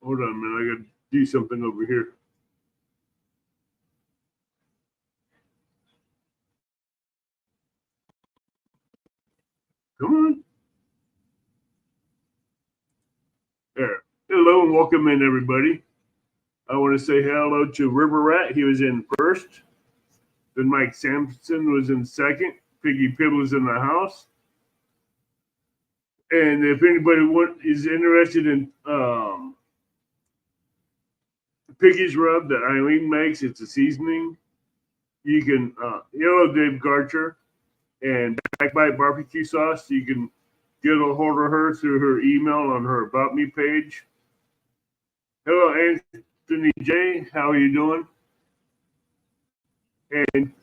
Hold on a minute. I got to do something over here. Come on. There. Hello and welcome in, everybody. I want to say hello to River Rat. He was in first. Then Mike Sampson was in second. Piggy Pib was in the house. And if anybody is interested in Piggy's Rub that Eileen makes, it's a seasoning. You can, hello, Dave Garcher, and Backbite Barbecue Sauce. You can get a hold of her through her email on her About Me page. Hello, Anthony J. How are you doing? And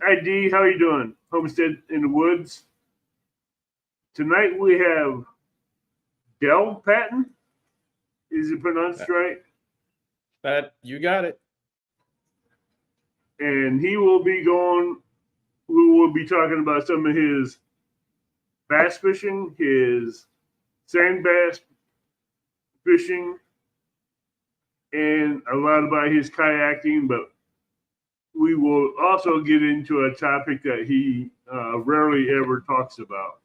ID, how are you doing? Homestead in the Woods. Tonight we have Del Patton. Is it pronounced right? That you got it. And he will be going. We will be talking about some of his bass fishing, his sand bass fishing, and a lot about his kayaking. But we will also get into a topic that he rarely ever talks about.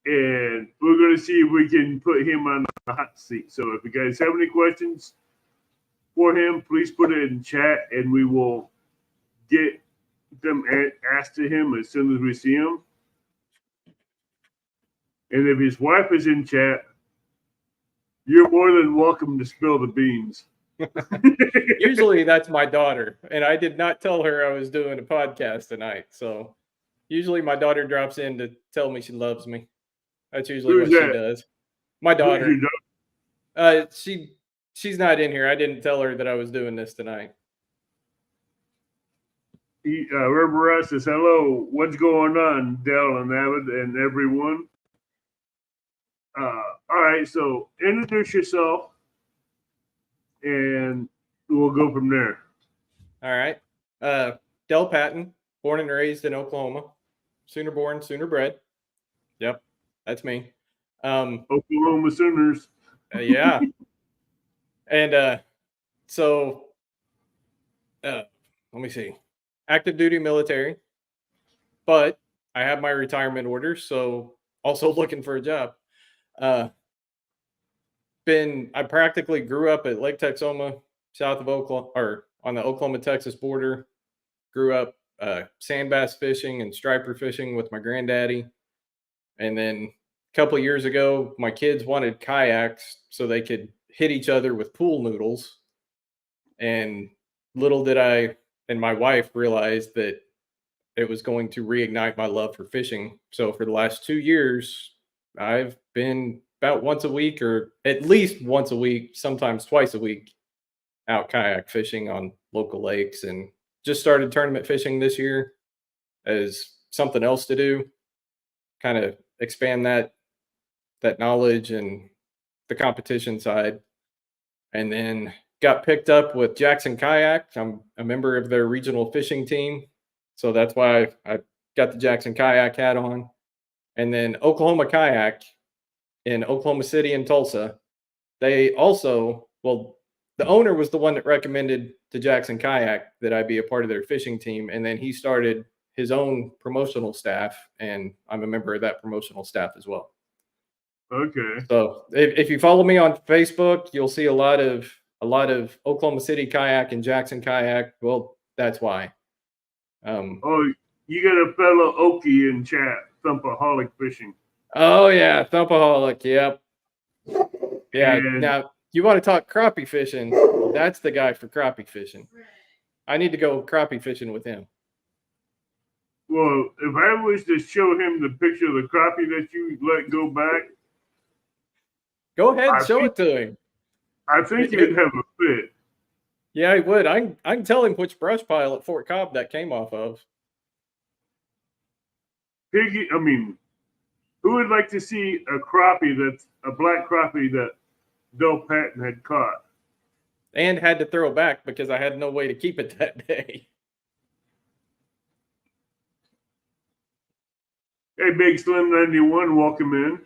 And we're going to see if we can put him on the hot seat. So if you guys have any questions for him, please put it in chat and we will get them asked to him as soon as we see him. And if his wife is in chat, you're more than welcome to spill the beans. Usually that's my daughter, and I did not tell her I was doing a podcast tonight. So usually my daughter drops in to tell me she loves me. That's usually what she does. My daughter. She's not in here. I didn't tell her that I was doing this tonight. River says, hello, what's going on, Del and Avid and everyone? All right, so introduce yourself, and we'll go from there. All right. Del Patton, born and raised in Oklahoma. Sooner born, sooner bred. Yep, that's me. Oklahoma Sooners. Yeah. And so let me see. Active duty military, but I have my retirement order, so also looking for a job. I practically grew up at Lake Texoma, south of Oklahoma, or on the Oklahoma-Texas border. Grew up sand bass fishing and striper fishing with my granddaddy. And then a couple of years ago, my kids wanted kayaks so they could hit each other with pool noodles. And little did I and my wife realized that it was going to reignite my love for fishing. So for the last 2 years, I've been about once a week, or at least once a week, sometimes twice a week, out kayak fishing on local lakes, and just started tournament fishing this year as something else to do, kind of expand that knowledge and the competition side. And then got picked up with Jackson Kayak. I'm a member of their regional fishing team, so that's why I got the Jackson Kayak hat on. And then Oklahoma Kayak in Oklahoma City and Tulsa, they also, well, the owner was the one that recommended to Jackson Kayak that I be a part of their fishing team. And then he started his own promotional staff, and I'm a member of that promotional staff as well. Okay. So if you follow me on Facebook, you'll see a lot of Oklahoma City Kayak and Jackson Kayak. Well, that's why. Oh, you got a fellow Okie in chat, Thumpaholic Fishing. Oh yeah, Thumpaholic. Yep. Yeah. And now you want to talk crappie fishing? That's the guy for crappie fishing. I need to go crappie fishing with him. Well, if I was to show him the picture of the crappie that you let go back, go ahead, show it to him. I think he would have a fit. Yeah, he would. I can tell him which brush pile at Fort Cobb that came off of. Piggy, I mean, who would like to see a crappie that's a black crappie that Del Patton had caught? And had to throw it back because I had no way to keep it that day. Hey, Big Slim 91, welcome in.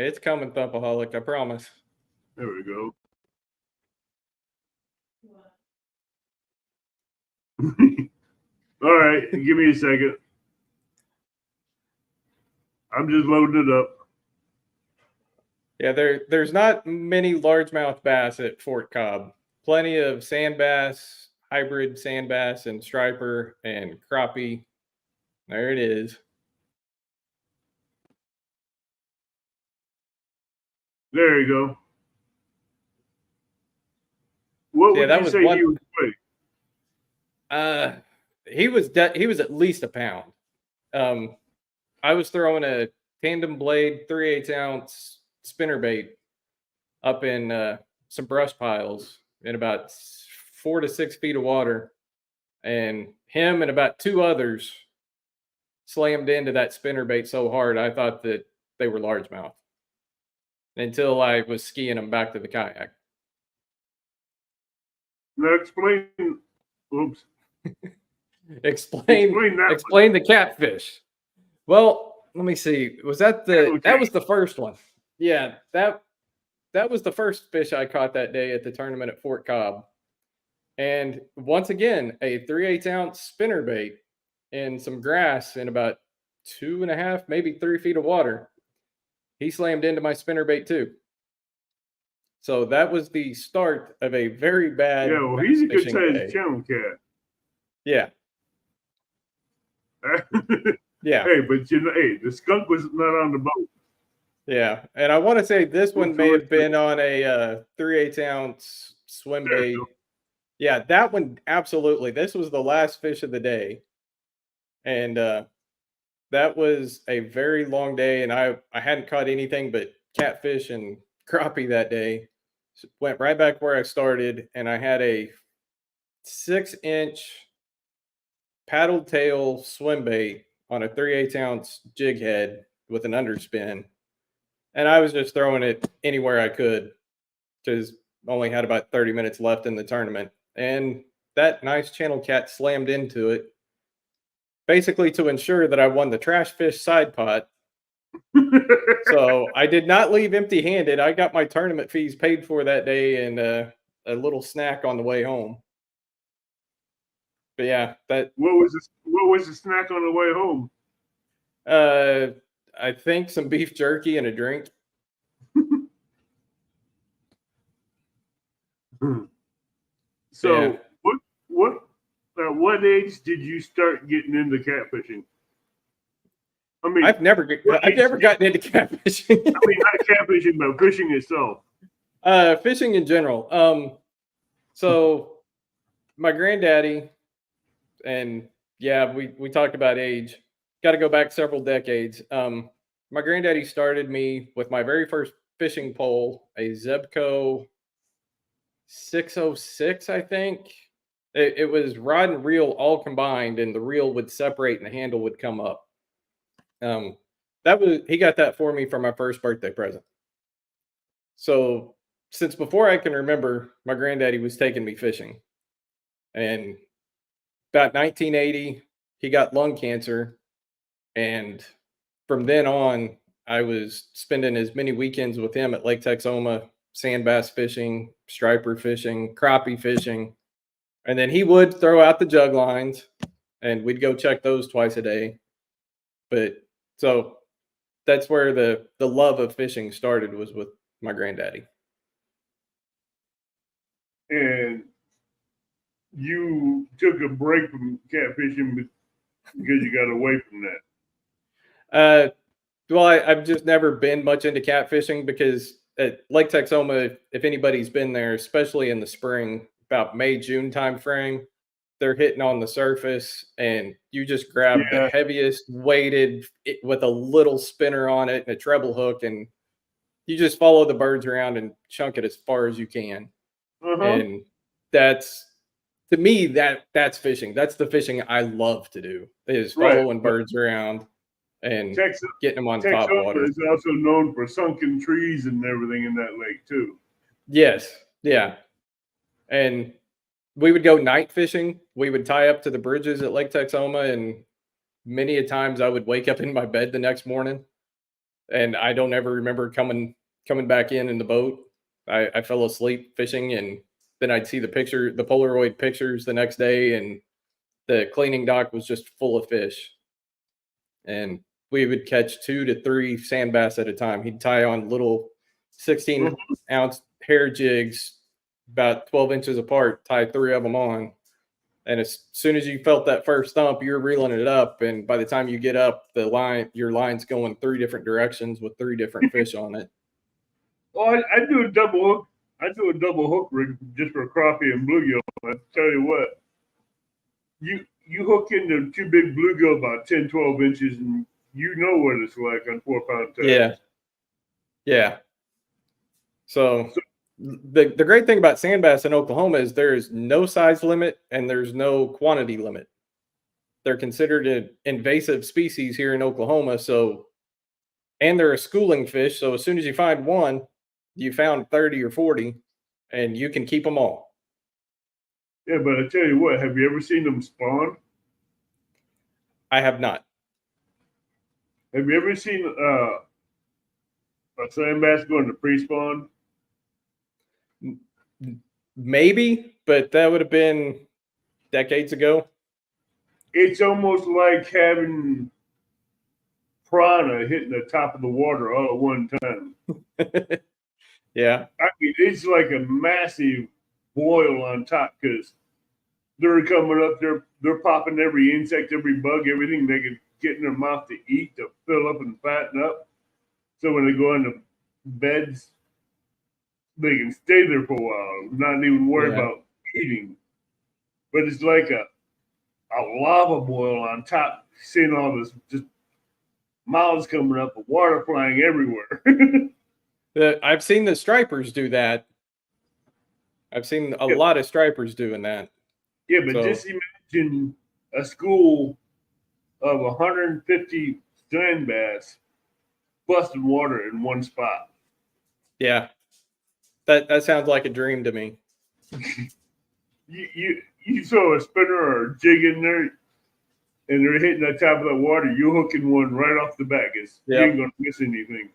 It's coming, Thumpaholic, I promise. There we go. All right, give me a second. I'm just loading it up. Yeah, there's not many largemouth bass at Fort Cobb. Plenty of sand bass, hybrid sand bass, and striper and crappie. There it is. There you go. What Yeah, would that you was say one. he was weighing? He was at least a pound. I was throwing a tandem blade 3/8 ounce spinnerbait up in some brush piles in about 4 to 6 feet of water, and him and about two others slammed into that spinnerbait so hard I thought that they were largemouth until I was skiing them back to the kayak. Now explain. Oops. Explain the catfish. Well, let me see. Was that that was the first one? Yeah, that was the first fish I caught that day at the tournament at Fort Cobb. And once again, a 3/8 ounce spinnerbait in some grass in about 2.5, maybe 3 feet of water. He slammed into my spinnerbait too. So that was the start of a very bad. Yeah, well, he's a good fishing sized day. channel cat. Yeah. Yeah. Hey, but hey, the skunk was not on the boat. Yeah, and I want to say this one may have been on a 3/8 ounce swim bait. Yeah, that one absolutely. This was the last fish of the day, and that was a very long day. And I hadn't caught anything but catfish and crappie that day. So went right back where I started, and I had a 6-inch paddle tail swim bait on a 3/8 ounce jig head with an underspin. And I was just throwing it anywhere I could because only had about 30 minutes left in the tournament. And that nice channel cat slammed into it, basically to ensure that I won the trash fish side pot. So I did not leave empty handed. I got my tournament fees paid for that day and a little snack on the way home. But yeah, that. What was the snack on the way home? I think some beef jerky and a drink. So Yeah. what at what age did you start getting into catfishing? I mean, I've never gotten into catfishing. I mean, not catfishing, but fishing itself. Fishing in general. So my granddaddy, and yeah, we talked about age. Got to go back several decades. My granddaddy started me with my very first fishing pole, a Zebco 606, I think. It was rod and reel all combined, and the reel would separate and the handle would come up. He got that for me for my first birthday present. So since before I can remember, my granddaddy was taking me fishing. And about 1980, he got lung cancer. And from then on, I was spending as many weekends with him at Lake Texoma, sand bass fishing, striper fishing, crappie fishing. And then he would throw out the jug lines and we'd go check those twice a day. But so that's where the love of fishing started, was with my granddaddy. And you took a break from catfishing because you got away from that. Well, I've just never been much into catfishing because at Lake Texoma, if anybody's been there, especially in the spring, about May, June time frame, they're hitting on the surface and you just grab the heaviest weighted with a little spinner on it and a treble hook, and you just follow the birds around and chunk it as far as you can. And that's, to me, that's fishing. That's the fishing I love to do, is following birds around and getting them on top water. Texas is also known for sunken trees and everything in that lake too. Yes. Yeah. And we would go night fishing. We would tie up to the bridges at Lake Texoma, and many a times I would wake up in my bed the next morning and I don't ever remember coming back in the boat. I fell asleep fishing, and then I'd see the Polaroid pictures the next day, and the cleaning dock was just full of fish. And we would catch 2 to 3 sand bass at a time. He'd tie on little 16-ounce hair jigs about 12 inches apart, tie 3 of them on. And as soon as you felt that first thump, you're reeling it up. And by the time you get up, your line's going 3 different directions with 3 different fish on it. Well, I do a double hook. I do a double hook rig just for crappie and bluegill. I tell you what, you hook into 2 big bluegill about 10, 12 inches, and you know what it's like on 4-pound tag. Yeah. Yeah. So the great thing about sand bass in Oklahoma is there is no size limit and there's no quantity limit. They're considered an invasive species here in Oklahoma. And they're a schooling fish. So as soon as you find one, you found 30 or 40, and you can keep them all. Yeah, but I tell you what, have you ever seen them spawn? I have not. Have you ever seen a sand bass going to pre-spawn? Maybe, but that would have been decades ago. It's almost like having piranha hitting the top of the water all at one time. Yeah. I mean, it's like a massive boil on top because they're coming up, they're popping every insect, every bug, everything they can get in their mouth to eat to fill up and fatten up. So when they go into beds, they can stay there for a while, not even worry about eating. But it's like a lava boil on top, seeing all this just mouths coming up, water flying everywhere. I've seen the stripers do that. I've seen a lot of stripers doing that. Yeah, but just imagine a school of 150 sand bass busting water in one spot. Yeah. That sounds like a dream to me. You throw a spinner or a jig in there, and they're hitting the top of the water. You're hooking one right off the bat. You ain't gonna miss anything.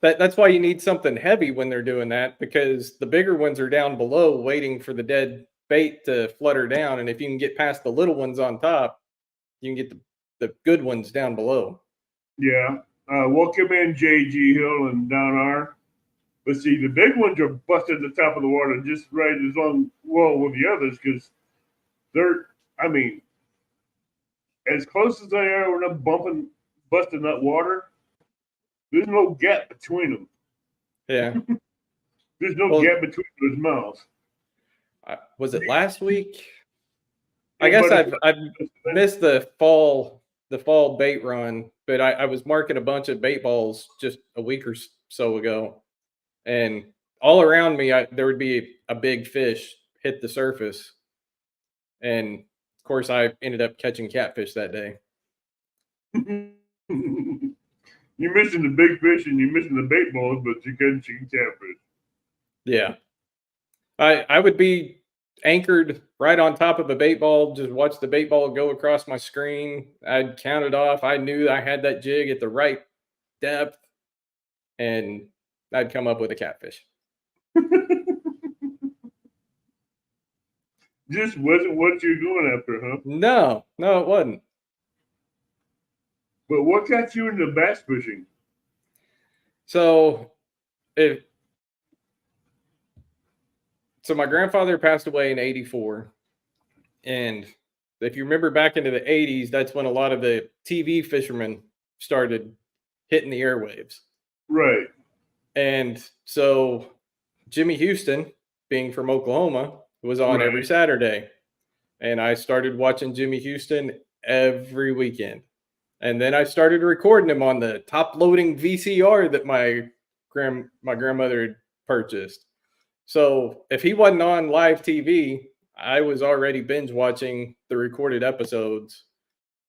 That's why you need something heavy when they're doing that, because the bigger ones are down below waiting for the dead bait to flutter down, and if you can get past the little ones on top, you can get the good ones down below. Yeah. Welcome in JG Hill and Don R. But see, the big ones are busting the top of the water just right as well with the others because they're, I mean, as close as they are when they're busting that water, there's no gap between them. Yeah. There's no gap between those mouths. Was it last week? I guess I've missed the fall bait run, but I was marking a bunch of bait balls just a week or so ago, and all around me there would be a big fish hit the surface, and of course I ended up catching catfish that day. You're missing the big fish and you're missing the bait balls, but you're catching catfish. Yeah, I would be anchored right on top of a bait ball, just watch the bait ball go across my screen. I'd count it off. I knew I had that jig at the right depth, and I'd come up with a catfish. Just wasn't what you're going after, huh? No, it wasn't. But what got you into bass fishing? So my grandfather passed away in 1984. And if you remember back into the 1980s, that's when a lot of the TV fishermen started hitting the airwaves. Right. And so Jimmy Houston, being from Oklahoma, was on every Saturday. And I started watching Jimmy Houston every weekend. And then I started recording him on the top loading VCR that my grandmother had purchased. So if he wasn't on live TV, I was already binge watching the recorded episodes.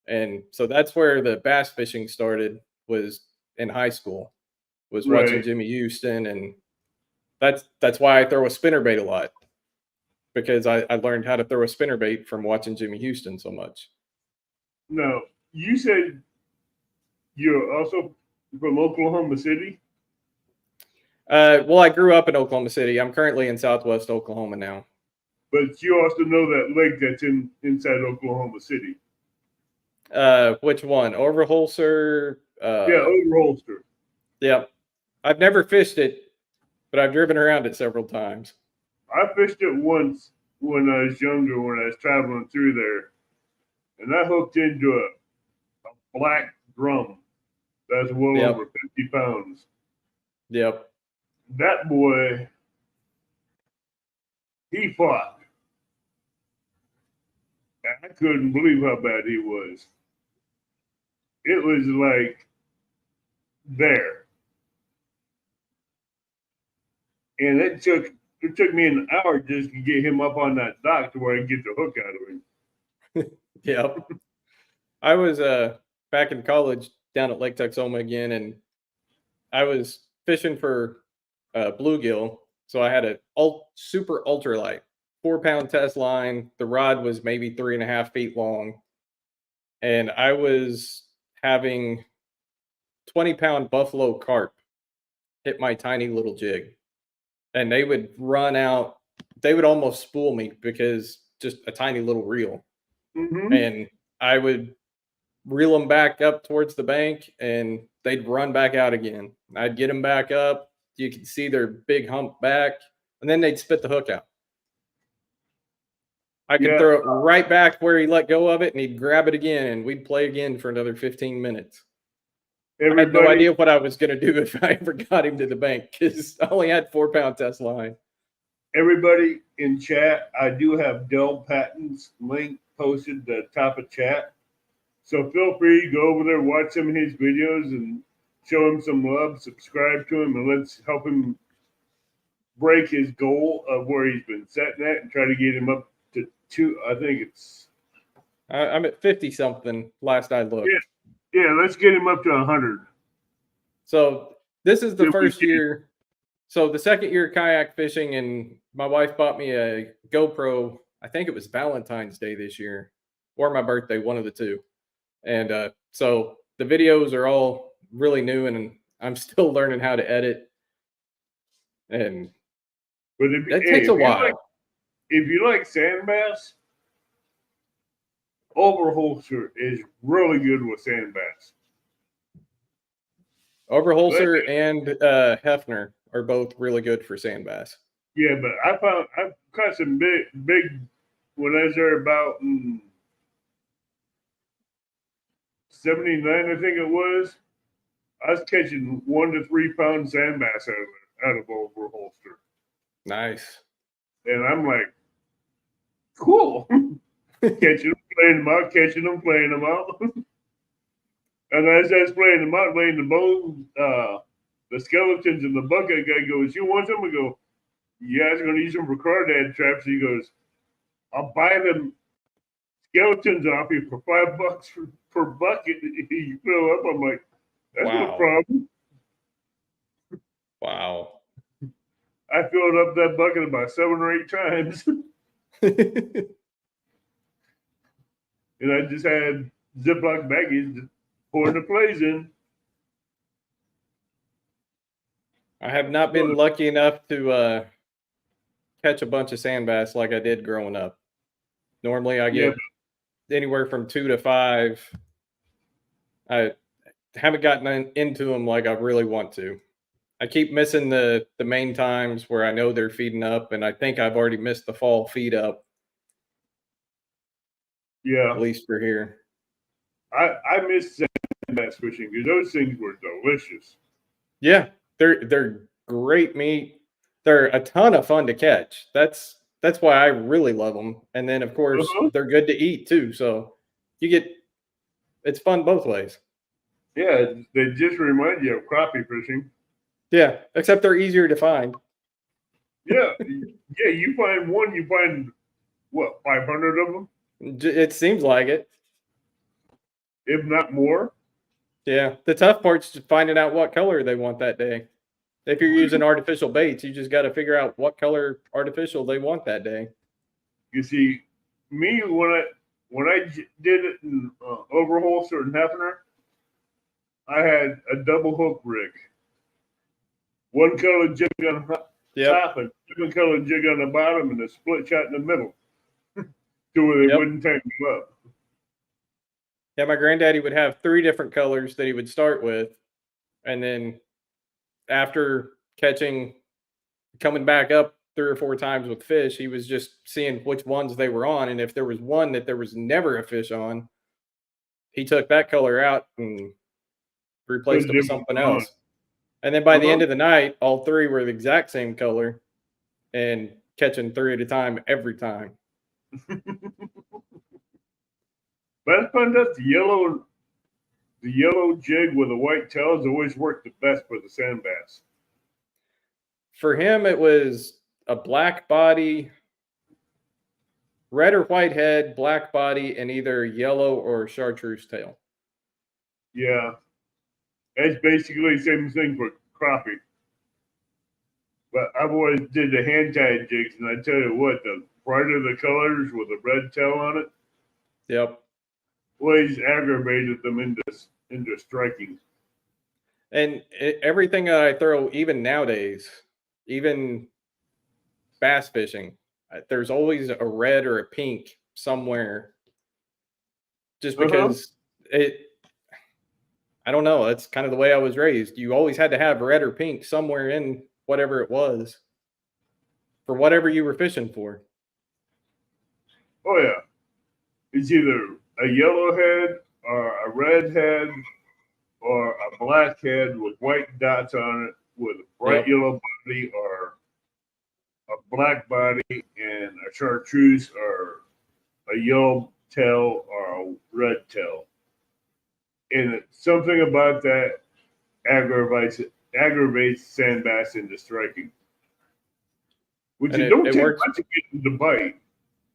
And so that's where the bass fishing started, was in high school, was watching Jimmy Houston. And that's why I throw a spinnerbait a lot, because I learned how to throw a spinnerbait from watching Jimmy Houston so much. Now, you said you're also from Oklahoma City? Well, I grew up in Oklahoma City. I'm currently in Southwest Oklahoma now. But you also know that lake that's inside Oklahoma City. Which one? Overholser? Yeah, Overholster. Yep. I've never fished it, but I've driven around it several times. I fished it once when I was younger, when I was traveling through there, and I hooked into a black drum that's well Yep. over 50 pounds. Yep. That boy, he fought. I couldn't believe how bad he was. It was like there. And it took me an hour just to get him up on that dock to where I could get the hook out of him. Yep. I was back in college down at Lake Texoma again, and I was fishing for bluegill. So I had a super ultralight 4-pound test line. The rod was maybe 3.5 feet long, and I was having 20-pound buffalo carp hit my tiny little jig, and they would run out. They would almost spool me because just a tiny little reel, and I would reel them back up towards the bank, and they'd run back out again. I'd get them back up. You could see their big hump back, and then they'd spit the hook out. I could throw it right back where he let go of it, and he'd grab it again, and we'd play again for another 15 minutes. I had no idea what I was going to do if I ever got him to the bank because I only had 4-pound test line. Everybody in chat, I do have Del Patton's link posted at the top of chat. So feel free to go over there, watch some of his videos, and show him some love, subscribe to him, and let's help him break his goal of where he's been setting at and try to get him up to 2. I think it's... I'm at 50-something last I looked. Yeah, let's get him up to 100. So this is the first year. So the second year kayak fishing, and my wife bought me a GoPro. I think it was Valentine's Day this year or my birthday, one of the two. And so the videos are all really new, and I'm still learning how to edit. And that takes a while. If you like sand bass, Overholster is really good with sand bass. Overholser and Hefner are both really good for sand bass. Yeah, but I've caught some big when I was there about 79, I think it was. I was catching 1 to 3 pound sand bass out of Overholster. Nice. And I'm like, cool. Catching them, playing them out, catching them, playing them out. And as I was playing them out, laying the bones, the skeletons in the bucket, the guy goes, "You want them?" I go, "Yeah, I was going to use them for crawdad traps." He goes, "I'll buy them skeletons off you for $5 per bucket." You fill up. I'm like, "That's no problem." Wow. I filled up that bucket about 7 or 8 times. And I just had Ziploc baggies to pour the plays in. I have not been lucky enough to catch a bunch of sand bass like I did growing up. Normally I get anywhere from 2 to 5. I haven't gotten into them like I really want to. I keep missing the main times where I know they're feeding up, and I think I've already missed the fall feed up. Yeah. At least for here. I miss sand bass fishing because those things were delicious. Yeah, they're great meat. They're a ton of fun to catch. That's why I really love them. And then of course they're good to eat too. So it's fun both ways. Yeah, they just remind you of crappie fishing. Yeah, except they're easier to find. Yeah, you find one, you find what, 500 of them? It seems like it. If not more. Yeah, the tough part's just finding out what color they want that day. If you're using artificial baits, you just got to figure out what color artificial they want that day. You see, me when I did it in Overholser and Hefner, I had a double hook rig. One color jig on top and different color jig on the bottom and a split shot in the middle. To where they wouldn't tangle up. Yeah, my granddaddy would have 3 different colors that he would start with. And then after coming back up 3 or 4 times with fish, he was just seeing which ones they were on. And if there was one that there was never a fish on, he took that color out and replaced it with something else. And then by the end of the night, all 3 were the exact same color and catching 3 at a time every time. But I found out the yellow jig with the white tails always worked the best for the sand bass. For him, it was a black body, red or white head, black body, and either yellow or chartreuse tail. Yeah. That's basically the same thing for crappie. But I've always did the hand tied jigs, and I tell you what, the brighter the colors with a red tail on it, Yep. always aggravated them into striking. And everything that I throw, even nowadays, even bass fishing, there's always a red or a pink somewhere. Just because I don't know. That's kind of the way I was raised. You always had to have red or pink somewhere in whatever it was for whatever you were fishing for. Oh, yeah. It's either a yellow head or a red head or a black head with white dots on it with a bright yellow body or a black body and a chartreuse or a yellow tail or a red tail. And something about that aggravates sand bass into striking. Which And you don't it take works. much to get them to bite.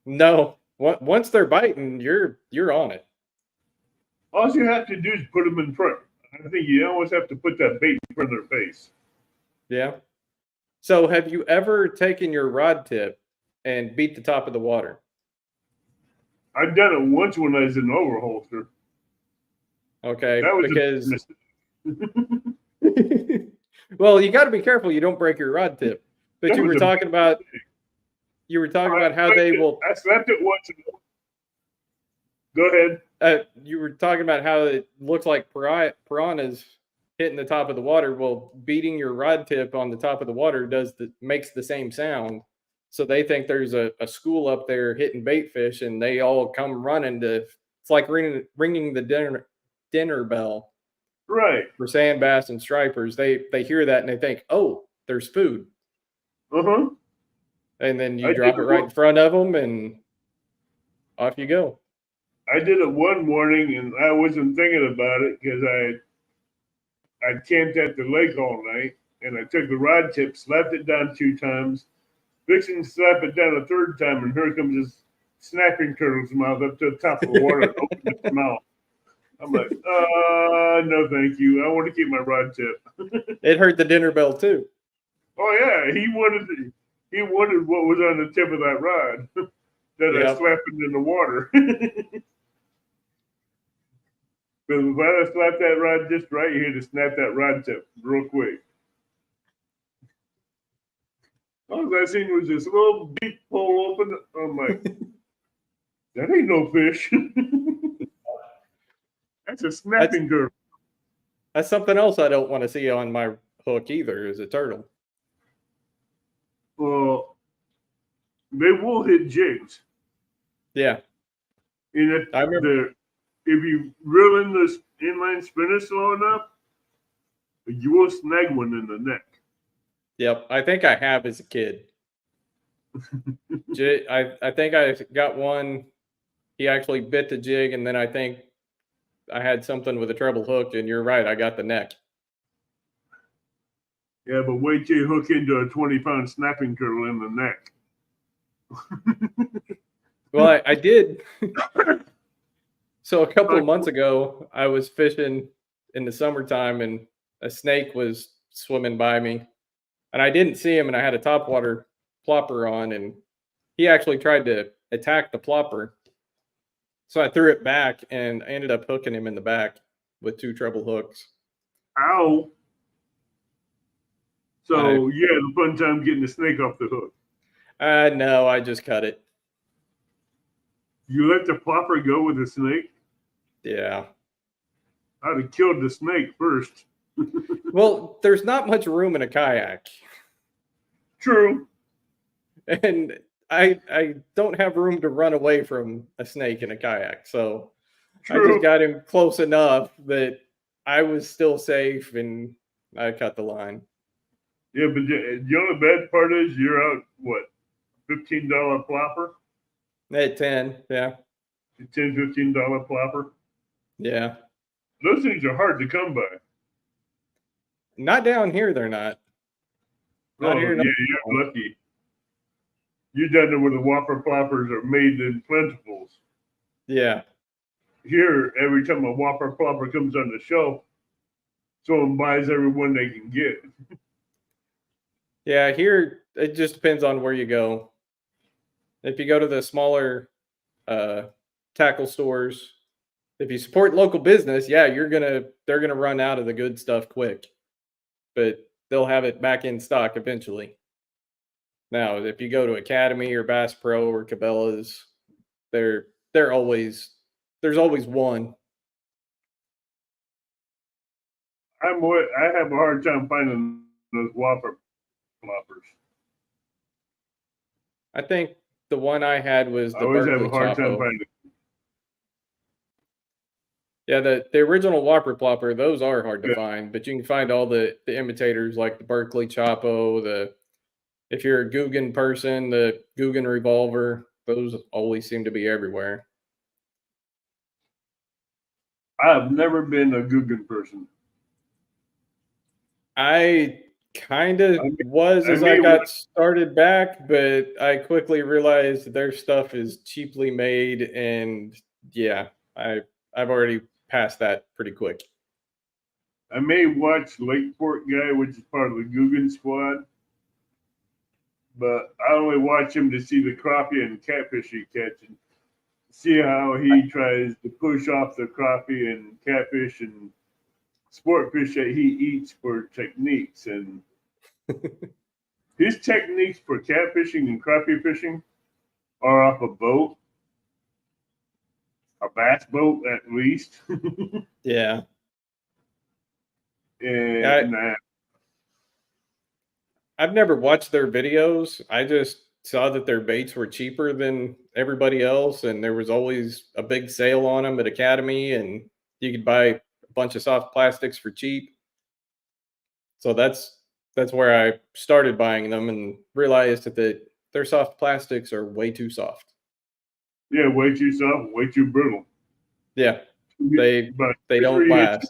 No, once they're biting, you're on it. All you have to do is put them in front. I think you always have to put that bait in front of their face. Yeah. So have you ever taken your rod tip and beat the top of the water? I've done it once when I was in overholster. Okay, That was because well, you got to be careful you don't break your rod tip. But you were talking about how they will. I slapped it once. Go ahead. You were talking about how it looks like piranhas hitting the top of the water. Well, beating your rod tip on the top of the water makes the same sound. So they think there's a school up there hitting bait fish, and they all come running it's like ringing the dinner bell. Right. For sand bass and stripers. They hear that and they think, oh, there's food. Uh-huh. And then you drop it right in front of them and off you go. I did it one morning and I wasn't thinking about it because I camped at the lake all night and I took the rod tip, slapped it down 2 times, fixing to slap it down a 3rd time, and here comes this snapping turtle's mouth up to the top of the water and opened its mouth. I'm like, no, thank you. I want to keep my rod tip. It heard the dinner bell too. Oh yeah, he wanted what was on the tip of that rod that I slapped it in the water. Because if I had slapped that rod just right, you had to snap that rod tip real quick. All I seen was this little deep hole open. I'm like, that ain't no fish. That's a snapping turtle. That's something else I don't want to see on my hook either, is a turtle. Well, they will hit jigs. Yeah. And if you reel in the inline spinner slow enough, you will snag one in the neck. Yep. I think I have as a kid. I think I got one. He actually bit the jig, and then I think I had something with a treble hook, and you're right, I got the neck. Yeah, but wait till you hook into a 20-pound snapping turtle in the neck. Well, I did. So a couple of months ago, I was fishing in the summertime, and a snake was swimming by me. And I didn't see him, and I had a topwater plopper on, and he actually tried to attack the plopper. So I threw it back, and I ended up hooking him in the back with 2 treble hooks. Ow. So I you had a fun time getting the snake off the hook. no, I just cut it. You let the plopper go with the snake? Yeah. I'd have killed the snake first. Well, there's not much room in a kayak, True. and I don't have room to run away from a snake in a kayak, so I just True. got him close enough that I was still safe, and I cut the line. Yeah, but you know the bad part is you're out, what, $15 plopper? At 10, yeah, $10, $15 plopper? yeah. Those things are hard to come by. Not down here, they're not. Not Oh, here. No. yeah, you're lucky. You're down there where the whopper ploppers are made in plentifuls. Yeah, Here, every time a whopper plopper comes on the shelf, someone buys every one they can get. yeah. Here, it just depends on where you go. If you go to the smaller uh, tackle stores, if you support local business, yeah, they're gonna run out of the good stuff quick, but they'll have it back in stock eventually. Now, if you go to Academy or Bass Pro or Cabela's, they're always there's always one. I have a hard time finding those whopper ploppers. I think the one I had was I the always have a Berkeley hard time Chapo. finding. Yeah, the original Whopper Plopper, those are hard to Yeah, find, but you can find all the imitators like the Berkeley Chapo, the if you're a Guggen person, the Guggen Revolver, those always seem to be everywhere. I've never been a Guggen person. I kind I of may, was I as I may got watch. started back, but I quickly realized their stuff is cheaply made, and yeah, I've already passed that pretty quick. I may watch Lakeport Guy, which is part of the Guggen squad, but I only watch him to see the crappie and catfish he catches. See how he tries to push off the crappie and catfish and sport fish that he eats for techniques. And his techniques for catfishing and crappie fishing are off a boat, a bass boat at least. Yeah, I and I've never watched their videos. I just saw that their baits were cheaper than everybody else, and there was always a big sale on them at Academy, and you could buy a bunch of soft plastics for cheap. So that's where I started buying them and realized that their soft plastics are way too soft. yeah, way too soft, way too brittle. Yeah, they But they two, don't 3 inches, last.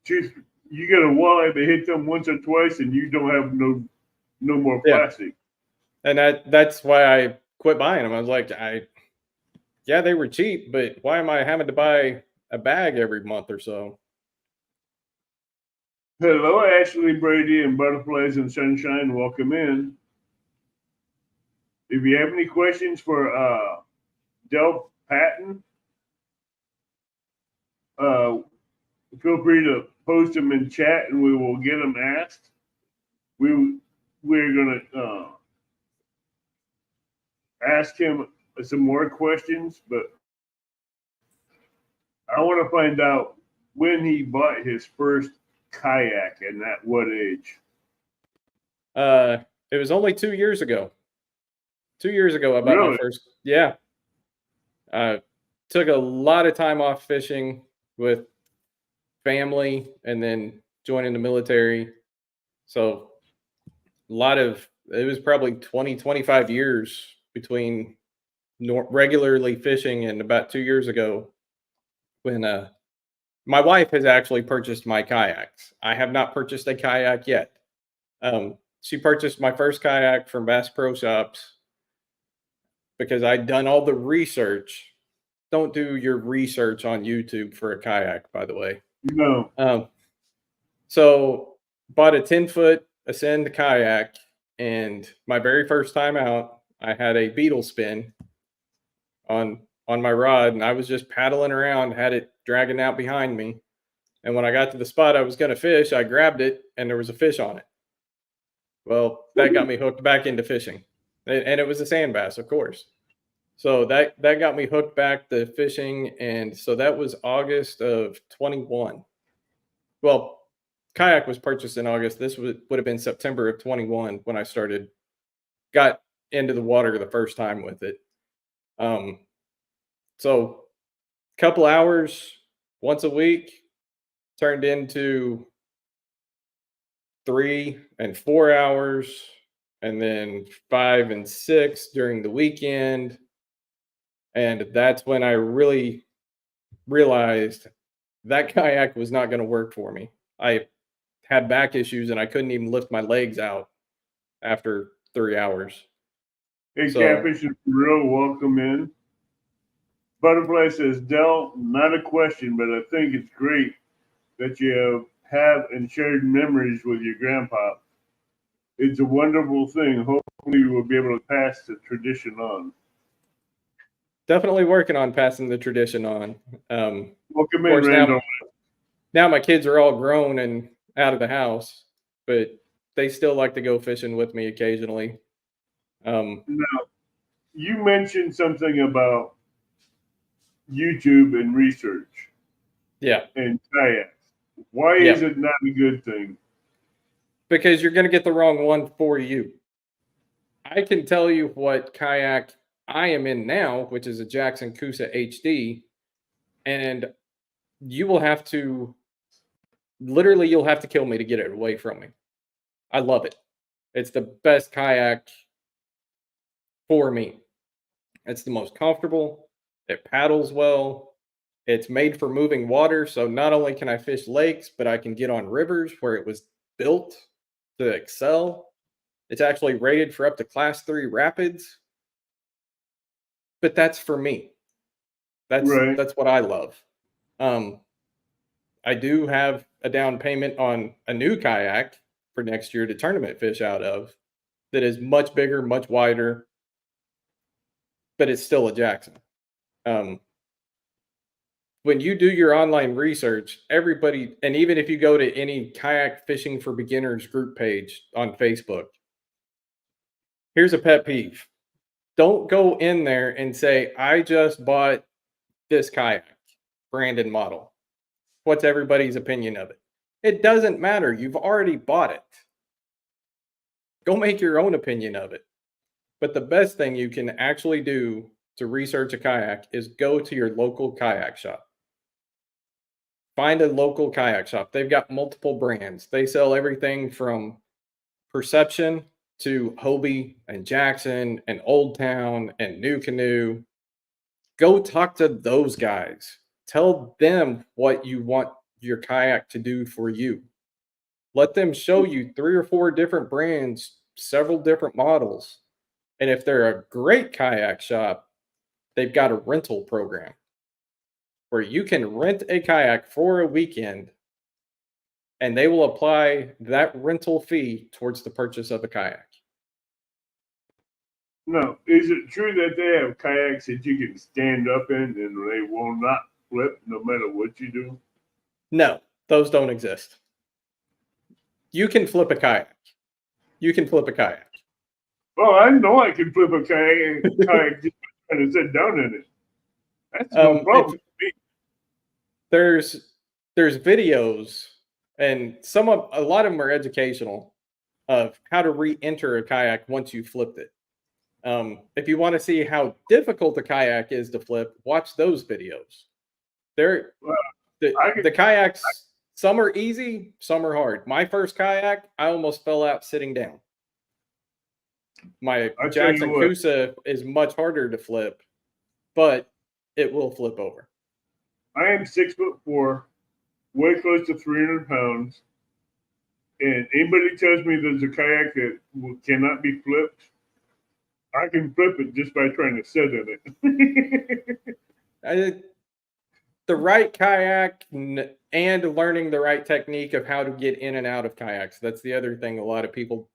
two, you get a walleye that hit them once or twice, and you don't have no more Yeah, plastic. and that's why I quit buying them. I was like, yeah, they were cheap, but why am I having to buy a bag every month or so? Hello, Ashley Brady and Butterflies and Sunshine. Welcome in. If you have any questions for Del Patton, uh, feel free to post them in chat, and we will get them asked. We're gonna ask him some more questions, but I want to find out when he bought his first kayak and at what age. Uh, it was only 2 years ago. 2 years ago, I bought my Really? first. Yeah, took a lot of time off fishing with family, and then joining the military. So a lot of it was probably 20, 25 years between regularly fishing and about 2 years ago when my wife has actually purchased my kayaks. I have not purchased a kayak yet. She purchased my first kayak from Bass Pro Shops because I'd done all the research. Don't do your research on YouTube for a kayak, by the way. No. So bought a 10-foot Ascend kayak, and my very first time out, I had a beetle spin on my rod, and I was just paddling around, had it dragging out behind me. And when I got to the spot I was going to fish, I grabbed it and there was a fish on it. Well, that got me hooked back into fishing. And it was a sand bass, of course. So that got me hooked back to fishing. And so that was August of 21. Well, kayak was purchased in August. This would have been September of 21 when I got into the water the first time with it. So a couple hours once a week turned into 3 and 4 hours, and then 5 and 6 during the weekend. And that's when I really realized that kayak was not going to work for me. I had back issues and I couldn't even lift my legs out after 3 hours. Hey, Catfish is real. Welcome in. Butterfly says, Del, not a question, but I think it's great that you have and shared memories with your grandpa. It's a wonderful thing. Hopefully you will be able to pass the tradition on. Definitely working on passing the tradition on. Welcome in, Randall. Now my kids are all grown and out of the house, but they still like to go fishing with me occasionally. Now, you mentioned something about YouTube and research. Yeah. And kayaks. Why is it not a good thing? Because you're going to get the wrong one for you. I can tell you what kayak I am in now, which is a Jackson Coosa HD, and you'll have to kill me to get it away from me. I love it. It's the best kayak for me. It's the most comfortable. It paddles well. It's made for moving water, so not only can I fish lakes, but I can get on rivers where it was built to excel. It's actually rated for up to Class 3 rapids. But that's for me. That's what I love. I do have a down payment on a new kayak for next year to tournament fish out of that is much bigger, much wider, but it's still a Jackson. When you do your online research, everybody, and even if you go to any kayak fishing for beginners group page on Facebook, here's a pet peeve. Don't go in there and say, I just bought this kayak, brand and model. What's everybody's opinion of it? It doesn't matter. You've already bought it. Go make your own opinion of it. But the best thing you can actually do to research a kayak is go to your local kayak shop. Find a local kayak shop. They've got multiple brands. They sell everything from Perception to Hobie and Jackson and Old Town and New Canoe. Go talk to those guys. Tell them what you want your kayak to do for you. Let them show you 3 or 4 different brands, several different models. And if they're a great kayak shop, they've got a rental program where you can rent a kayak for a weekend and they will apply that rental fee towards the purchase of a kayak. No, is it true that they have kayaks that you can stand up in and they will not flip no matter what you do? No, those don't exist. You can flip a kayak. You can flip a kayak. Oh, I know I can flip a kayak just trying to sit down in it. That's no problem for me. There's videos, and a lot of them are educational of how to re-enter a kayak once you flipped it. If you want to see how difficult a kayak is to flip, watch those videos. The kayaks, some are easy, some are hard. My first kayak, I almost fell out sitting down. My Jackson Coosa is much harder to flip, but it will flip over. I am 6'4", way close to 300 pounds, and anybody tells me there's a kayak that cannot be flipped, I can flip it just by trying to sit in it. The right kayak and learning the right technique of how to get in and out of kayaks. That's the other thing. A lot of people,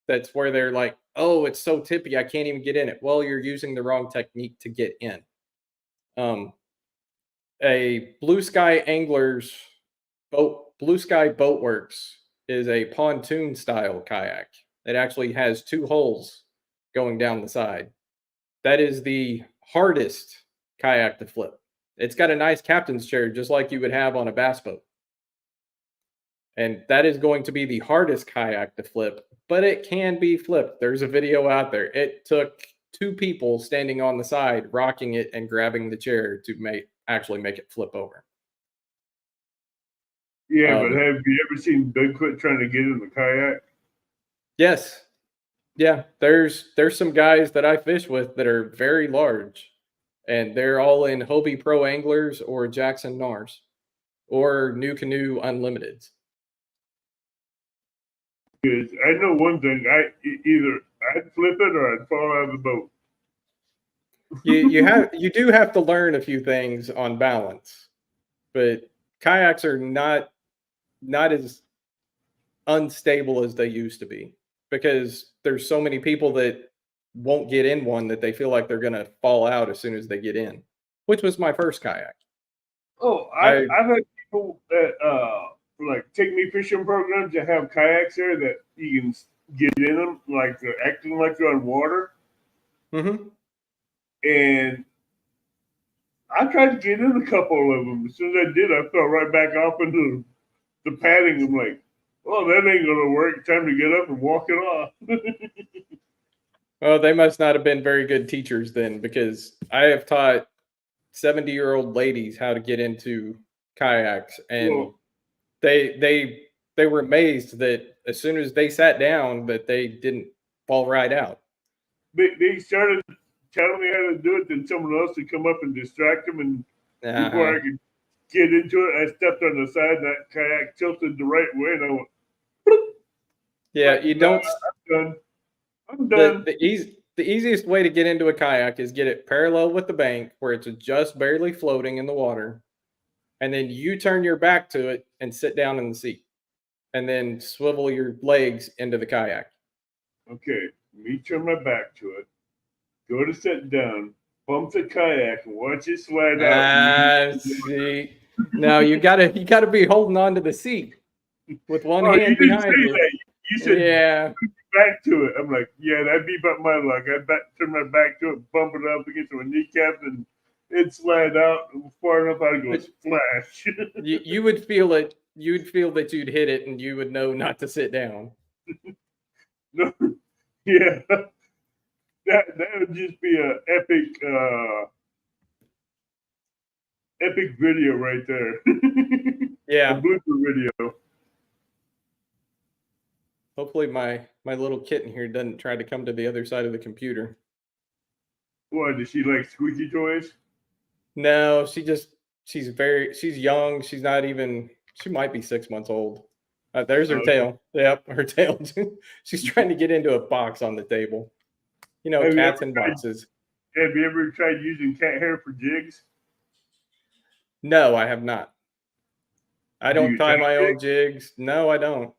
that's where they're like, oh, it's so tippy, I can't even get in it. Well, you're using the wrong technique to get in. A Blue Sky Anglers Blue Sky Boatworks is a pontoon style kayak. It actually has 2 holes going down the side. That is the hardest kayak to flip. It's got a nice captain's chair just like you would have on a bass boat. And that is going to be the hardest kayak to flip, but it can be flipped. There's a video out there. It took 2 people standing on the side, rocking it and grabbing the chair to actually make it flip over. Yeah, but have you ever seen Bigfoot trying to get in the kayak? Yes. Yeah, there's some guys that I fish with that are very large, and they're all in Hobie Pro Anglers or Jackson Nars or New Canoe Unlimiteds. I know one thing. Either I'd flip it or I'd fall out of the boat. You do have to learn a few things on balance, but kayaks are not as unstable as they used to be because there's so many people that won't get in one that they feel like they're going to fall out as soon as they get in, which was my first kayak. Oh, I've had people that like take me fishing programs that have kayaks there that you can get in them, like they're acting like they're on water. Mm-hmm. And I tried to get in a couple of them. As soon as I did, I fell right back off into the padding. I'm like, oh, that ain't gonna work. Time to get up and walk it off. Well, they must not have been very good teachers then, because I have taught 70-year-old ladies how to get into kayaks, and they were amazed that as soon as they sat down that they didn't fall right out. They started telling me how to do it, then someone else would come up and distract them, and before I could get into it, I stepped on the side and that kayak tilted the right way, and I went, bloop. Yeah, you don't. I'm done. The easiest way to get into a kayak is get it parallel with the bank where it's just barely floating in the water, and then you turn your back to it and sit down in the seat, and then swivel your legs into the kayak. Okay, me turn my back to it, go to sit down, bump the kayak, and watch it slide out. See. No, you gotta be holding on to the seat with one hand behind you. That. You said yeah. Back to it. I'm like, yeah, that'd be about my luck. I turn my back to it, bump it up against my kneecap, and it slide out far enough out it goes splash. you would feel it. You'd feel that you'd hit it, and you would know not to sit down. No, yeah, that would just be an epic video right there. Yeah, a blooper video. Hopefully my little kitten here doesn't try to come to the other side of the computer. What, does she like squeaky toys? No, she's young. She's not even, she might be 6 months old. There's her tail. Yep, her tail. She's trying to get into a box on the table. You know, cats in boxes. Have you ever tried using cat hair for jigs? No, I have not. I don't tie my own jigs. No, I don't.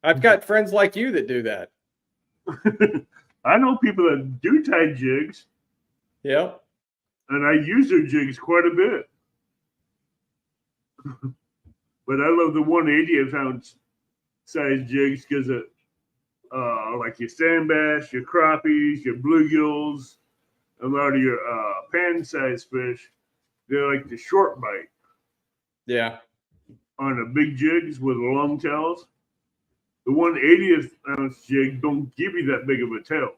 I've got friends like you that do that. I know people that do tie jigs. Yep. And I use their jigs quite a bit. But I love the 1/80th ounce size jigs because it, like your sand bass, your crappies, your bluegills, a lot of your pan size fish, they're like the short bite. Yeah. On the big jigs with long tails. The 1/80th ounce jig don't give you that big of a tail.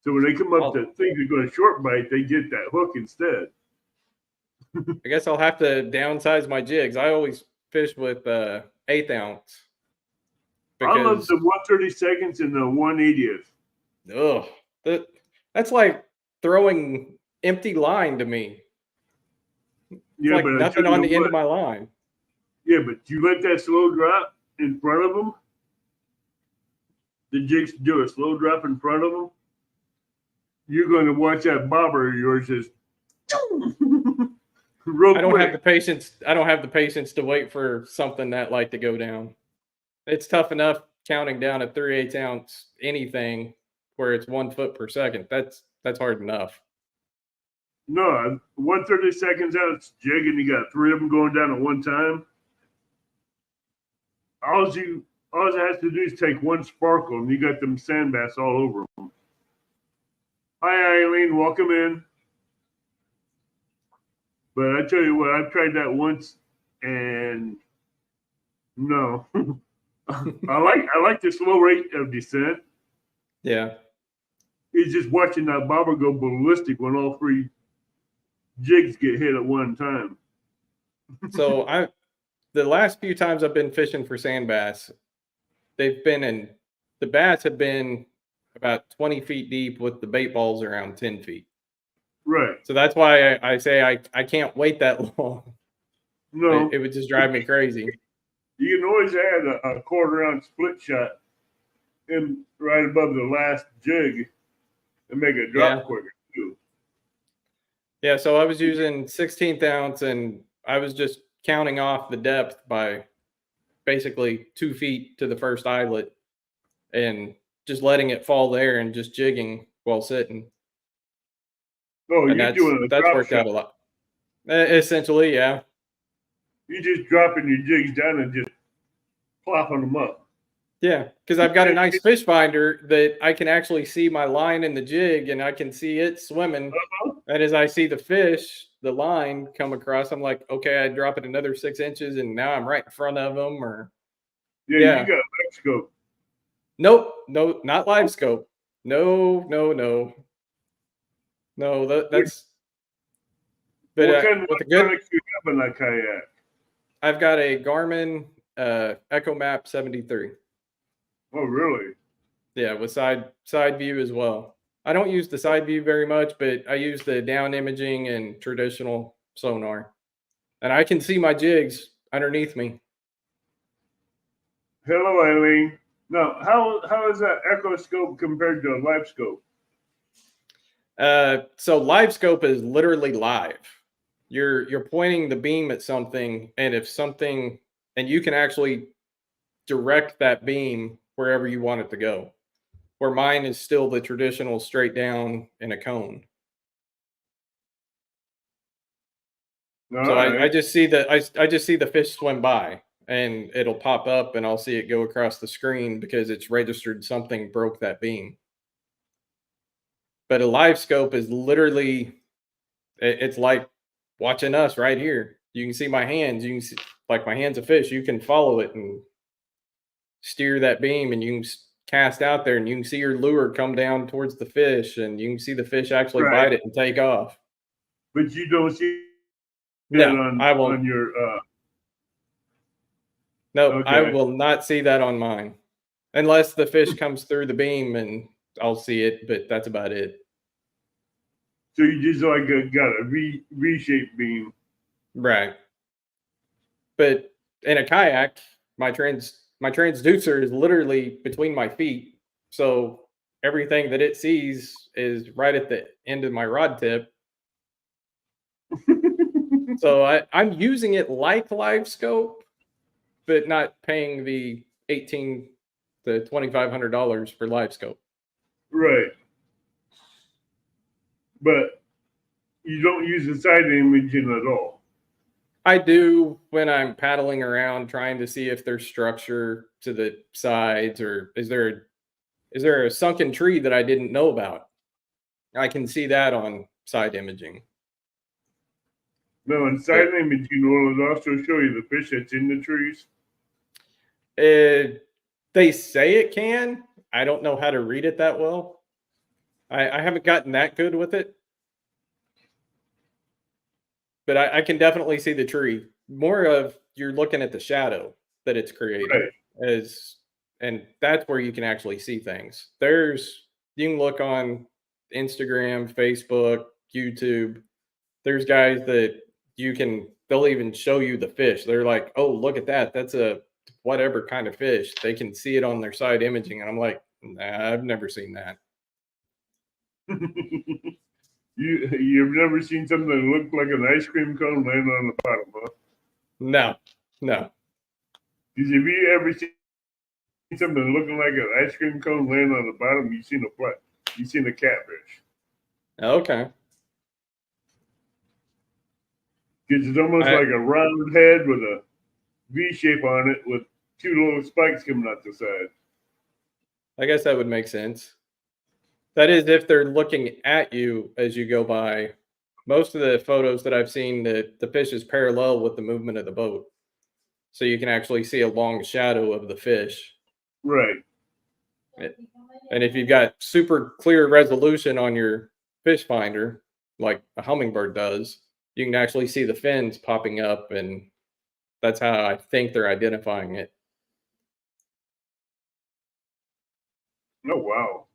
So when they come up to think they're going to short bite, they get that hook instead. I guess I'll have to downsize my jigs. I always fish with 1/8 ounce. I love the 1/32 and the 1/80th. Ugh, that's like throwing empty line to me. It's like but nothing on the end of my line. Yeah, but you let that slow drop in front of them. The jigs do a slow drop in front of them. You're going to watch that bobber of yours just real I don't quick. have the patience. I don't have the patience to wait for something that light to go down. It's tough enough counting down a 3/8 ounce anything where it's 1 foot per second. That's hard enough. No, 130 seconds out, it's jigging. You got 3 of them going down at one time. All it has to do is take one sparkle, and you got them sand bass all over them. Hi, Eileen. Welcome in. But I tell you what, I've tried that once, and no. I like the slow rate of descent. Yeah. It's just watching that bobber go ballistic when all 3 jigs get hit at one time. So the last few times I've been fishing for sand bass, the bass have been about 20 feet deep with the bait balls around 10 feet. Right. So that's why I say I can't wait that long. No. It would just drive me crazy. You can always add a quarter-ounce split shot in right above the last jig and make it drop quicker too. Yeah, so I was using 16th ounce, and I was just counting off the depth by basically 2 feet to the first eyelet and just letting it fall there and just jigging while sitting. Oh, And you're doing a that's drop worked shot. out a lot. Essentially, yeah. You're just dropping your jigs down and just plopping them up. Yeah, because I've got a nice fish finder that I can actually see my line in the jig, and I can see it swimming. And as I see the fish, the line come across, I'm like, okay, I drop it another 6 inches, and now I'm right in front of them. Or yeah. You got a live scope. Nope, no, not live scope. No. That's. But what kind of with electronics do you have in that kayak? I've got a Garmin Echo Map 73. Oh, really? Yeah, with side view as well. I don't use the side view very much, but I use the down imaging and traditional sonar, and I can see my jigs underneath me. Hello, Eileen. Now, how is that echo scope compared to a live scope? So live scope is literally live. You're pointing the beam at something, and you can actually direct that beam wherever you want it to go. Where mine is still the traditional straight down in a cone. So I just see I just see the fish swim by, and it'll pop up, and I'll see it go across the screen because it's registered something broke that beam. But a live scope is literally, it's like watching us right here. You can see my hands. You can see, like, my hand's a fish. You can follow it and steer that beam, and you can cast out there, and you can see your lure come down towards the fish, and you can see the fish actually bite it and take off. But you don't see that I won't. On your no, okay. I will not see that on mine unless the fish comes through the beam, and I'll see it, but that's about it. So you just like got a V-shaped beam, right? But in a kayak, my transducer is literally between my feet, so everything that it sees is right at the end of my rod tip. So I'm using it like live scope, but not paying the $1,800 to $2,500 for live scope. Right. But you don't use the side imaging at all. I do when I'm paddling around trying to see if there's structure to the sides, or is there a sunken tree that I didn't know about. I can see that on side imaging. No, in side imaging will it also show you the fish that's in the trees? They say it can. I don't know how to read it that well. I haven't gotten that good with it. But I can definitely see the tree. More of you're looking at the shadow that it's creating. Right. And that's where you can actually see things. You can look on Instagram, Facebook, YouTube. There's guys that they'll even show you the fish. They're like, oh, look at that. That's a whatever kind of fish. They can see it on their side imaging. And I'm like, nah, I've never seen that. You've never seen something that looked like an ice cream cone land on the bottom, huh? No. Because if you ever seen something looking like an ice cream cone land on the bottom, you've seen a catfish. Okay. Because it's almost like a round head with a V shape on it with two little spikes coming out the side. I guess that would make sense. That is, if they're looking at you as you go by. Most of the photos that I've seen, the fish is parallel with the movement of the boat. So you can actually see a long shadow of the fish. Right. And if you've got super clear resolution on your fish finder, like a hummingbird does, you can actually see the fins popping up, and that's how I think they're identifying it. Oh, wow.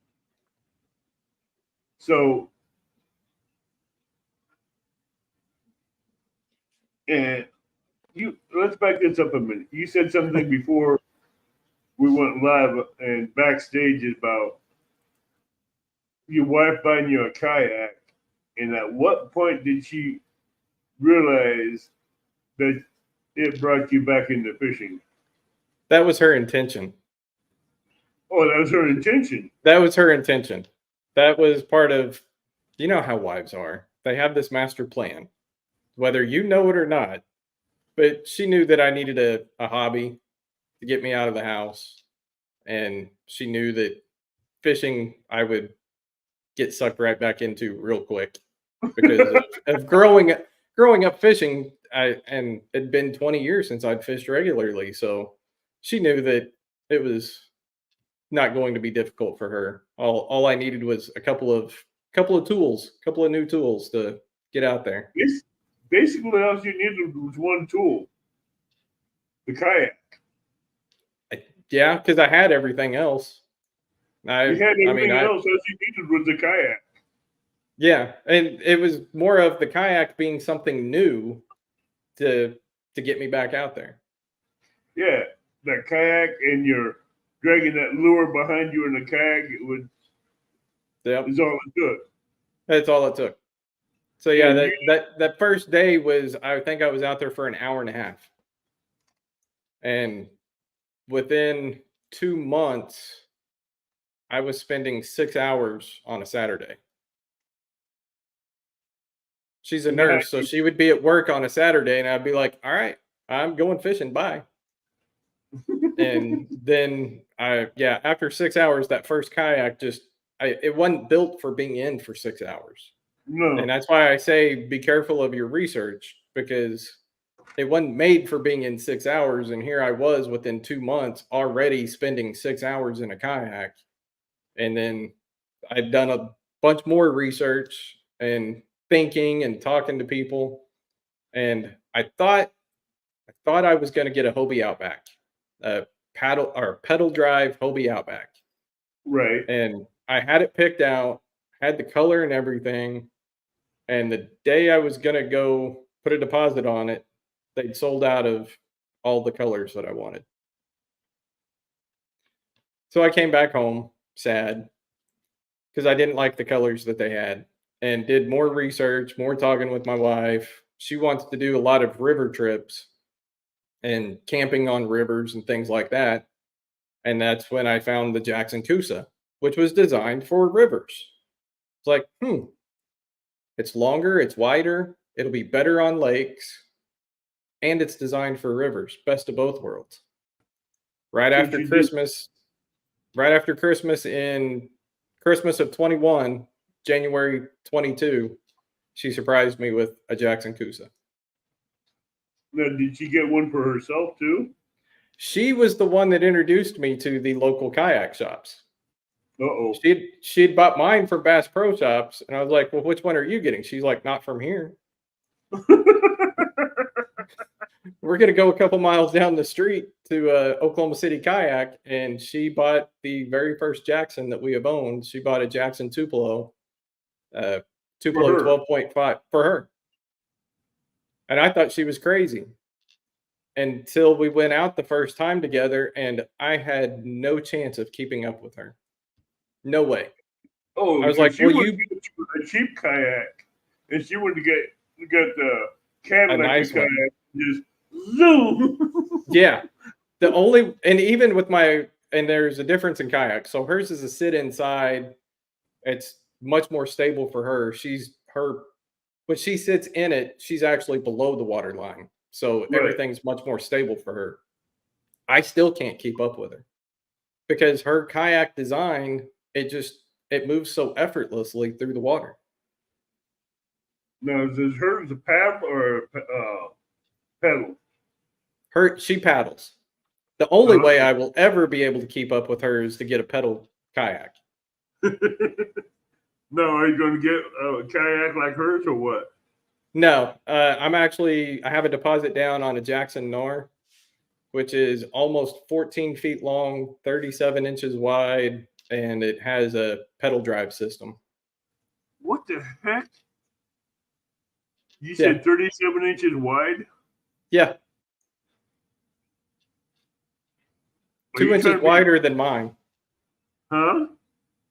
So, and let's back this up a minute. You said something before we went live and backstage about your wife buying you a kayak, and at what point did she realize that it brought you back into fishing? That was her intention. Oh, that was her intention. That was her intention. That was part of, you know how wives are. They have this master plan, whether you know it or not. But she knew that I needed a hobby to get me out of the house. And she knew that fishing, I would get sucked right back into real quick because of growing up fishing. And it'd been 20 years since I'd fished regularly. So she knew that it was not going to be difficult for her. All I needed was a couple of tools, couple of new tools to get out there. Basically, all you needed was one tool, the kayak. Yeah, because I had everything else. You had everything else. All you needed was the kayak. Yeah, and it was more of the kayak being something new to get me back out there. Yeah, that kayak, and you're dragging that lure behind you in the kayak. It would. Yep. Is all it took. That's all it took. So yeah, that first day was, I think I was out there for an hour and a half, and within 2 months, I was spending 6 hours on a Saturday. She's a nurse, so she would be at work on a Saturday, and I'd be like, "All right, I'm going fishing. Bye." And then after 6 hours, that first kayak it wasn't built for being in for 6 hours. No. And that's why I say be careful of your research, because it wasn't made for being in 6 hours. And here I was within 2 months already spending 6 hours in a kayak. And then I'd done a bunch more research and thinking and talking to people. And I thought I was going to get a Hobie Outback, a pedal drive Hobie Outback. Right. And I had it picked out, had the color and everything. And the day I was going to go put a deposit on it, they'd sold out of all the colors that I wanted. So I came back home sad because I didn't like the colors that they had, and did more research, more talking with my wife. She wants to do a lot of river trips and camping on rivers and things like that. And that's when I found the Jackson Coosa, which was designed for rivers. It's like, it's longer, it's wider, it'll be better on lakes, and it's designed for rivers. Best of both worlds. Right after Christmas in Christmas of 21, January 22, she surprised me with a Jackson Coosa. Now, did she get one for herself too? She was the one that introduced me to the local kayak shops. Uh-oh. She'd bought mine from Bass Pro Shops, and I was like, "Well, which one are you getting?" She's like, "Not from here. We're gonna go a couple miles down the street to Oklahoma City Kayak," and she bought the very first Jackson that we have owned. She bought a Jackson Tupelo 12.5 for her, and I thought she was crazy until we went out the first time together, and I had no chance of keeping up with her. No way. Oh, I was like, "Well, you a cheap kayak, and she wanted to get the Cadillac nice kayak, one. just zoom." Yeah, even with and there's a difference in kayak. So hers is a sit inside. It's much more stable for her. Her when she sits in it, she's actually below the water line. So Right. everything's much more stable for her. I still can't keep up with her because her kayak design, it moves so effortlessly through the water. Now, is hers a paddle or a pedal? She paddles. The only way Okay. I will ever be able to keep up with her is to get a pedal kayak. No, are you going to get a kayak like hers or what? No, I have a deposit down on a Jackson Nar, which is almost 14 feet long, 37 inches wide, and it has a pedal drive system. What the heck? You Yeah. said 37 inches wide? Yeah, Are 2 you inches trying to be, wider than mine. huh?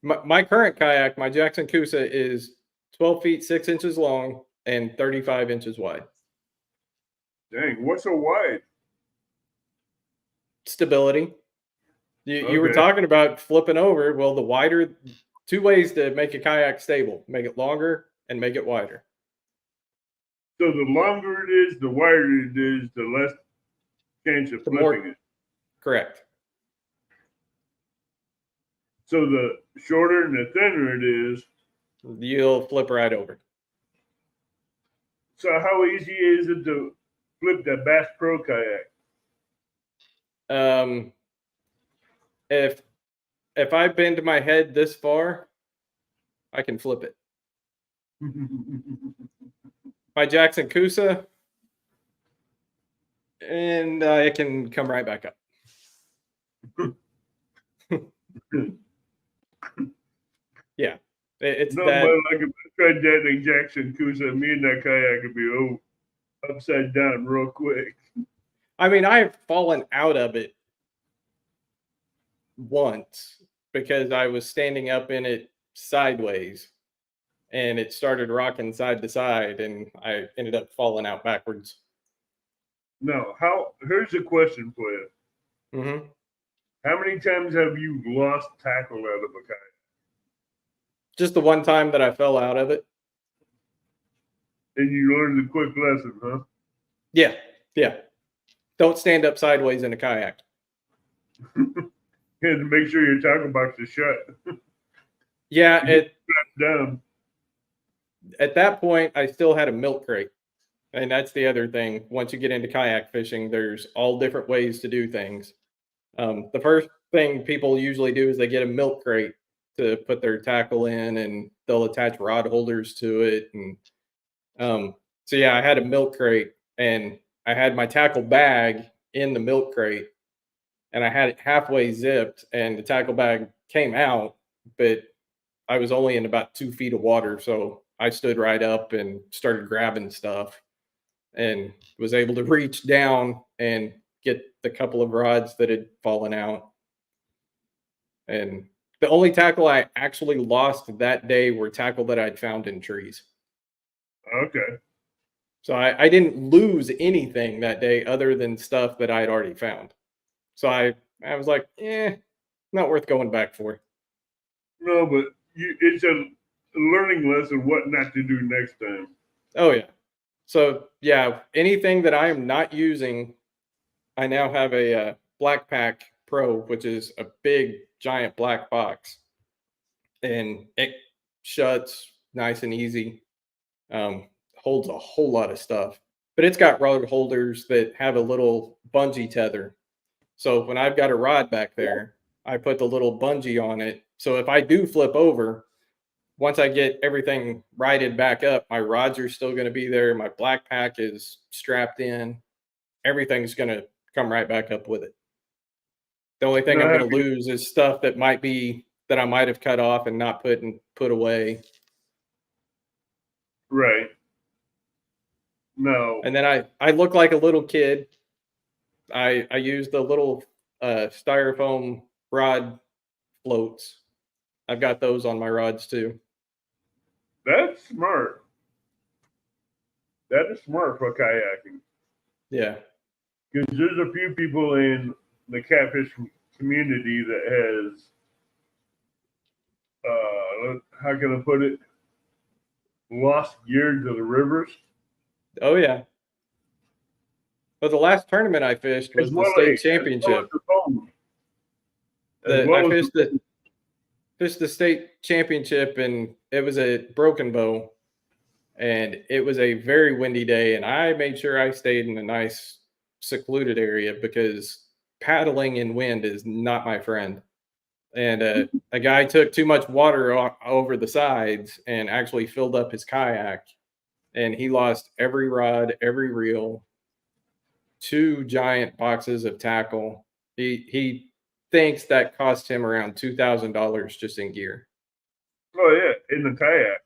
My current kayak, my Jackson Coosa, is 12 feet 6 inches long and 35 inches wide. Dang, what's so wide? Stability. You were Okay. talking about flipping over. Well, the wider, two ways to make a kayak stable: make it longer and make it wider. So the longer it is, the wider it is, the less chance of The flipping more it. correct. So the shorter and the thinner it is. You'll flip right over. So how easy is it to flip that Bass Pro kayak? If I bend my head this far, I can flip it. My Jackson Coosa, and I can come right back up. Yeah, it's No, that. but like if I tried that in Jackson Coosa, me and that kayak would be upside down real quick. I mean, I've fallen out of it once because I was standing up in it sideways and it started rocking side to side and I ended up falling out backwards. No, here's a question for you. Mm-hmm. How many times have you lost tackle out of a kayak? Just the one time that I fell out of it. And you learned a quick lesson, huh? Yeah. Yeah. Don't stand up sideways in a kayak. And to make sure your tackle box is shut. Yeah. Down. At that point, I still had a milk crate. And that's the other thing. Once you get into kayak fishing, there's all different ways to do things. The first thing people usually do is they get a milk crate to put their tackle in, and they'll attach rod holders to it. And so, yeah, I had a milk crate, and I had my tackle bag in the milk crate, and I had it halfway zipped, and the tackle bag came out, but I was only in about 2 feet of water, so I stood right up and started grabbing stuff, and was able to reach down and get the couple of rods that had fallen out. And the only tackle I actually lost that day were tackle that I'd found in trees. Okay. So I didn't lose anything that day other than stuff that I'd already found. So I was like, not worth going back for. No, but it's a learning lesson what not to do next time. Oh yeah. So yeah, anything that I am not using, I now have a Black Pack Pro, which is a big giant black box, and it shuts nice and easy. Holds a whole lot of stuff, but it's got rod holders that have a little bungee tether. So when I've got a rod back there, I put the little bungee on it. So if I do flip over, once I get everything righted back up, my rods are still going to be there. My black pack is strapped in. Everything's going to come right back up with it. The only thing I'm going to lose is stuff that I might have cut off and not put away. Right. No. And then I look like a little kid. I use the little styrofoam rod floats. I've got those on my rods too. That's smart. That is smart for kayaking. Yeah. Because there's a few people in the catfish community that has, how can I put it? lost gear to the rivers. Oh yeah. But the last tournament I fished was the state championship. I fished the state championship, and it was at Broken Bow, and it was a very windy day, and I made sure I stayed in a nice secluded area because paddling in wind is not my friend. And a guy took too much water over the sides and actually filled up his kayak, and he lost every rod, every reel, 2 giant boxes of tackle. He thinks that cost him around $2,000 just in gear. Oh yeah, in the kayak.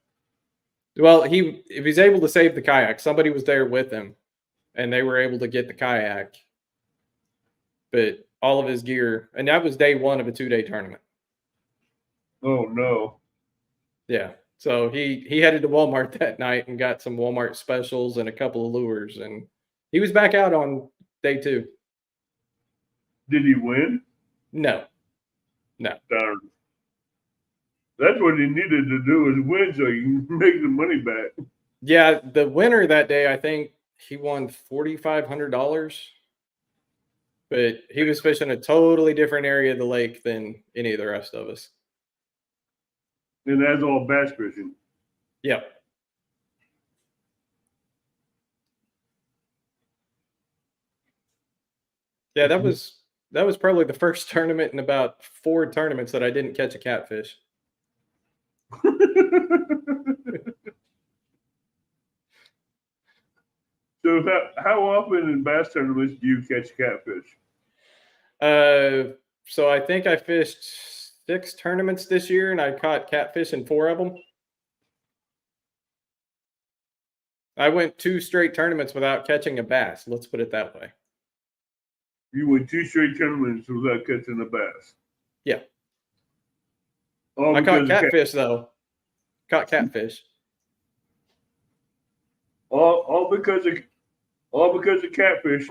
Well, if he's able to save the kayak, somebody was there with him, and they were able to get the kayak. But all of his gear, and that was day 1 of a 2-day tournament. Oh no. Yeah. So he headed to Walmart that night and got some Walmart specials and a couple of lures, and he was back out on day 2. Did he win? No. Darn. That's what he needed to do, is win so he can make the money back. Yeah, the winner that day, I think he won $4,500, but he was fishing a totally different area of the lake than any of the rest of us. And that's all bass fishing. Yeah. Yeah, that was probably the first tournament in about 4 tournaments that I didn't catch a catfish. So how often in bass tournaments do you catch catfish? So I think I fished 6 tournaments this year, and I caught catfish in 4 of them. I went 2 straight tournaments without catching a bass. Let's put it that way. You went 2 straight tournaments without catching a bass. Yeah. All I caught because of catfish though. Caught catfish. All because of catfish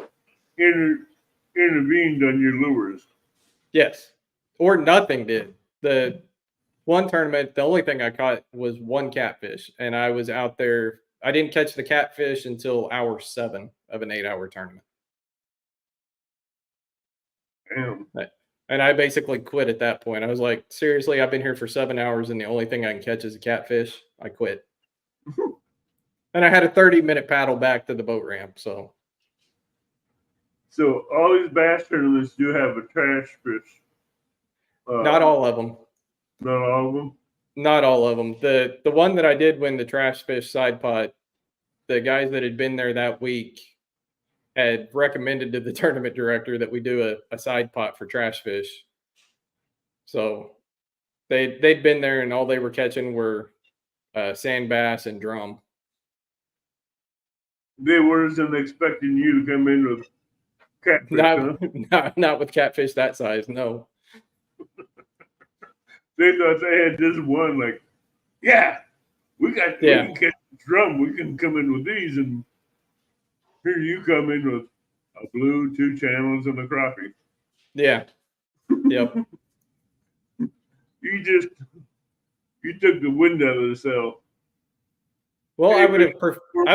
intervened on your lures. Yes. Or nothing did. The one tournament, the only thing I caught was 1 catfish, and I was out there. I didn't catch the catfish until hour 7 of an 8-hour tournament. Damn. And I basically quit at that point. I was like, seriously, I've been here for 7 hours, and the only thing I can catch is a catfish. I quit. And I had a 30-minute paddle back to the boat ramp. So all these bass tournaments do have a trash fish. not all of them. Not all of them. Not all of them. The one that I did win the trash fish side pot, the guys that had been there that week had recommended to the tournament director that we do a side pot for trash fish. So they'd been there, and all they were catching were sand bass and drum. They wasn't expecting you to come in with catfish. Not with catfish that size, no. They thought they had just one. Like, yeah, we can catch drum. We can come in with these, and here you come in with a blue, 2 channels, and a crappie. Yeah. Yep. You took the wind out of the sail. Well, I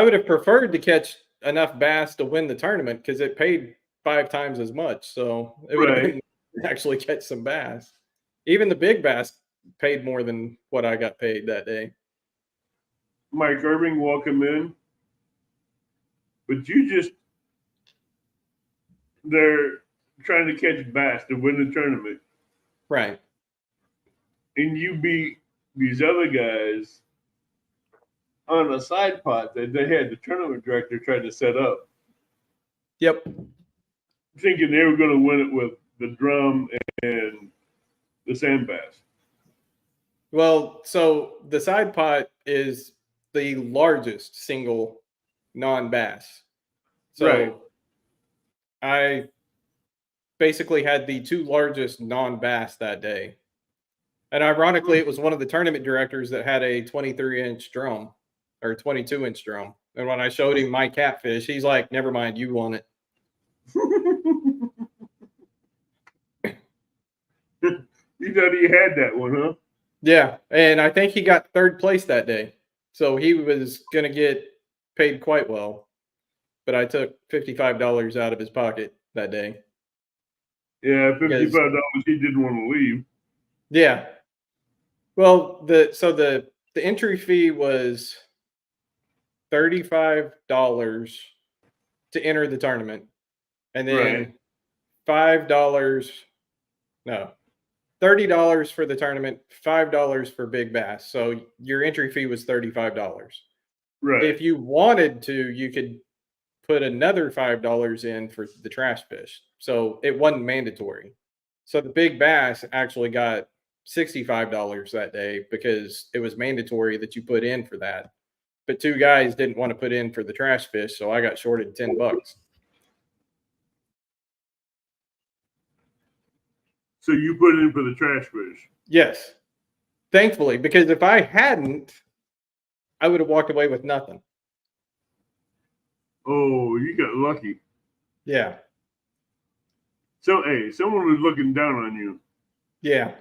would have preferred to catch enough bass to win the tournament because it paid 5 times as much. So it would have been actually catch some bass. Even the big bass paid more than what I got paid that day. Mike Irving welcome in, but they're trying to catch bass to win the tournament. Right. And you beat these other guys on a side pot that they had the tournament director try to set up. Yep. Thinking they were going to win it with the drum and the sand bass. Well, so the side pot is the largest single non-bass. So I basically had the 2 largest non-bass that day. And ironically, it was one of the tournament directors that had a 23-inch drum or 22-inch drum. And when I showed him my catfish, he's like, never mind, you won it. You thought he had that one, huh? Yeah. And I think he got 3rd place that day. So he was going to get paid quite well, but I took $55 out of his pocket that day. Yeah, Because- $55 he didn't want to leave. Yeah. Well, the entry fee was $35 to enter the tournament, and then $5. No, $30 for the tournament, $5 for big bass. So your entry fee was $35. Right. If you wanted to, you could put another $5 in for the trash fish. So it wasn't mandatory. So the big bass actually got $65 that day because it was mandatory that you put in for that. But two guys didn't want to put in for the trash fish, so I got shorted $10. So you put in for the trash fish. Yes. Thankfully, because if I hadn't, I would have walked away with nothing. Oh, you got lucky. Yeah. So, hey, someone was looking down on you. Yeah.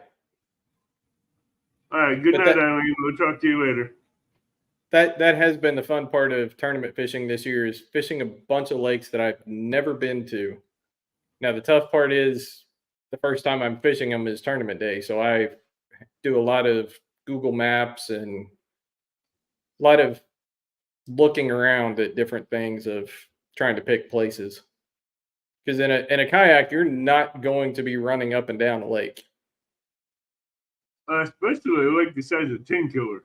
All right. Good But night, Eileen. We'll talk to you later. That has been the fun part of tournament fishing this year, is fishing a bunch of lakes that I've never been to. Now, the tough part is the first time I'm fishing them is tournament day. So I do a lot of Google Maps and a lot of looking around at different things of trying to pick places. Because in a kayak, you're not going to be running up and down a lake. Especially like the size of 10 killer.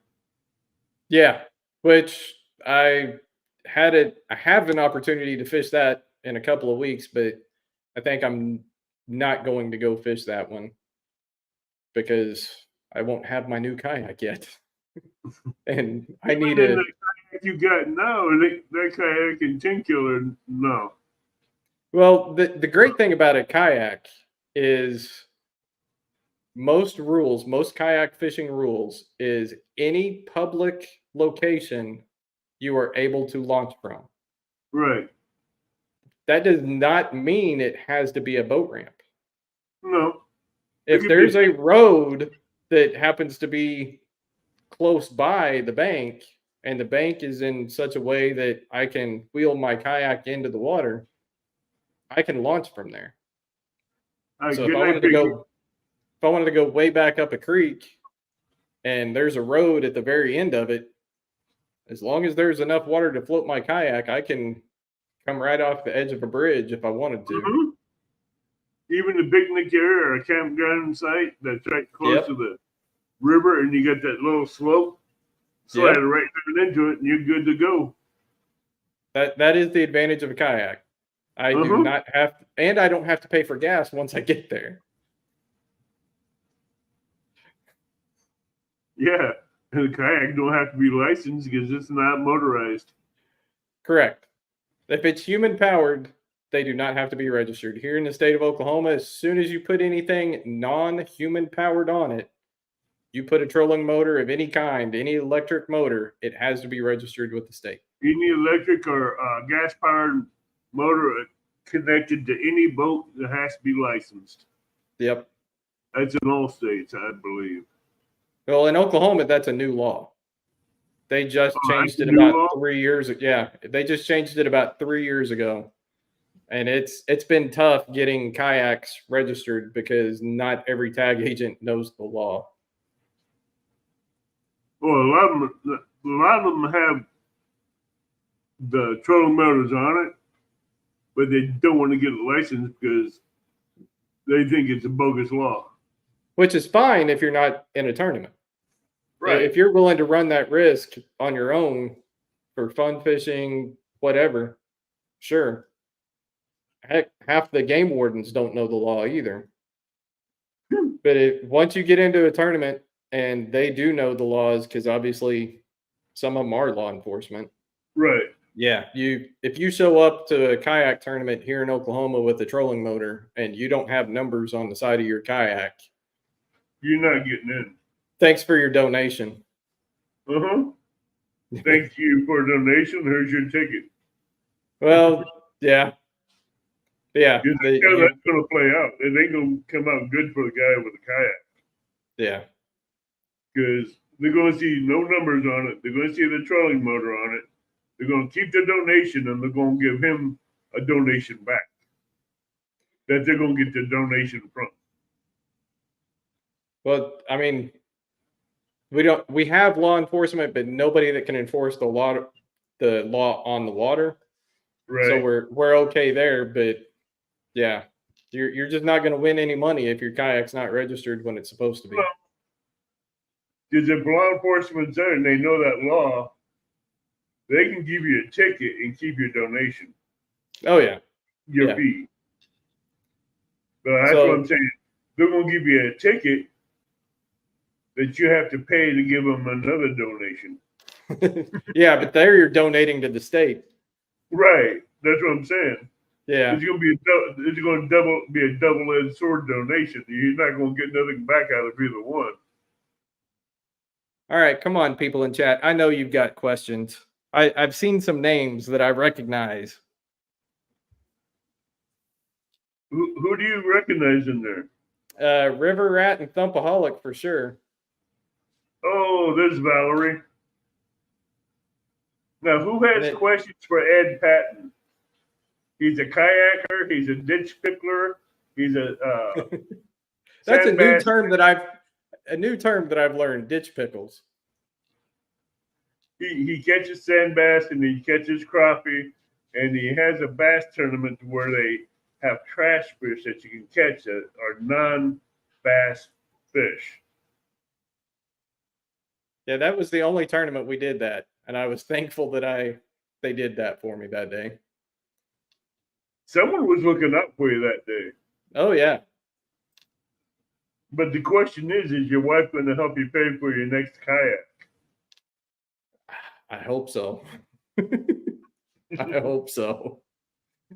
Yeah, which I have an opportunity to fish that in a couple of weeks, but I think I'm not going to go fish that one because I won't have my new kayak yet. And I need Even a the kayak you got now, that kayak and 10 killer, no. well, the great thing about a kayak is most kayak fishing rules is any public location you are able to launch from. Right. That does not mean it has to be a boat ramp. No. If there's a road that happens to be close by the bank and the bank is in such a way that I can wheel my kayak into the water, I can launch from there. So if I wanted to go way back up a creek and there's a road at the very end of it, as long as there's enough water to float my kayak, I can come right off the edge of a bridge if I wanted to. Mm-hmm. Even the picnic area or a campground site that's right close to the river, and you got that little slope, slide right down into it, and you're good to go. That is the advantage of a kayak. I do not have, and I don't have to pay for gas once I get there. Yeah, and the kayak don't have to be licensed because it's not motorized. Correct. If it's human powered, they do not have to be registered. Here in the state of Oklahoma, as soon as you put anything non-human powered on it, you put a trolling motor of any kind, any electric motor, it has to be registered with the state. Any electric or gas-powered motor connected to any boat that has to be licensed. Yep. That's in all states, I believe. Well, in Oklahoma, that's a new law. They just changed it about 3 years ago. Yeah, they just changed it about 3 years ago. And it's been tough getting kayaks registered because not every tag agent knows the law. Well, a lot of them have the trolling motors on it, but they don't want to get a license because they think it's a bogus law. Which is fine if you're not in a tournament. Right. If you're willing to run that risk on your own for fun fishing, whatever, sure. Heck, half the game wardens don't know the law either. But once you get into a tournament and they do know the laws, because obviously some of them are law enforcement. Right. Yeah. If you show up to a kayak tournament here in Oklahoma with a trolling motor and you don't have numbers on the side of your kayak, you're not getting in. Thanks for your donation. Thank you for a donation. Here's your ticket. Well, yeah. Yeah. That's going to play out. It ain't going to come out good for the guy with the kayak. Yeah. Because They're going to see no numbers on it. They're going to see the trolling motor on it. They're going to keep the donation, and they're going to give him a donation back that they're going to get the donation from. Well, I mean, we have law enforcement, but nobody that can enforce the law on the water. Right. So we're okay there, but yeah, you're just not going to win any money if your kayak's not registered when it's supposed to be. Because if law enforcement's there and they know that law, they can give you a ticket and keep your donation. Oh yeah, your fee. But that's what I'm saying. They're going to give you a ticket that you have to pay to give them another donation. Yeah, but there you're donating to the state. Right. That's what I'm saying. Yeah. It's going to be a double-edged sword donation. You're not going to get nothing back out of either one. All right, come on, people in chat. I know you've got questions. I've seen some names that I recognize. Who do you recognize in there? River Rat and Thumpaholic for sure. Oh, there's Valerie. Now, who has questions for Ed Patton? He's a kayaker. He's a ditch pickler. He's a. That's a new term that I've learned. Ditch pickles. He catches sand bass and he catches crappie, and he has a bass tournament where they have trash fish that you can catch that are non-bass fish. Yeah, that was the only tournament we did that, and I was thankful that they did that for me that day. Someone was looking up for you that day. Oh yeah. But the question is your wife going to help you pay for your next kayak? I hope so. I hope so.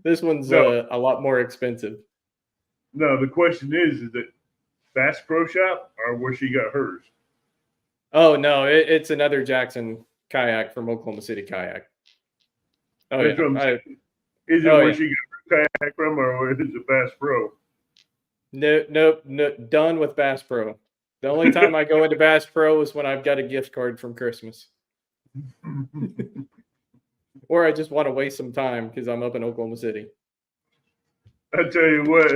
This one's a lot more expensive. No, the question is it Bass Pro Shop or where she got hers? Oh no, it's another Jackson kayak from Oklahoma City Kayak. Oh That's yeah. Is it where she got her kayak from, or is it Bass Pro? No, done with Bass Pro. The only time I go into Bass Pro is when I've got a gift card from Christmas. Or I just want to waste some time because I'm up in Oklahoma City. I tell you what,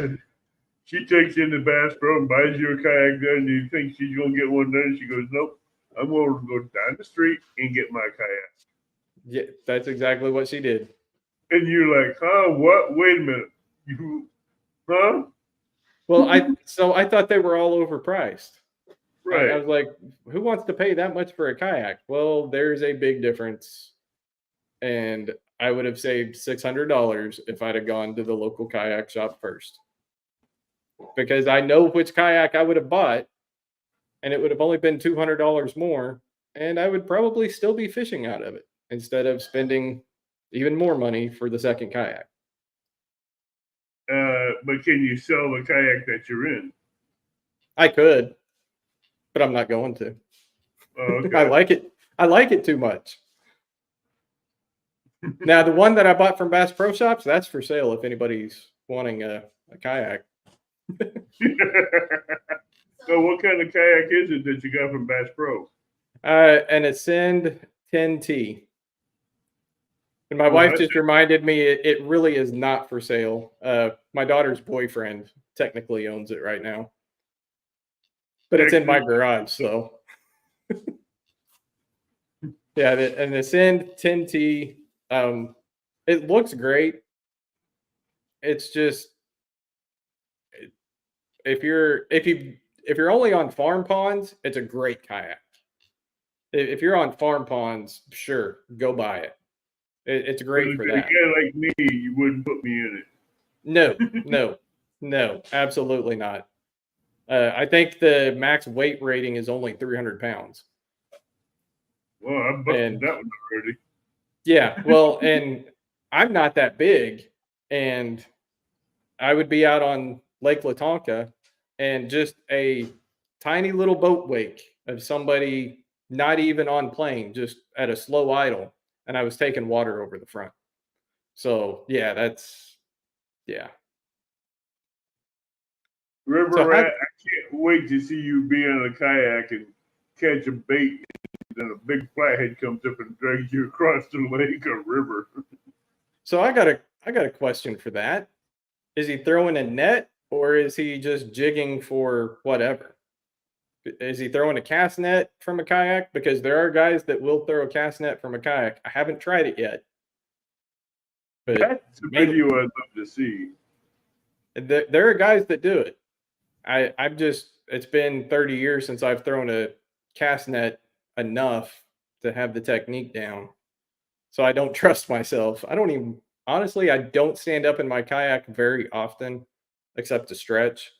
she takes you into Bass Pro and buys you a kayak there, and you think she's going to get one there, and she goes, nope, I'm going to go down the street and get my kayak. Yeah, that's exactly what she did. And you're like, huh, what? Wait a minute. You, huh? Well, I thought they were all overpriced. Right. I was like, who wants to pay that much for a kayak? Well, there's a big difference. And I would have saved $600 if I'd have gone to the local kayak shop first. Because I know which kayak I would have bought, and it would have only been $200 more, and I would probably still be fishing out of it instead of spending even more money for the second kayak. But can you sell the kayak that you're in? I could, but I'm not going to. Oh, okay. I like it too much. Now, the one that I bought from Bass Pro Shops, that's for sale if anybody's wanting a kayak. So what kind of kayak is it that you got from Bass Pro? An Ascend 10T. And my wife just reminded me it really is not for sale. My daughter's boyfriend technically owns it right now. But it's in my garage, so. Yeah, an Ascend 10T. It looks great. It's just if you're only on farm ponds, it's a great kayak. If you're on farm ponds, sure, go buy it. It's great for that. If you're a guy like me, you wouldn't put me in it. No, absolutely not. I think the max weight rating is only 300 pounds. Well, I busted that one already. Yeah, well, and I'm not that big, and I would be out on Lake Latonka, and just a tiny little boat wake of somebody not even on plane, just at a slow idle, and I was taking water over the front. So yeah, River Rat, I can't wait to see you be on a kayak and catch a bait, and then a big flathead comes up and drags you across the lake or river. So I got a question for that. Is he throwing a net or is he just jigging for whatever? Is he throwing a cast net from a kayak? Because there are guys that will throw a cast net from a kayak. I haven't tried it yet, but That's a video I'd love to see. there are guys that do it. I've just, it's been 30 years since I've thrown a cast net enough to have the technique down. So I don't trust myself. I don't even, honestly, I don't stand up in my kayak very often except to stretch.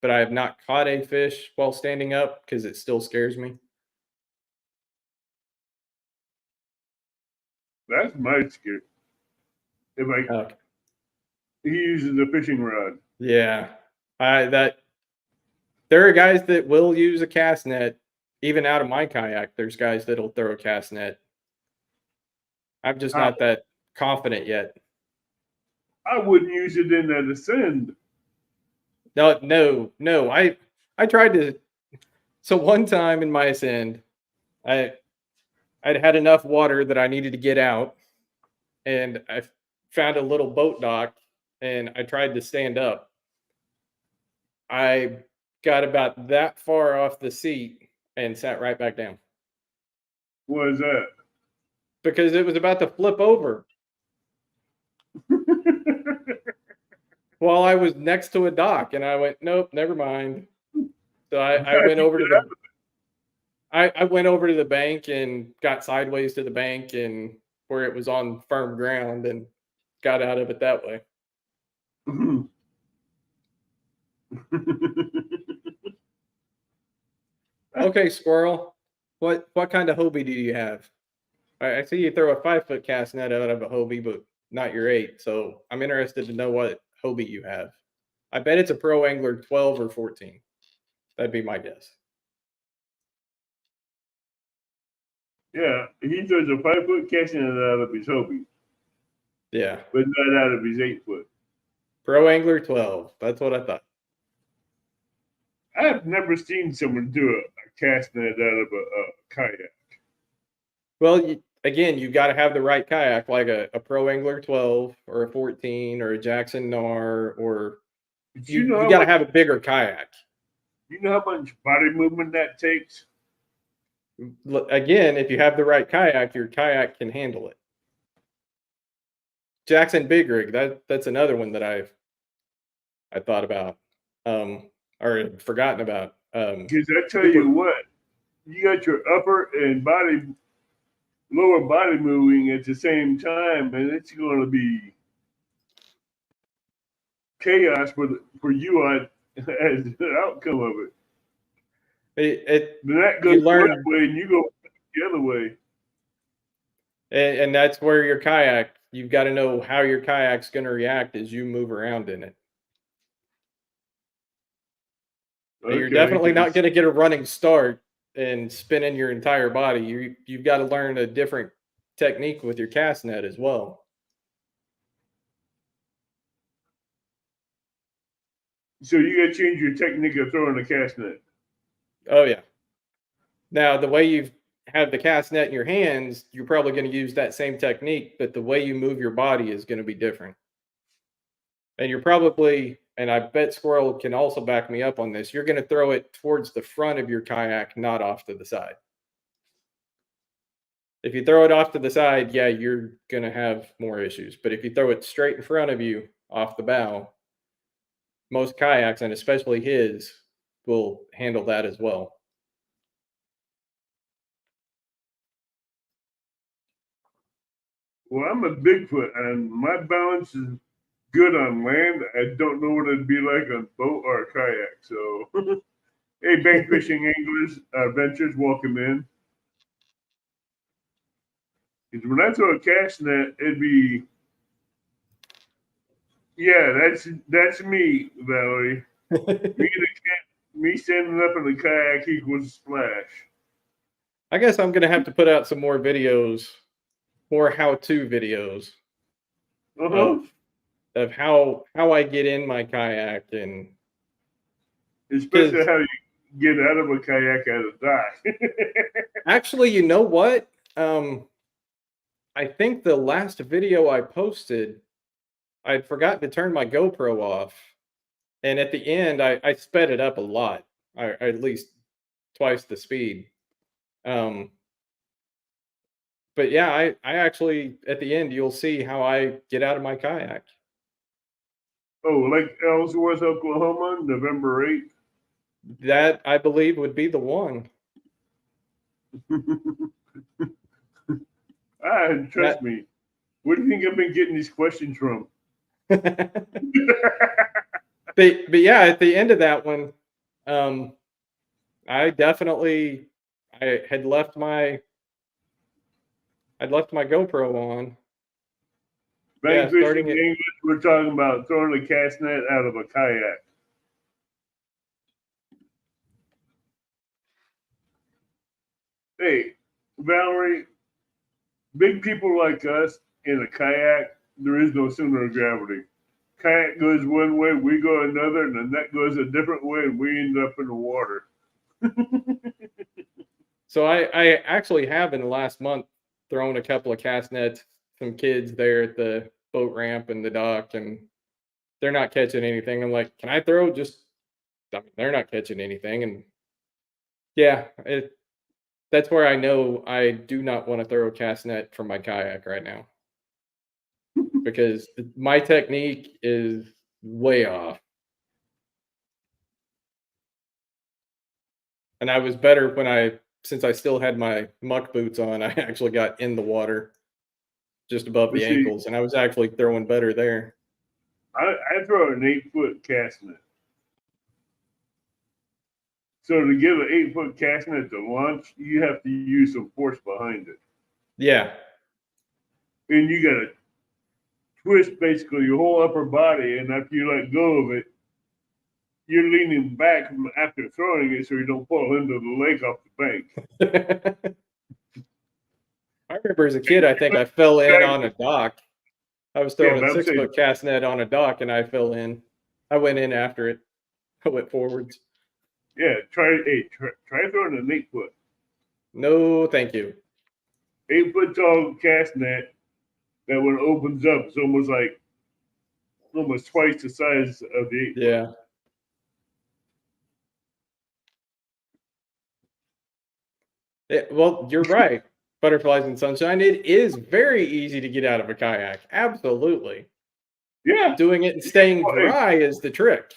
But I have not caught a fish while standing up because it still scares me. That's my scare. If I Okay. he uses a fishing rod. Yeah. There are guys that will use a cast net even out of my kayak. There's guys that'll throw a cast net. I'm just not that confident yet. I wouldn't use it in that ascend. No. I tried to. So one time in my ascend, I'd had enough water that I needed to get out, and I found a little boat dock, and I tried to stand up. I got about that far off the seat and sat right back down What is that? because it was about to flip over while I was next to a dock, and I went, nope, never mind. So I went over to the I went over to the bank and got sideways to the bank and where it was on firm ground and got out of it that way. Okay, squirrel. What kind of Hobie do you have? I see you throw a 5-foot cast net out of a Hobie, but not your 8. So I'm interested to know what Hobie you have. I bet it's a Pro Angler 12 or 14. That'd be my guess. Yeah, he throws a 5-foot casting net out of his Hobie, Yeah. but not out of his 8-foot. Pro Angler 12. That's what I thought. I've never seen someone do a cast net out of a kayak. Well, again, you've got to have the right kayak, like a Pro Angler 12 or a 14 or a Jackson Nar, or But you know got to have a bigger kayak. You know how much body movement that takes? Again, if you have the right kayak, your kayak can handle it. Jackson Big Rig, that's another one that I thought about, or forgotten about. Because I tell you what, you got your upper and lower body moving at the same time, and it's going to be chaos for you on as the outcome of it. That goes one way, and you go the other way. And that's where your kayak, you've got to know how your kayak's going to react as you move around in it. Okay, you're definitely not going to get a running start and spinning your entire body. You've got to learn a different technique with your cast net as well. So you got to change your technique of throwing a cast net. Oh yeah. Now the way you have the cast net in your hands, you're probably going to use that same technique, but the way you move your body is going to be different. And you're probably, and I bet Squirrel can also back me up on this, you're going to throw it towards the front of your kayak, not off to the side. If you throw it off to the side, yeah, you're going to have more issues. But if you throw it straight in front of you off the bow, most kayaks, and especially his, will handle that as well. Well, I'm a Bigfoot, and my balance is good on land. I don't know what it'd be like on boat or a kayak. So, hey, bank fishing anglers, ventures, welcome in. Because when I throw a cast net, it'd be, yeah, that's me, Valerie. Me standing up in the kayak equals splash. I guess I'm gonna have to put out some more videos, more how-to videos of how I get in my kayak, and especially get out of a kayak at a dock. Actually, you know what? I think the last video I posted, I'd forgotten to turn my GoPro off. And at the end, I sped it up a lot, at least twice the speed. Um, but yeah, I actually, at the end, you'll see how I get out of my kayak. Oh, Lake Ellsworth, Oklahoma, November 8th. That, I believe, would be the one. Trust me. Where do you think I've been getting these questions from? but yeah, at the end of that one, I definitely I'd left my GoPro on. Bank fishing Starting it. English, we're talking about throwing a cast net out of a kayak. Hey, Valerie, big people like us in a kayak, there is no center of gravity. Kayak goes one way, we go another, and the net goes a different way, and we end up in the water. So I actually have in the last month thrown a couple of cast nets, some kids there at the boat ramp and the dock, and they're not catching anything. I'm like, can I throw? I mean, they're not catching anything, and yeah, that's where I know I do not want to throw a cast net from my kayak right now because my technique is way off. And I was better since I still had my muck boots on, I actually got in the water just above the ankles, and I was actually throwing better there. I throw an 8-foot cast net. So to give an 8-foot cast net to launch, you have to use some force behind it. Yeah. And you got to twist basically your whole upper body, and after you let go of it, you're leaning back after throwing it so you don't fall into the lake off the bank. I remember as a kid, I think I fell in on a dock. I was throwing a 6-foot cast net on a dock, and I fell in. I went in after it. I went forwards. Yeah, try throwing an 8-foot. No, thank you. 8-foot tall cast net that when it opens up, it's almost twice the size of the 8-foot. Yeah. Well, you're right. Butterflies and sunshine. It is very easy to get out of a kayak. Absolutely. Yeah. Doing it and staying dry is the trick.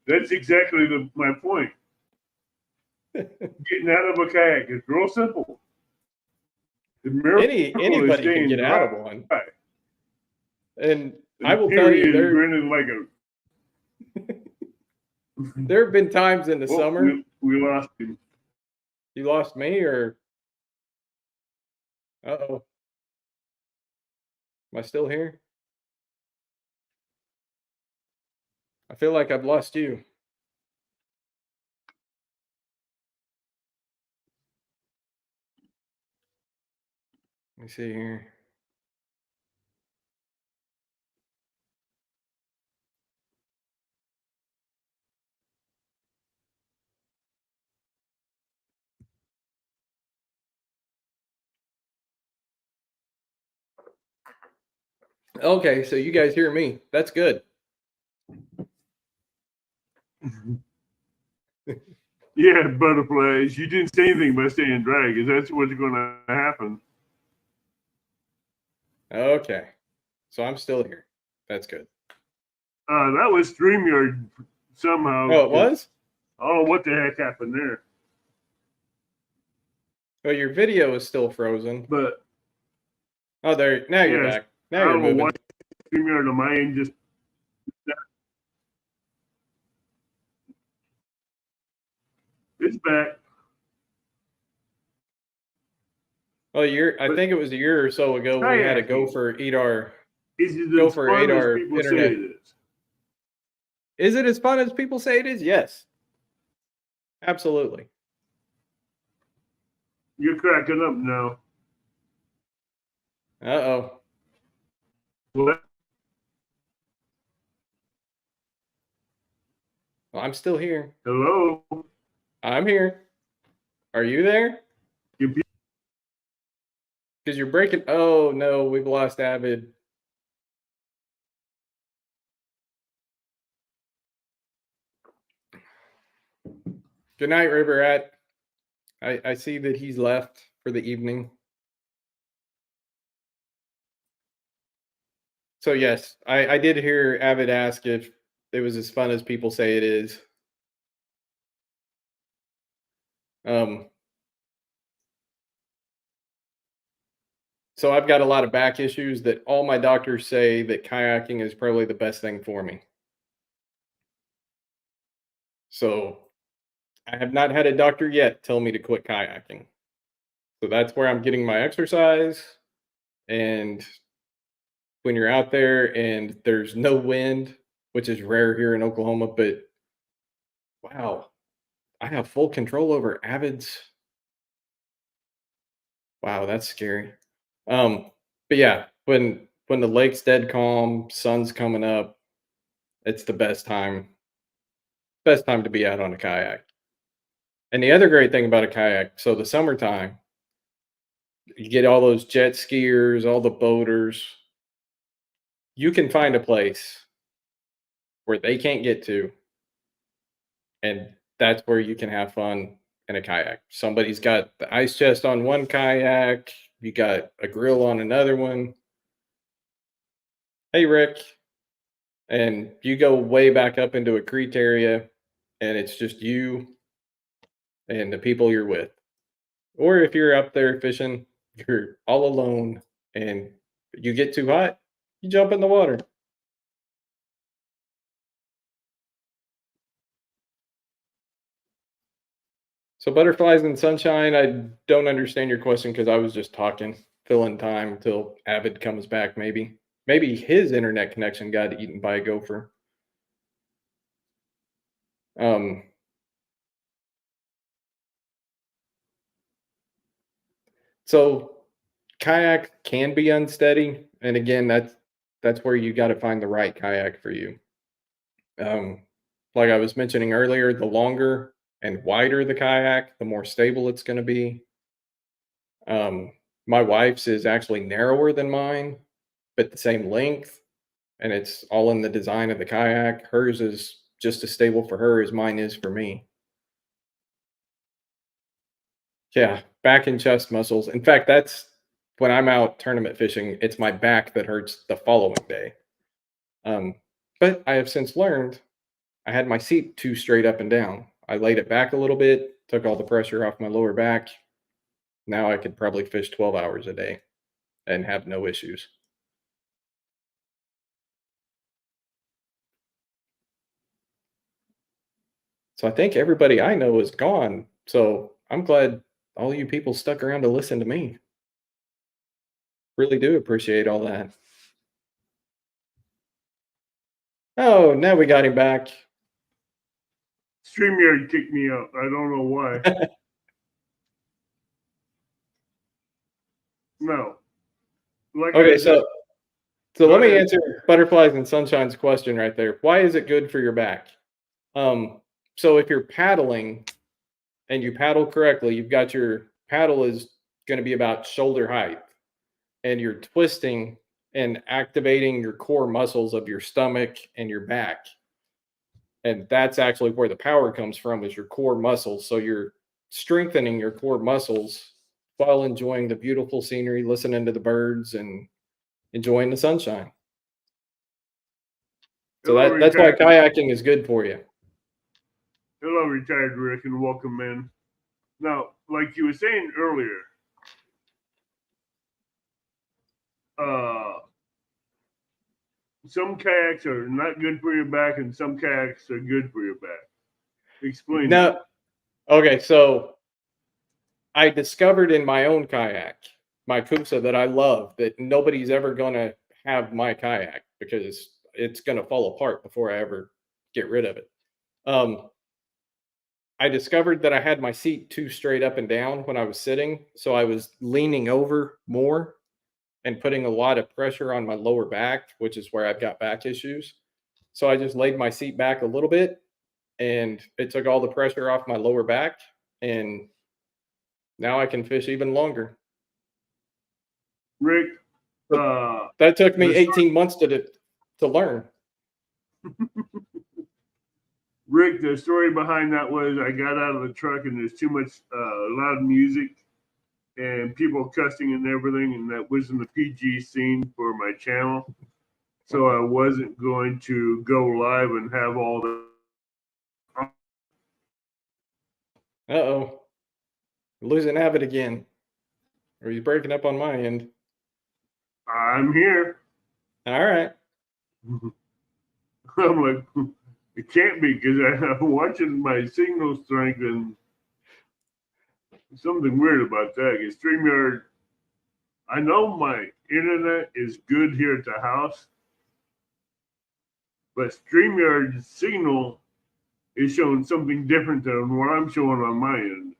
That's exactly my point. Getting out of a kayak is real simple. Anybody can get out of one. And I will tell you, there have been times in the summer. We lost him. You lost me, or? Uh-oh. Am I still here? I feel like I've lost you. Let me see here. Okay, so you guys hear me. That's good. Yeah, butterflies. You didn't say anything about staying dry because that's what's going to happen. Okay, so I'm still here. That's good. That was StreamYard somehow. Oh, it was? I don't know what the heck happened there. Well, your video is still frozen. But now you're back. Now you're moving. What StreamYard on my end just. It's back. Well, I think it was a year or so ago we had to go for internet. Is it as fun as people say it is? Yes. Absolutely. You're cracking up now. Uh-oh. What? Well, I'm still here. Hello? I'm here. Are you there? Can pe- Because you're breaking. Oh no, we've lost Avid. Good night, River Rat. I see that he's left for the evening. So yes, I did hear Avid ask if it was as fun as people say it is. Um, so I've got a lot of back issues that all my doctors say that kayaking is probably the best thing for me. So I have not had a doctor yet tell me to quit kayaking. So that's where I'm getting my exercise. And when you're out there and there's no wind, which is rare here in Oklahoma, but wow, I have full control over Avid's. Wow, that's scary. Um, but yeah, when the lake's dead calm, sun's coming up, it's the best time to be out on a kayak. And the other great thing about a kayak, so the summertime, you get all those jet skiers, all the boaters. You can find a place where they can't get to, and that's where you can have fun in a kayak. Somebody's got the ice chest on one kayak, you got a grill on another one. Hey, Rick. And you go way back up into a creek area, and it's just you and the people you're with. Or if you're up there fishing, you're all alone and you get too hot, you jump in the water. So butterflies and sunshine, I don't understand your question because I was just talking, filling time until Avid comes back. Maybe his internet connection got eaten by a gopher. Um, so kayak can be unsteady, and again, that's where you got to find the right kayak for you. Um, like I was mentioning earlier, the longer and wider the kayak, the more stable it's going to be. Um, my wife's is actually narrower than mine, but the same length, and it's all in the design of the kayak. Hers is just as stable for her as mine is for me. Yeah, back and chest muscles. In fact, that's when I'm out tournament fishing, it's my back that hurts the following day. Um, but I have since learned I had my seat too straight up and down. I laid it back a little bit, took all the pressure off my lower back. Now I could probably fish 12 hours a day and have no issues. So I think everybody I know is gone. So I'm glad all you people stuck around to listen to me. Really do appreciate all that. Oh, now we got him back. StreamYard kicked me out. I don't know why. No. Like Okay, I said, so go let me ahead. answer Butterflies and Sunshine's question right there. Why is it good for your back? So if you're paddling and you paddle correctly, you've got your paddle is going to be about shoulder height, and you're twisting and activating your core muscles of your stomach and your back. And that's actually where the power comes from is your core muscles. So you're strengthening your core muscles while enjoying the beautiful scenery, listening to the birds and enjoying the sunshine. So Hello, that's why retired. kayaking is good for you. Hello, retired Rick, and welcome in. Now, like you were saying earlier, uh, some kayaks are not good for your back, and some kayaks are good for your back. Explain that. No, okay, so I discovered in my own kayak, my Kusa that I love, that nobody's ever going to have my kayak because it's going to fall apart before I ever get rid of it. Um, I discovered that I had my seat too straight up and down when I was sitting, so I was leaning over more and putting a lot of pressure on my lower back, which is where I've got back issues. So I just laid my seat back a little bit and it took all the pressure off my lower back, and now I can fish even longer. Rick, That took me the 18 months to learn. Rick, the story behind that was I got out of the truck and there's too much loud music and people cussing and everything, and that wasn't the PG scene for my channel. So I wasn't going to go live and have all the. Uh-oh. Losing Abbott again. Or he's breaking up on my end. I'm here. All right. I'm like, it can't be because I'm watching my signal strength and something weird about that. Because StreamYard, I know my internet is good here at the house, but StreamYard's signal is showing something different than what I'm showing on my end.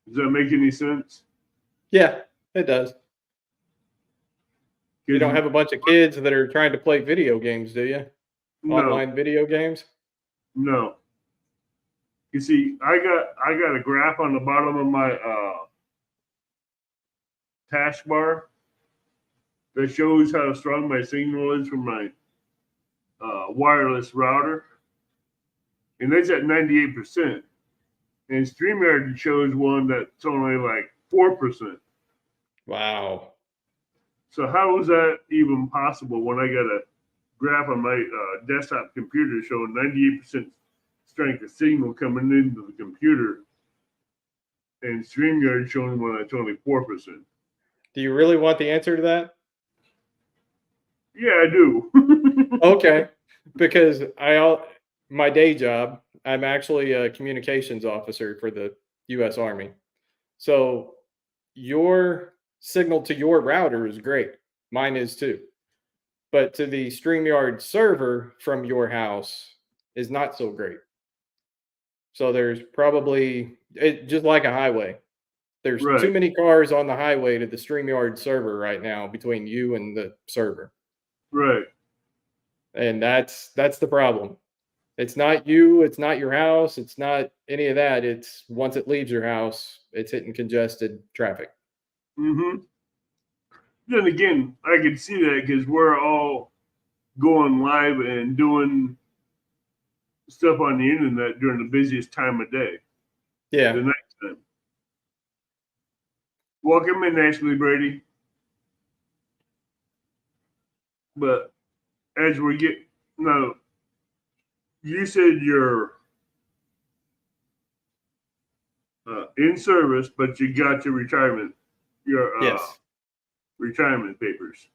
Does that make any sense? Yeah, it does. You don't have a bunch of kids that are trying to play video games, do you? No. Online video games? No. You see, I got a graph on the bottom of my taskbar that shows how strong my signal is from my wireless router, and that's at 98%. And StreamYard shows one that's only like 4%. Wow. So how is that even possible when I got a graph on my desktop computer showing 98% strength of signal coming into the computer, and StreamYard showing one that's only 4%? Do you really want the answer to that? Yeah, I do. Okay, because my day job, I'm actually a communications officer for the U.S. Army. So your signal to your router is great. Mine is too. But to the StreamYard server from your house is not so great. So there's probably just like a highway. There's too many cars on the highway to the StreamYard server right now between you and the server. Right. And that's the problem. It's not you, it's not your house, it's not any of that. It's once it leaves your house, it's hitting congested traffic. Mm-hmm. Then again, I can see that because we're all going live and doing stuff on the internet during the busiest time of day. Yeah. The nighttime. Welcome in, Ashley Brady. But as we get now, you said you're in service, but you got your retirement, Yes. retirement papers.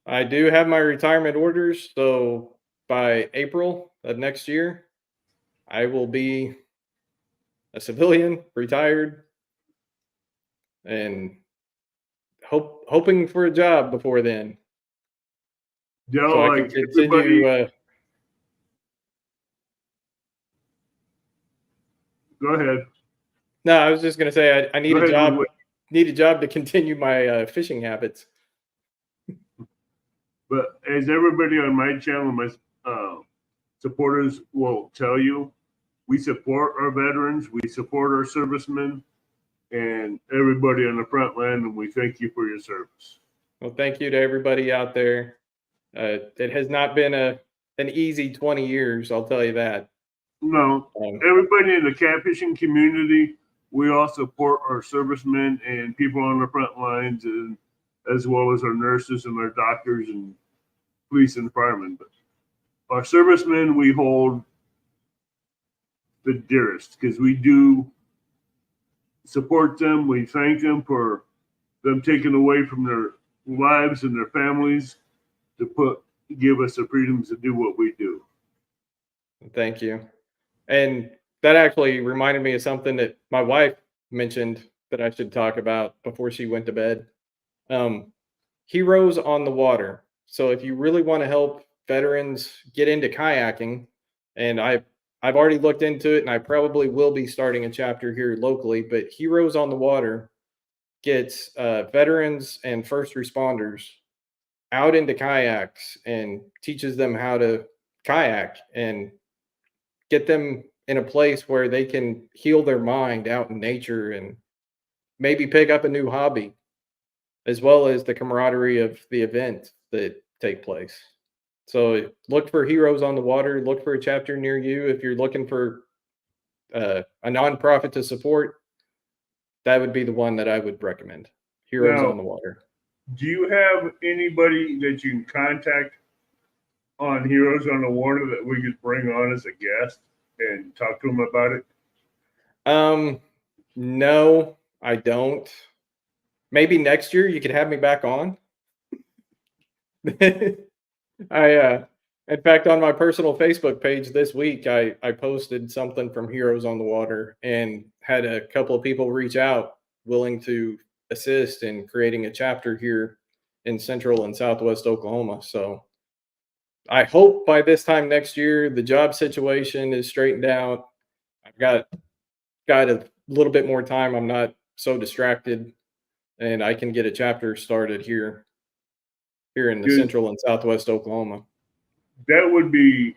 I do have my retirement orders, so by April of next year, I will be a civilian, retired, and hoping for a job before then. Yeah, So I like can continue. Go ahead. No, I was just going to say I need Go a ahead, job. Need a job to continue my fishing habits. But as everybody on my channel, my supporters will tell you, we support our veterans, we support our servicemen, and everybody on the front line, and we thank you for your service. Well, thank you to everybody out there. It has not been an easy 20 years, I'll tell you that. No, everybody in the catfishing community, we all support our servicemen and people on the front lines, and as well as our nurses and our doctors and police and firemen. But our servicemen, we hold the dearest because we do support them. We thank them for them taking away from their lives and their families to give us the freedoms to do what we do. Thank you. And that actually reminded me of something that my wife mentioned that I should talk about before she went to bed. Heroes on the Water. So if you really want to help veterans get into kayaking, and I've already looked into it, and I probably will be starting a chapter here locally, but Heroes on the Water gets veterans and first responders out into kayaks and teaches them how to kayak and get them in a place where they can heal their mind out in nature and maybe pick up a new hobby, as well as the camaraderie of the event that take place. So look for Heroes on the Water. Look for a chapter near you. If you're looking for a nonprofit to support, that would be the one that I would recommend. Heroes Now, on the Water. do you have anybody that you can contact on Heroes on the Water that we could bring on as a guest and talk to them about it? No, I don't. Maybe next year you could have me back on. In fact, on my personal Facebook page this week, I posted something from Heroes on the Water and had a couple of people reach out willing to assist in creating a chapter here in central and southwest Oklahoma. So I hope by this time next year the job situation is straightened out. I've got a little bit more time. I'm not so distracted, and I can get a chapter started here in the Good. central and southwest Oklahoma. That would be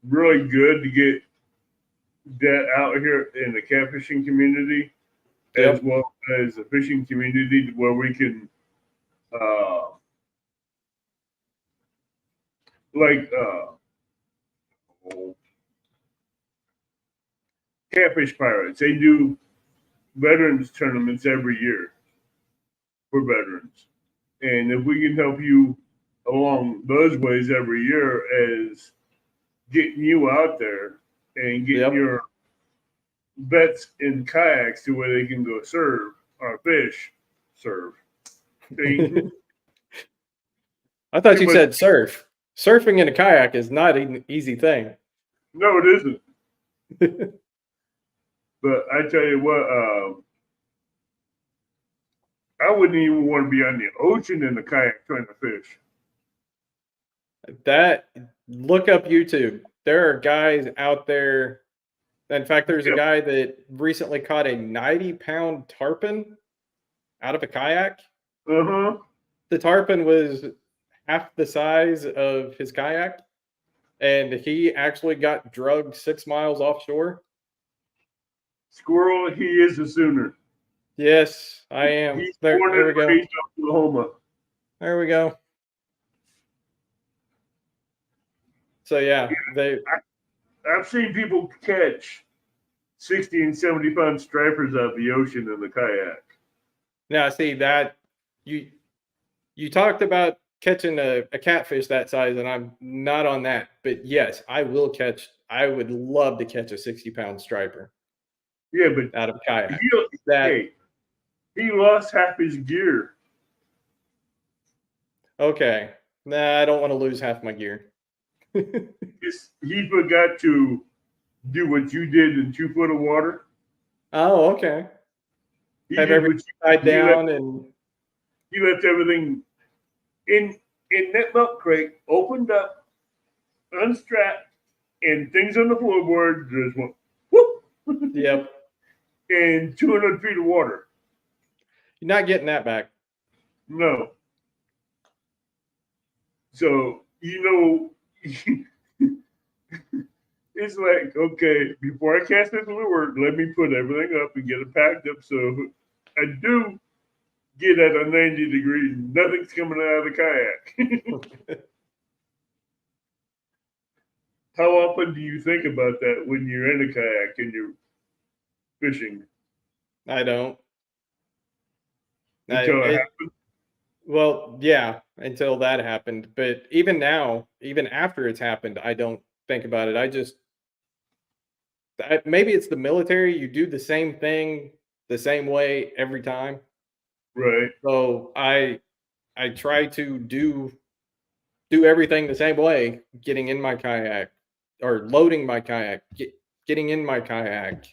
really good to get that out here in the catfishing community, as Yep. well as the fishing community, where we can, like, Catfish Pirates. They do veterans tournaments every year for veterans, and if we can help you along those ways every year, as getting you out there and getting Yep. your vets in kayaks to where they can go serve or fish, serve. See? I thought Too you much- said surf. Surfing in a kayak is not an easy thing. No, it isn't. But I tell you what, I wouldn't even want to be on the ocean in a kayak trying to fish. That look up YouTube. There are guys out there. In fact, there's a Yep. guy that recently caught a 90-pound tarpon out of a kayak. Uh-huh. The tarpon was half the size of his kayak, and he actually got drugged 6 miles offshore. Squirrel, he is a Sooner. Yes, I am. He's There born we and go. raised in Oklahoma. There we go. So yeah, I've seen people catch 60 and 70 pound stripers out of the ocean in the kayak. now see that you talked about catching a catfish that size, and I'm not on that. But yes, I would love to catch a 60-pound striper Yeah, but out of a kayak. hey, he lost half his gear. Okay. Nah, I don't want to lose half my gear. He forgot to do what you did in 2 foot of water. Oh, okay. He Have did everything what tied down and he left everything in that milk crate, opened up, unstrapped, and things on the floorboard just went whoop. yep. And 200 feet of water. You're not getting that back. No. So, it's like, okay, before I cast this lure, let me put everything up and get it packed up so I do get at a 90 degrees, nothing's coming out of the kayak. How often do you think about that when you're in a kayak and you're fishing? I don't. Until it happens? Well, yeah, until that happened. But even now, even after it's happened, I don't think about it. Maybe it's the military. You do the same thing the same way every time. Right. So I try to do everything the same way, getting in my kayak or loading my kayak, getting in my kayak,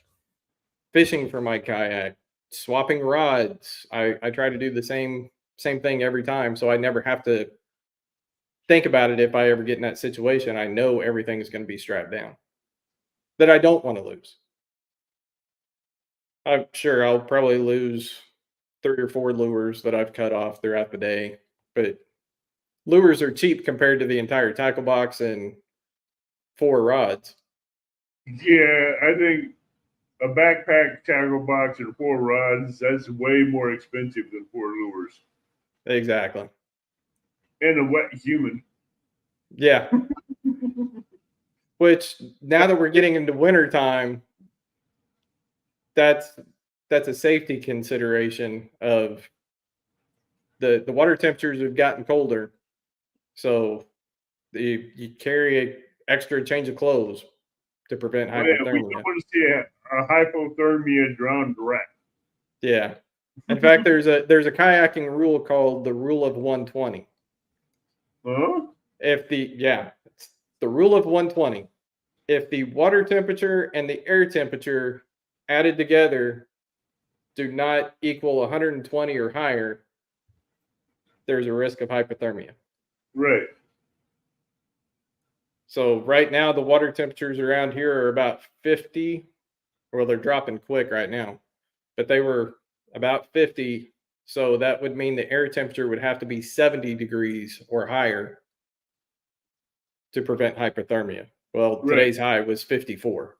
fishing for my kayak, swapping rods. I try to do the same thing every time, so I never have to think about it if I ever get in that situation. I know everything is going to be strapped down that I don't want to lose. I'm sure I'll probably lose 3 or 4 lures that I've cut off throughout the day, but lures are cheap compared to the entire tackle box, and 4 rods. Yeah, I think a backpack tackle box and 4 rods, that's way more expensive than 4 lures. Exactly. And a wet human. Yeah. Which now that we're getting into wintertime, that's a safety consideration of the water temperatures have gotten colder. So you carry an extra change of clothes to prevent Oh, yeah, we don't hypothermia. want to see a hypothermia drowned rat. Yeah. In fact, there's a kayaking rule called the rule of 120. Huh? It's the rule of 120. If the water temperature and the air temperature added together do not equal 120 or higher, there's a risk of hypothermia. Right. So right now the water temperatures around here are about 50. Well, they're dropping quick right now, but they were about 50. So that would mean the air temperature would have to be 70 degrees or higher to prevent hypothermia. Well, Right. today's high was 54.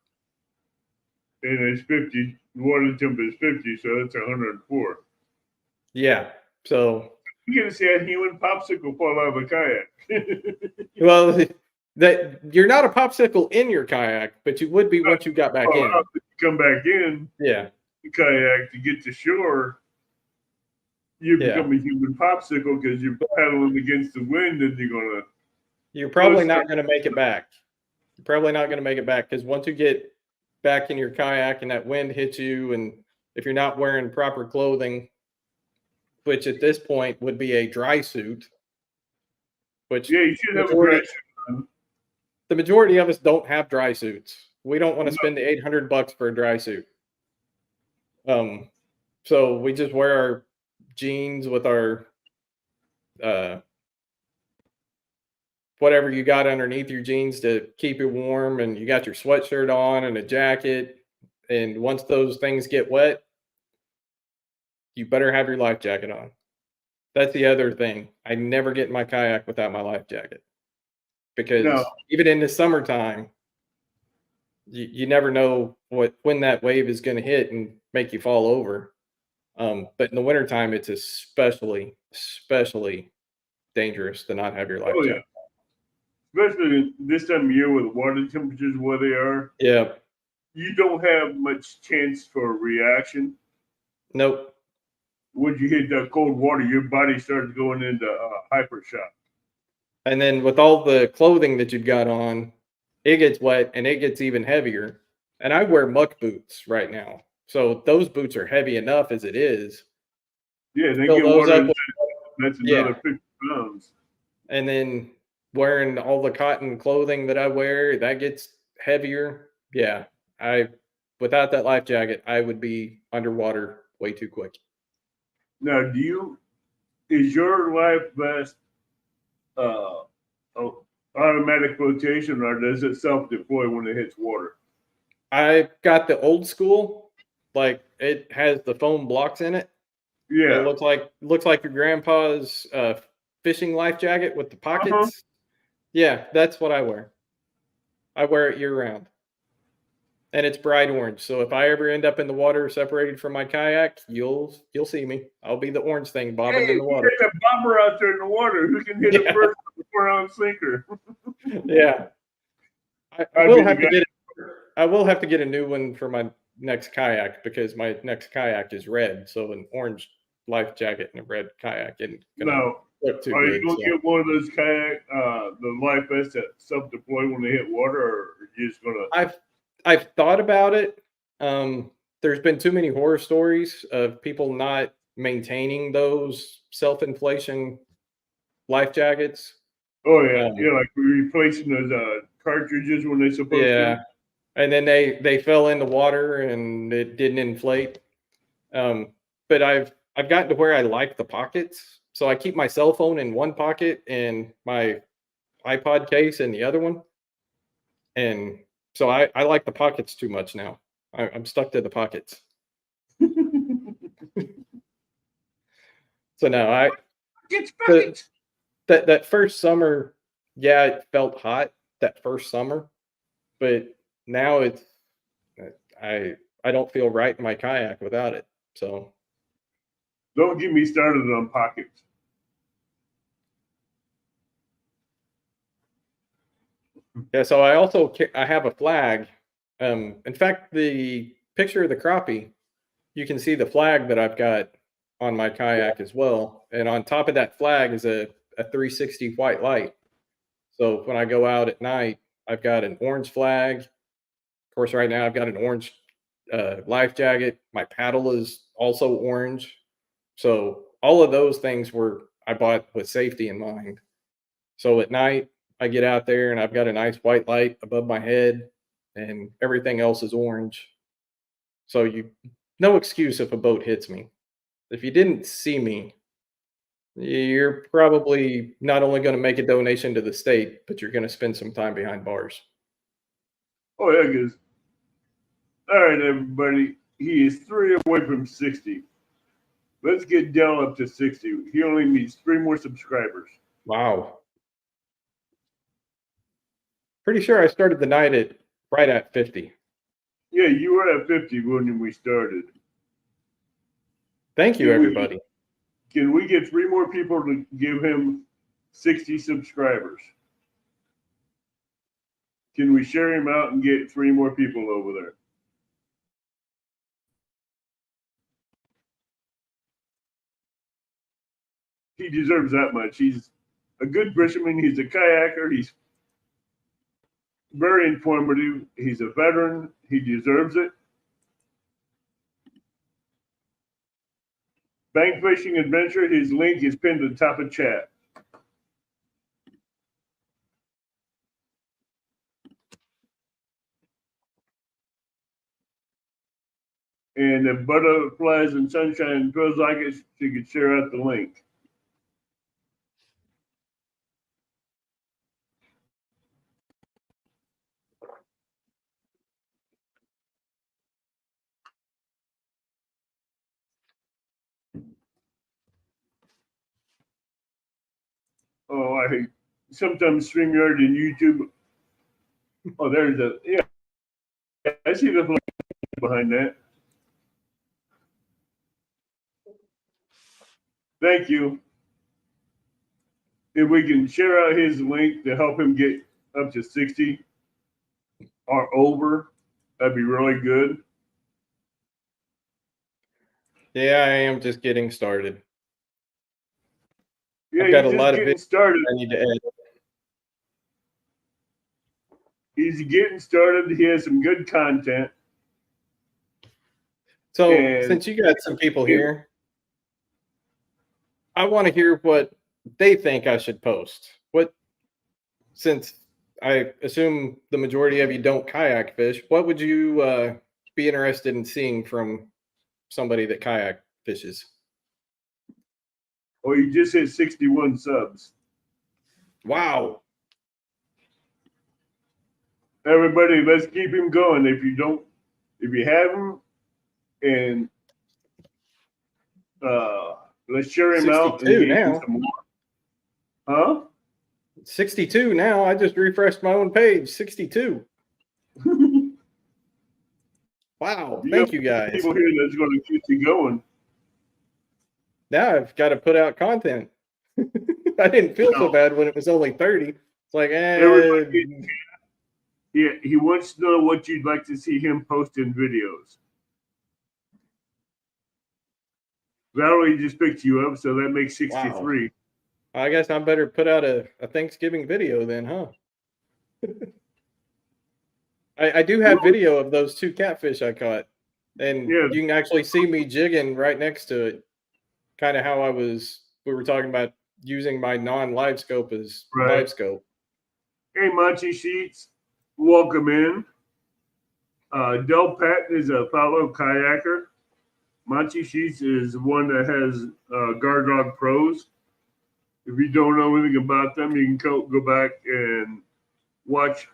And it's 50. The water temp is 50, so that's 104. Yeah. So You get to see a human popsicle fall out of a kayak. well, that you're not a popsicle in your kayak, but you would be once you got back in. You come back in Yeah. the kayak to get to shore, you become a human popsicle because you're paddling against the wind, and you're probably not going to make it back. You're probably not going to make it back because once you get back in your kayak and that wind hits you, and if you're not wearing proper clothing, which at this point would be a dry suit, which you should have a dry suit on. The majority of us don't have dry suits. We don't want to spend the $800 for a dry suit. So we just wear our jeans with our whatever you got underneath your jeans to keep you warm, and you got your sweatshirt on and a jacket. And once those things get wet, you better have your life jacket on. That's the other thing. I never get in my kayak without my life jacket because even in the summertime, you never know when that wave is going to hit and make you fall over. But in the wintertime, it's especially dangerous to not have your life jacket. Especially this time of year with water temperatures where they are. Yeah. You don't have much chance for a reaction. Nope. When you hit that cold water, your body starts going into hyper shock. And then with all the clothing that you've got on, it gets wet and it gets even heavier. And I wear muck boots right now. So those boots are heavy enough as it is. Yeah, they get water. That's another 50 pounds. And then wearing all the cotton clothing that I wear, that gets heavier. Yeah. Without that life jacket, I would be underwater way too quick. Now, is your life vest automatic flotation, or does it self-deploy when it hits water? I got the old school, like it has the foam blocks in it. Yeah, it looks like your grandpa's fishing life jacket with the pockets. Yeah, that's what I wear. I wear it year round, and it's bright orange. So if I ever end up in the water separated from my kayak, you'll see me. I'll be the orange thing bobbing in the water. There's a bomber out there in the water who can hit it first with a 4-ounce sinker. Yeah, I will have to get a new one for my next kayak because my next kayak is red. So an orange life jacket and a red kayak isn't gonna look too good. Are you gonna get one of those kayak the life vests that self-deploy when they hit water, or are you just gonna? I've thought about it. There's been too many horror stories of people not maintaining those self-inflation life jackets. Oh yeah, like replacing those cartridges when they're supposed to. And then they fell in the water and it didn't inflate. But I've gotten to where I like the pockets, so I keep my cell phone in one pocket and my iPod case in the other one. And so I like the pockets too much now. I'm stuck to the pockets. So no, that first summer, yeah, it felt hot that first summer, but now I don't feel right in my kayak without it. So Don't get me started on pockets. yeah, so I have a flag. In fact, the picture of the crappie, you can see the flag that I've got on my kayak as well. And on top of that flag is a 360 white light. So when I go out at night, I've got an orange flag. Of course, right now I've got an orange life jacket. My paddle is also orange. So all of those things I bought with safety in mind. So at night, I get out there and I've got a nice white light above my head, and everything else is orange. So no excuse if a boat hits me. If you didn't see me, you're probably not only going to make a donation to the state, but you're going to spend some time behind bars. Oh, yeah, because, all right, everybody, he is 3 away from 60. Let's get Dell up to 60. He only needs 3 more subscribers. Wow. Pretty sure I started the night right at 50. Yeah, you were at 50 when we started. Thank you, everybody. Can we get 3 more people to give him 60 subscribers? Can we share him out and get 3 more people over there? He deserves that much. He's a good fisherman. He's a kayaker. He's very informative. He's a veteran. He deserves it. Bank Fishing Adventure. His link is pinned to the top of chat. And if Butterflies and Sunshine feels like it, she could share out the link. Oh, I hate sometimes StreamYard and YouTube. Oh, there's yeah. I see the flag behind that. Thank you. If we can share out his link to help him get up to 60 or over, that'd be really good. Yeah, I am just getting started. Yeah, I've got a he's lot just of getting videos started. I need to edit. He's getting started. He has some good content. So And since you got some people here, I want to hear what they think I should post. Since I assume the majority of you don't kayak fish, what would you be interested in seeing from somebody that kayak fishes? Oh, you just hit 61 subs. Wow. Everybody, let's keep him going. If you have him, and let's share him out and 62 get him now. some more. Huh? 62 now. I just refreshed my own page. 62. Wow. Thank you guys. People here that's going to keep you going. Now I've got to put out content. I didn't feel so bad when it was only 30. It's like, Yeah, he wants to know what you'd like to see him post in videos. Valerie just picked you up, so that makes 63. Wow. I guess I better put out a Thanksgiving video then, huh? I do have video of those 2 catfish I caught. And you can actually see me jigging right next to it. Kind of how we were talking about using my non-live scope as live scope. Hey, Monty Sheets, welcome in. Del Patton is a fellow kayaker. Monty Sheets is one that has Guard Dog Pros. If you don't know anything about them, you can go back and watch.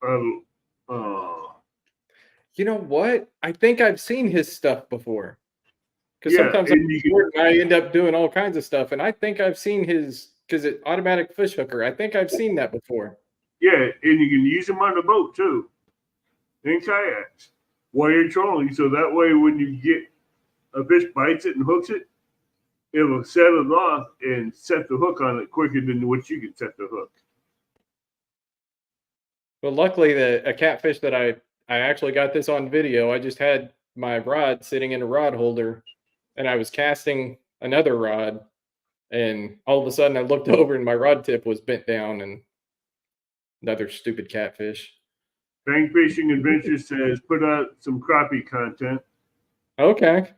You know what? I think I've seen his stuff before. Because sometimes I end up doing all kinds of stuff, and I think I've seen his, because it automatic fish hooker. I think I've seen that before. Yeah, and you can use them on the boat too, in kayaks, while you're trolling. So that way, when you get a fish bites it and hooks it, it'll set it off and set the hook on it quicker than what you can set the hook. But luckily, a catfish that I actually got this on video. I just had my rod sitting in a rod holder, and I was casting another rod, and all of a sudden I looked over and my rod tip was bent down, and another stupid catfish. Bank Fishing Adventure says put out some crappie content. Okay.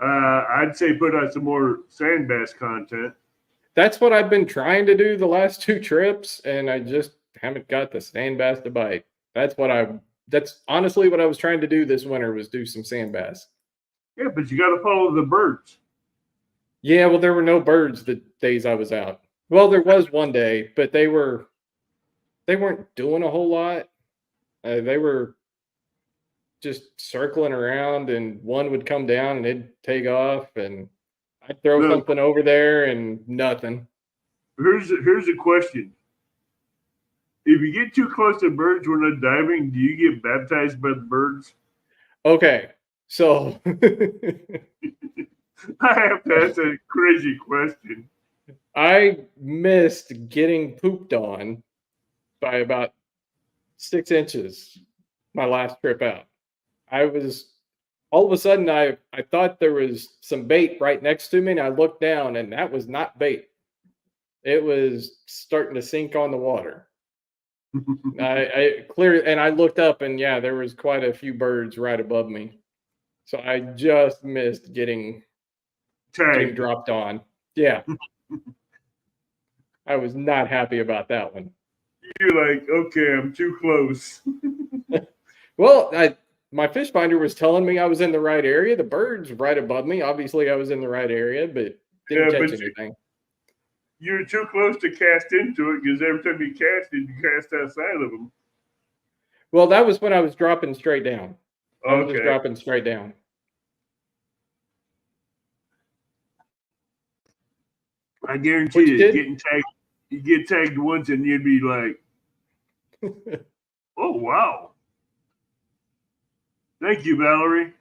I'd say put out some more sand bass content. That's what I've been trying to do the last 2 trips, and I just haven't got the sand bass to bite. That's honestly what I was trying to do this winter, was do some sand bass. Yeah, but you got to follow the birds. Yeah, well, there were no birds the days I was out. Well, there was one day, but they weren't doing a whole lot. They were just circling around, and one would come down and it'd take off, and I'd throw No. something over there and nothing. Here's a question. If you get too close to birds when they're diving, do you get baptized by the birds? Okay, so I have to ask a crazy question. I missed getting pooped on by about 6 inches my last trip out. I was all of a sudden I thought there was some bait right next to me, and I looked down, and that was not bait. It was starting to sink on the water. I clear, and I looked up, and yeah, there was quite a few birds right above me. So I just missed getting Tagged. dropped on. Yeah. I was not happy about that one. You're like, okay, I'm too close. Well, my fish finder was telling me I was in the right area. The bird's right above me. Obviously, I was in the right area, but didn't catch anything. You're too close to cast into it, because every time you cast it, you cast outside of them. Well, that was when I was dropping straight down. I was just Okay. dropping straight down. I guarantee you get tagged once and you'd be like, oh, wow. Thank you, Valerie.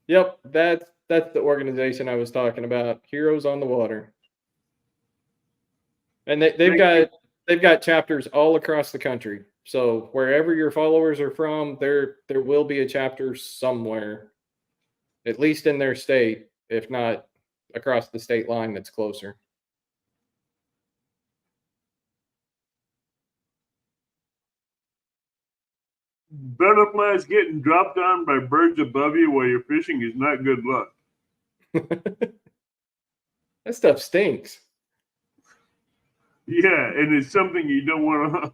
Yep, that's the organization I was talking about. Heroes on the Water. And they've got chapters all across the country. So wherever your followers are from, there will be a chapter somewhere, at least in their state, if not across the state line that's closer. Butterflies getting dropped on by birds above you while you're fishing is not good luck. That stuff stinks. Yeah, and it's something you don't want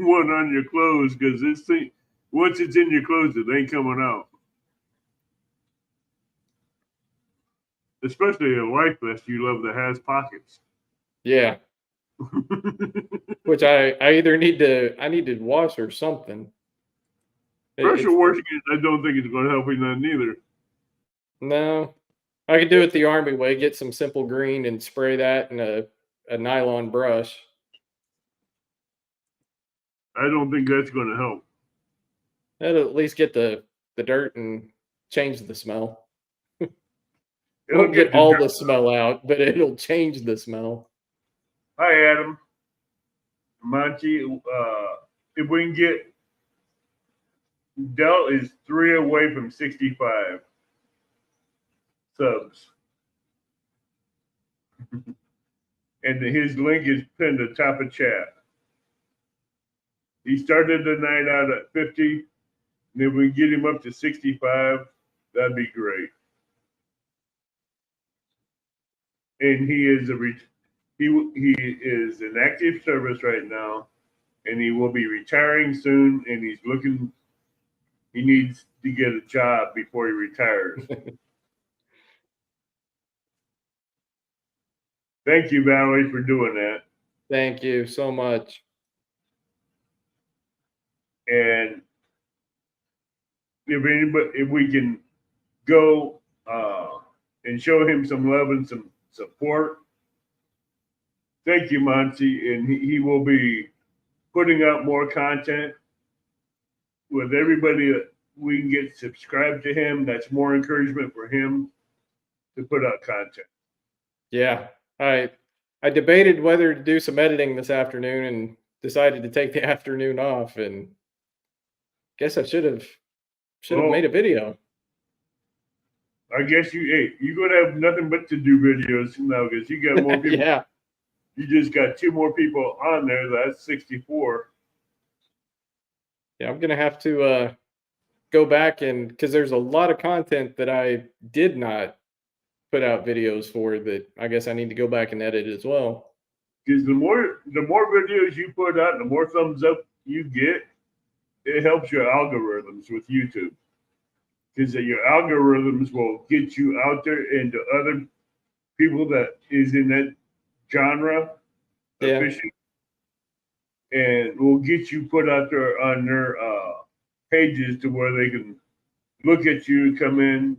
on your clothes, because this thing, once it's in your clothes, it ain't coming out. Especially a life vest you love that has pockets. Yeah. Which I either need to wash or something. Pressure washing it, I don't think it's going to help you none either. No. I could do it the Army way, get some simple green and spray that in a nylon brush. I don't think that's going to help. That'll at least get the dirt and change the smell. It'll Won't get all the smell out, but it'll change the smell. Hi, Adam. Monty, if we can get, Dell is 3 away from 65 subs. And his link is pinned atop of chat. He started the night out at 50. And if we get him up to 65, that'd be great. And he is in active service right now, and he will be retiring soon. And he needs to get a job before he retires. Thank you, Valerie, for doing that. Thank you so much. And if we can go and show him some love and some support, thank you, Monty. And he will be putting out more content with everybody that we can get subscribed to him. That's more encouragement for him to put out content. Yeah. I debated whether to do some editing this afternoon and decided to take the afternoon off, and guess I should have made a video. I guess you're gonna have nothing but to do videos now because you got more people. Yeah. You just got 2 more people on there. That's 64. Yeah, I'm gonna have to go back, and because there's a lot of content that I did not put out videos for that I guess I need to go back and edit as well. Because the more videos you put out, the more thumbs up you get, it helps your algorithms with YouTube. Because your algorithms will get you out there into other people that is in that genre of fishing, and will get you put out there on their pages to where they can look at you, come in,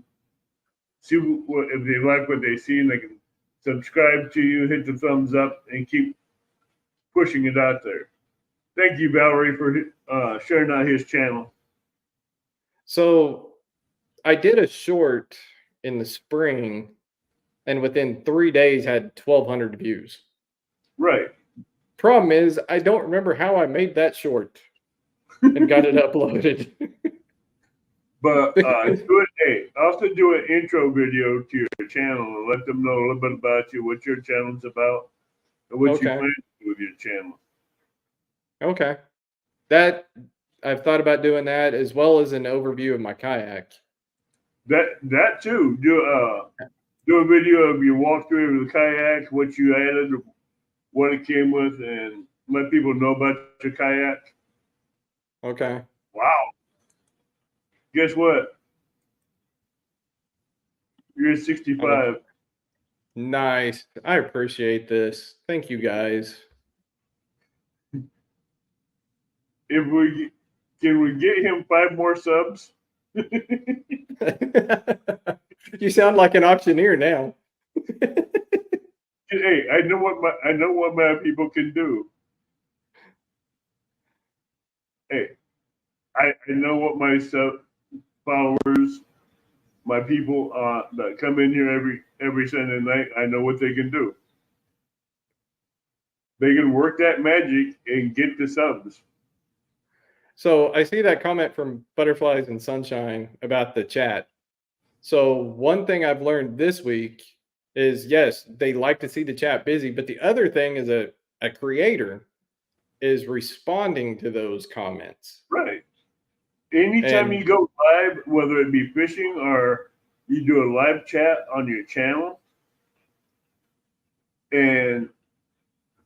see what if they like what they see, and they can subscribe to you, hit the thumbs up, and keep pushing it out there. Thank you, Valerie, for sharing out his channel. So I did a short in the spring, and within 3 days had 1,200 views. Right. Problem is, I don't remember how I made that short and got it uploaded. But also do an intro video to your channel and let them know a little bit about you, what your channel's about, and what you plan to do with your channel. Okay. That I've thought about doing that, as well as an overview of my kayak. That too. Do a video of your walkthrough of the kayak, what you added, what it came with, and let people know about your kayak. Okay. Wow. Guess what? You're 65. Nice. I appreciate this. Thank you, guys. Can we get him 5 more subs? You sound like an auctioneer now. Hey, I know what my people can do. Hey, I know what my followers, my people that come in here every Sunday night, I know what they can do. They can work that magic and get the subs. So I see that comment from Butterflies and Sunshine about the chat. So one thing I've learned this week is, yes, they like to see the chat busy, but the other thing is a creator is responding to those comments. Right. Anytime you go live, whether it be fishing or you do a live chat on your channel, and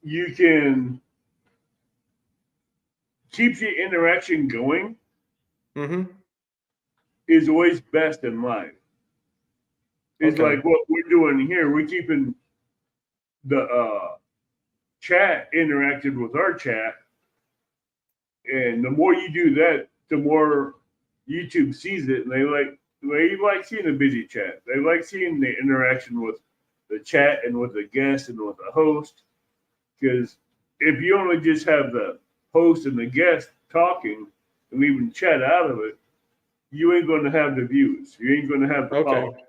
you can keep the interaction going, is always best in live. It's like what we're doing here. We're keeping the chat interacted with our chat, and the more you do that, the more YouTube sees it, and they like seeing a busy chat. They like seeing the interaction with the chat and with the guest and with the host. Because if you only just have the host and the guest talking and leaving chat out of it, you ain't going to have the views. You ain't going to have the followers.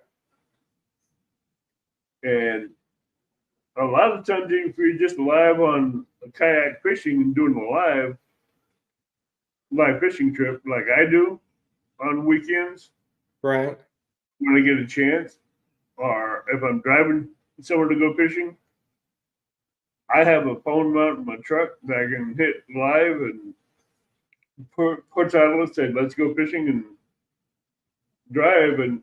And a lot of times, if you're just live on a kayak fishing and doing a live fishing trip like I do on weekends, right? When I get a chance, or if I'm driving somewhere to go fishing, I have a phone mount in my truck that I can hit live and put title and say, "Let's go fishing," and drive and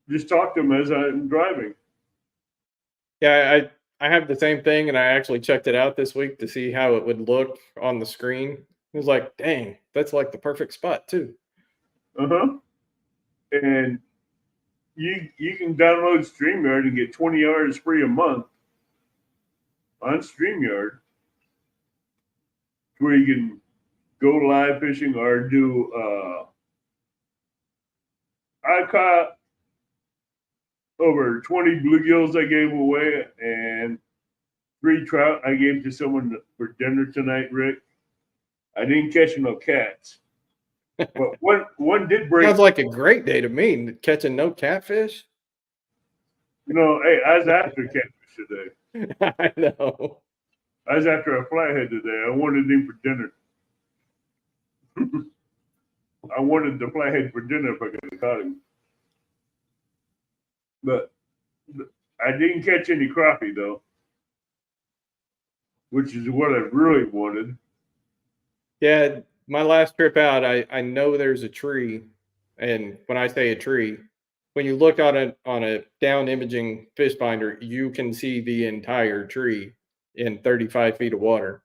just talk to them as I'm driving. Yeah, I have the same thing, and I actually checked it out this week to see how it would look on the screen. It was like, dang, that's like the perfect spot too. And you can download StreamYard and get 20 hours free a month on StreamYard, where you can go live fishing or do. I caught over 20 bluegills I gave away, and 3 trout I gave to someone for dinner tonight, Rick. I didn't catch no cats, but one did break. Sounds like a great day to me. Catching no catfish. Hey, I was after catfish today. I know. I was after a flathead today. I wanted him for dinner. I wanted the flathead for dinner if I could have caught him. But I didn't catch any crappie though, which is what I really wanted. Yeah, my last trip out, I know there's a tree, and when I say a tree, when you look on a down imaging fish finder, you can see the entire tree in 35 feet of water,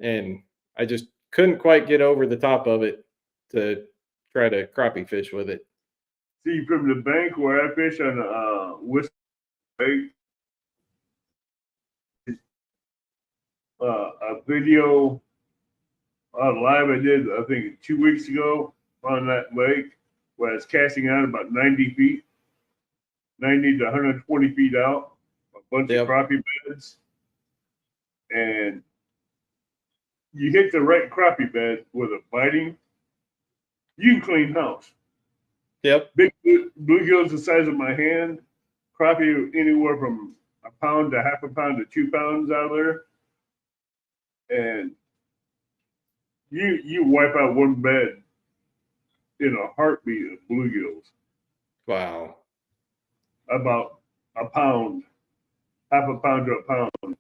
and I just couldn't quite get over the top of it to try to crappie fish with it. See, from the bank where I fish on West Lake, a video live I did, I think 2 weeks ago on that lake where I was casting out about 90 feet, 90 to 120 feet out, a bunch Yep. of crappie beds. And you hit the right crappie bed with a biting, you can clean house. Yep. Big bluegills the size of my hand, crappie anywhere from a pound to half a pound to 2 pounds out of there. And you wipe out one bed in a heartbeat of bluegills. Wow. About a pound, half a pound to a pound.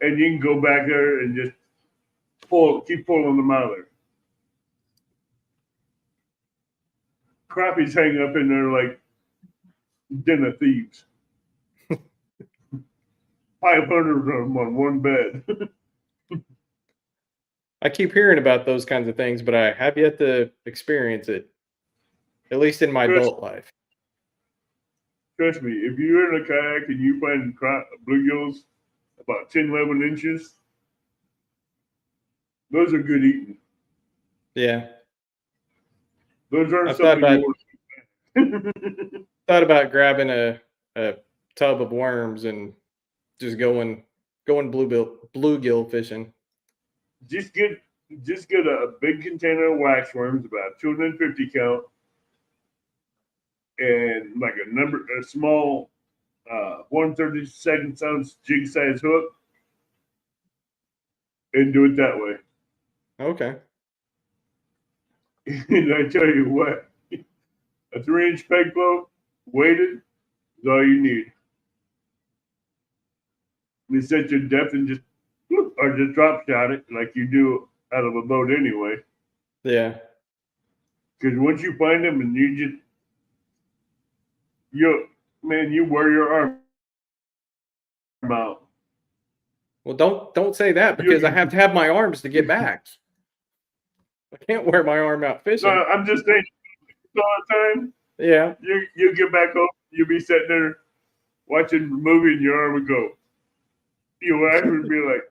And you can go back there and just keep pulling them out of there. Crappies hang up in there like den of thieves. 500 of them on one bed. I keep hearing about those kinds of things, but I have yet to experience it, at least in my adult life. Trust me, if you're in a kayak and you find bluegills about 10, 11 inches, those are good eating. Yeah. Those aren't I've thought something thought about grabbing a tub of worms and just going bluegill fishing. Just get a big container of waxworms, about 250 count, and like a small 1/32 ounce jig size hook, and do it that way. Okay. And I tell you what, a 3-inch peg float weighted is all you need. You set your depth and just drop shot it like you do out of a boat anyway. Yeah. Because once you find them and you wear your arm out. Well, don't say that because I have to have my arms to get back. I can't wear my arm out fishing. No, I'm just saying all the time. Yeah. You get back home, you'll be sitting there watching a movie and your arm would go. Your wife would be like,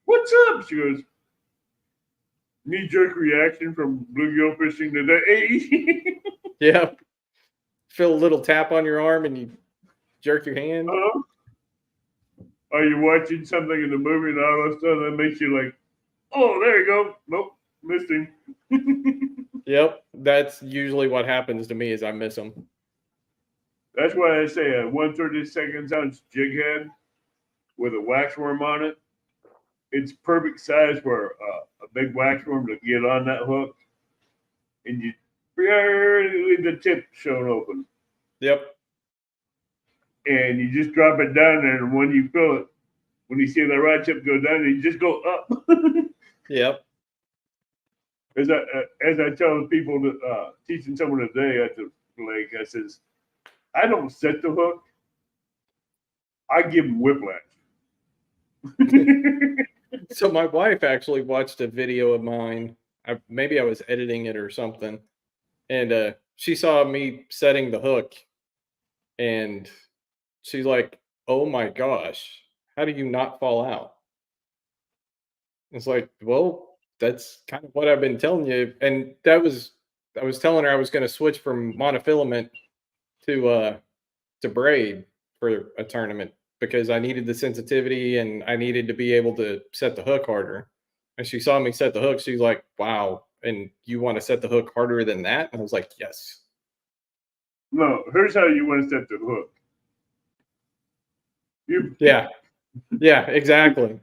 "What's up?" She goes, "Knee-jerk reaction from bluegill fishing today." Yeah. Feel a little tap on your arm and you jerk your hand. Are you watching something in the movie and all of a sudden that makes you like, "Oh, there you go. Nope, missed him." Yep. That's usually what happens to me is I miss them. That's why I say a 1/32 ounce jig head with a waxworm on it. It's perfect size for a big waxworm to get on that hook, and you barely leave the tip shown open. Yep. And you just drop it down there, and when you feel it, when you see the rod tip go down, you just go up. Yep. As I tell people that teaching someone today at the lake, I says, I don't set the hook. I give them whiplash. So my wife actually watched a video of mine. Maybe I was editing it or something, and she saw me setting the hook, and she's like, "Oh my gosh, how do you not fall out?" It's like, well, that's kind of what I've been telling you, and I was telling her I was going to switch from monofilament to braid for a tournament because I needed the sensitivity and I needed to be able to set the hook harder. And she saw me set the hook. She's like, wow. And you want to set the hook harder than that? And I was like, yes. No, here's how you want to set the hook. Yeah. Yeah, exactly.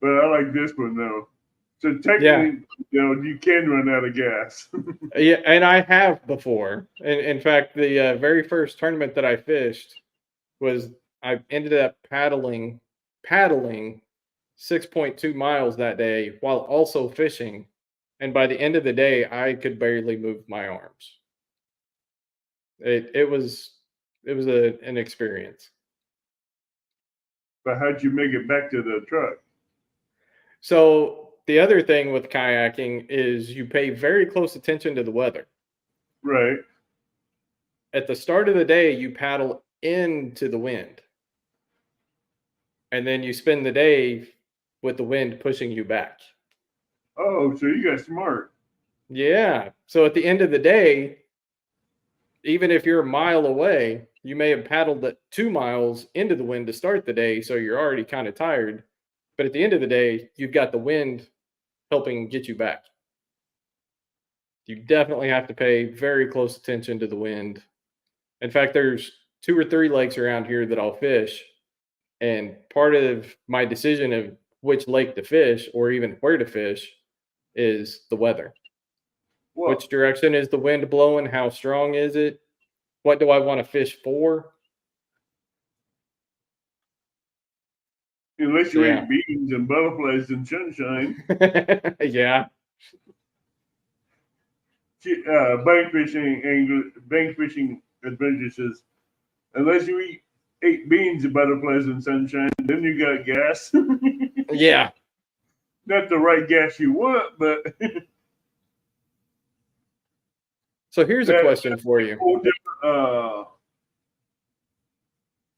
But I like this one though. So technically, you can run out of gas. Yeah, and I have before. In fact, the very first tournament that I fished was I ended up paddling 6.2 miles that day while also fishing. And by the end of the day, I could barely move my arms. It was an experience. But how'd you make it back to the truck? So the other thing with kayaking is you pay very close attention to the weather. Right. At the start of the day, you paddle into the wind. And then you spend the day with the wind pushing you back. Oh, so you got smart. Yeah. So at the end of the day, even if you're a mile away, you may have paddled 2 miles into the wind to start the day, so you're already kind of tired. But at the end of the day, you've got the wind helping get you back. You definitely have to pay very close attention to the wind. In fact, there's 2 or 3 lakes around here that I'll fish, and part of my decision of which lake to fish or even where to fish is the weather. Well, Which direction is the wind blowing? How strong is it? What do I want to fish for? unless you Yeah. eat beans and butterflies and sunshine. Yeah. Bank fishing adventure says, unless you ate beans and butterflies and sunshine, then you got gas. Yeah. Not the right gas you want, but So here's a question for you.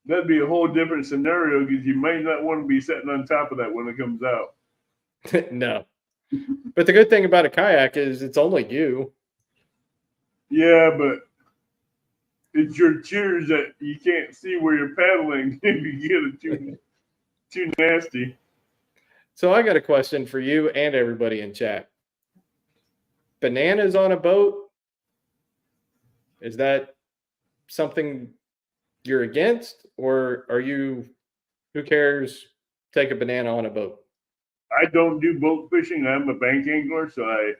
That'd be a whole different scenario because you might not want to be sitting on top of that when it comes out. No. But the good thing about a kayak is it's only you. Yeah, but it's your cheers that you can't see where you're paddling if you get it too nasty. So I got a question for you and everybody in chat. Bananas on a boat? Is that something you're against, or are you, who cares, take a banana on a boat? I don't do boat fishing. I'm a bank angler, so I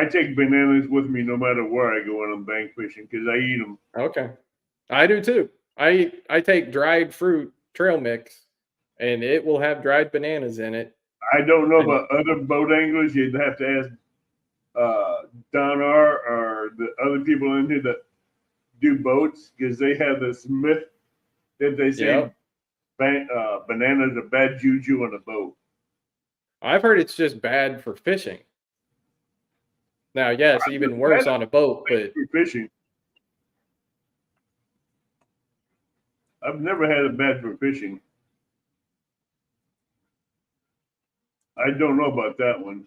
take bananas with me no matter where I go when I'm bank fishing because I eat them. Okay. I do too. I take dried fruit trail mix, and it will have dried bananas in it. I don't know about other boat anglers. You'd have to ask Don R. or the other people in here that do boats because they have this myth that they say bananas are bad juju on a boat. I've heard it's just bad for fishing. Now, yes, even worse on a boat, but for fishing. I've never had it bad for fishing. I don't know about that one.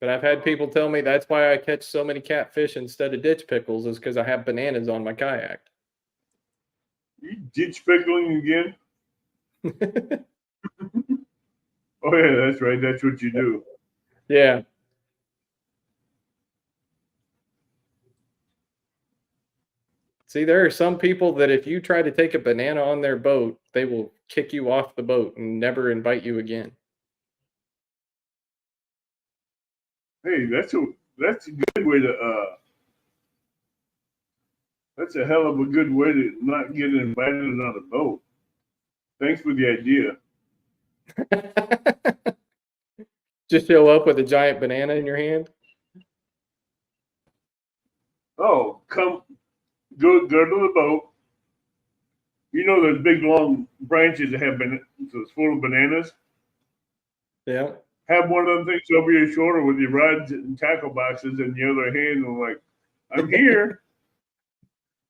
I've had people tell me that's why I catch so many catfish instead of ditch pickles is because I have bananas on my kayak. You ditch pickling again? Oh yeah, that's right. That's what you do. Yeah. See, there are some people that if you try to take a banana on their boat, they will kick you off the boat and never invite you again. Hey, that's a good way to that's a hell of a good way to not get invited on a boat. Thanks for the idea. Just show up with a giant banana in your hand. Oh, go to the boat. You know those big long branches that have been so it's full of bananas. Yeah. Have one of them things over your shoulder with your rods and tackle boxes in the other hand, and like, I'm here.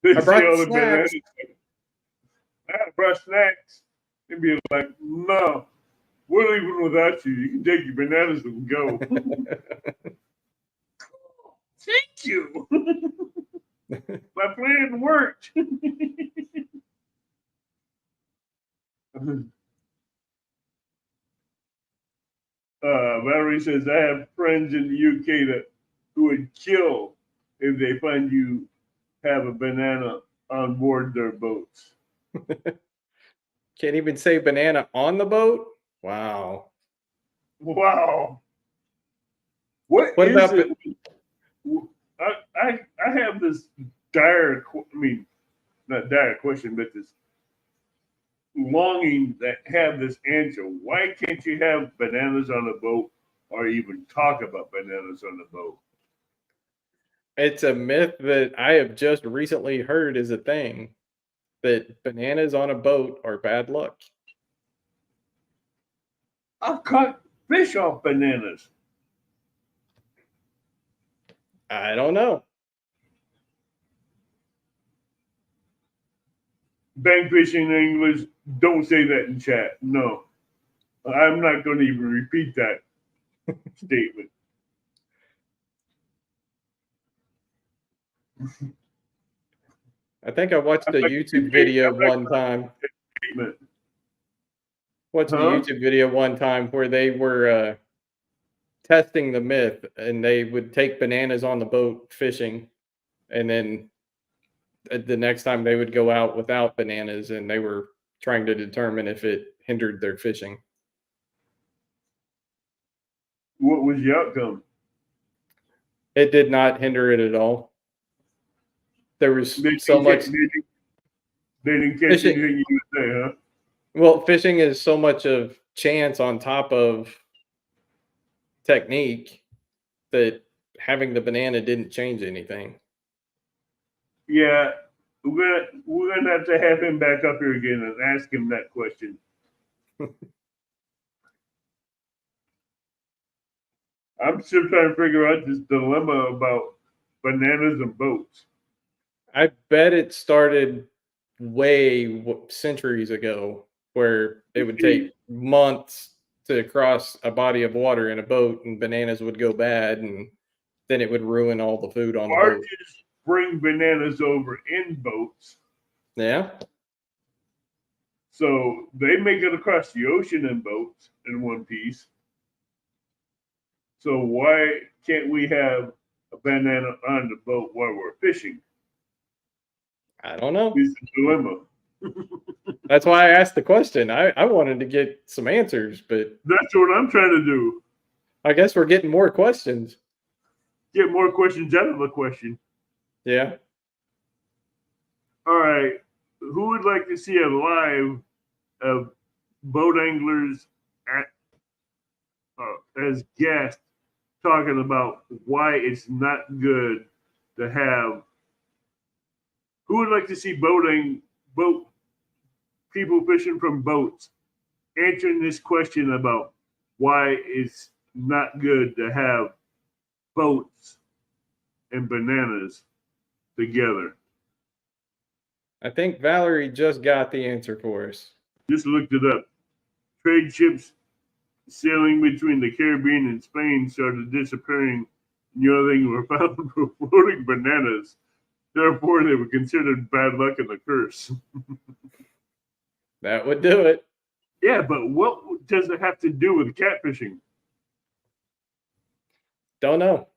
I brought snacks. I brought snacks. They'd be like, no, we're leaving without you. You can take your bananas and go. Thank you. My plan worked. Valerie says, I have friends in the UK that who would kill if they find you have a banana on board their boats. Can't even say banana on the boat? Wow. Wow. What What is about it? I have this dire, I mean, not dire question, but this longing that have this answer. Why can't you have bananas on a boat or even talk about bananas on the boat? it's a myth that I have just recently heard is a thing that bananas on a boat are bad luck. I've caught fish off bananas. I don't know. Bank fishing anglers, don't say that in chat. No, I'm not going to even repeat that statement. I think I watched I'm a not YouTube gonna video I'm not one time. statement. Watched a Huh? YouTube video one time where they were testing the myth, and they would take bananas on the boat fishing, and then the next time they would go out without bananas, and they were trying to determine if it hindered their fishing. What was the outcome? It did not hinder it at all. There was They so didn't, much they didn't catch fishing. anything you would say, huh? Well, fishing is so much of chance on top of technique that having the banana didn't change anything. Yeah, we're gonna have to have him back up here again and ask him that question. I'm still trying to figure out this dilemma about bananas and boats. I bet it started centuries ago, where it would take months to cross a body of water in a boat, and bananas would go bad, and then it would ruin all the food on the boat. Barges bring bananas over in boats, Yeah, so they make it across the ocean in boats in one piece. So why can't we have a banana on the boat while we're fishing? I don't know. It's a dilemma. That's why I asked the question. I wanted to get some answers, but That's what I'm trying to do. I guess we're getting more questions. Get more questions out of a question. Yeah. All right. Who would like to see a live of boat anglers at, as guests talking about why it's not good to have? Who would like to see boat people fishing from boats answering this question about why it's not good to have boats and bananas together? I think Valerie just got the answer for us. Just looked it up. Trade ships sailing between the Caribbean and Spain started disappearing. The other thing were found for floating bananas. Therefore, they were considered bad luck and a curse. That would do it. Yeah, but what does it have to do with catfishing? Don't know.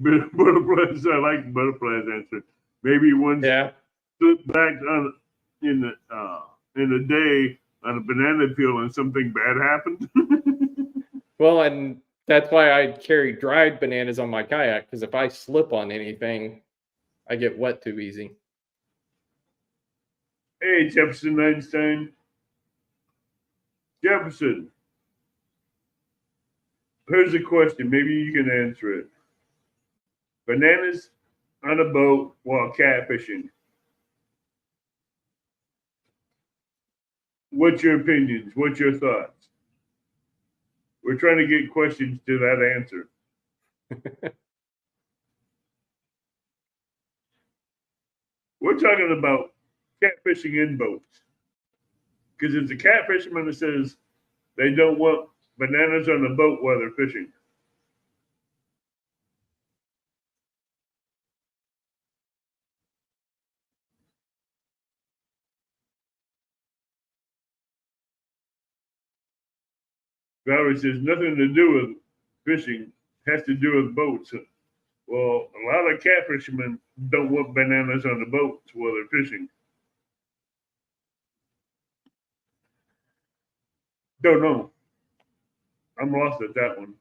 Butterflies. I like butterflies' answer. Maybe one Yeah. slipped back on in the day on a banana peel and something bad happened. Well, and that's why I carry dried bananas on my kayak, because if I slip on anything, I get wet too easy. Hey, Jefferson Einstein. Jefferson, here's a question. Maybe you can answer it. Bananas on a boat while catfishing. What's your opinions? What's your thoughts? We're trying to get questions to that answer. We're talking about catfishing in boats. Because it's a catfisherman that says they don't want bananas on the boat while they're fishing. Valerie says nothing to do with fishing, has to do with boats. Well, a lot of catfishermen don't want bananas on the boats while they're fishing. Don't know. I'm lost at that one.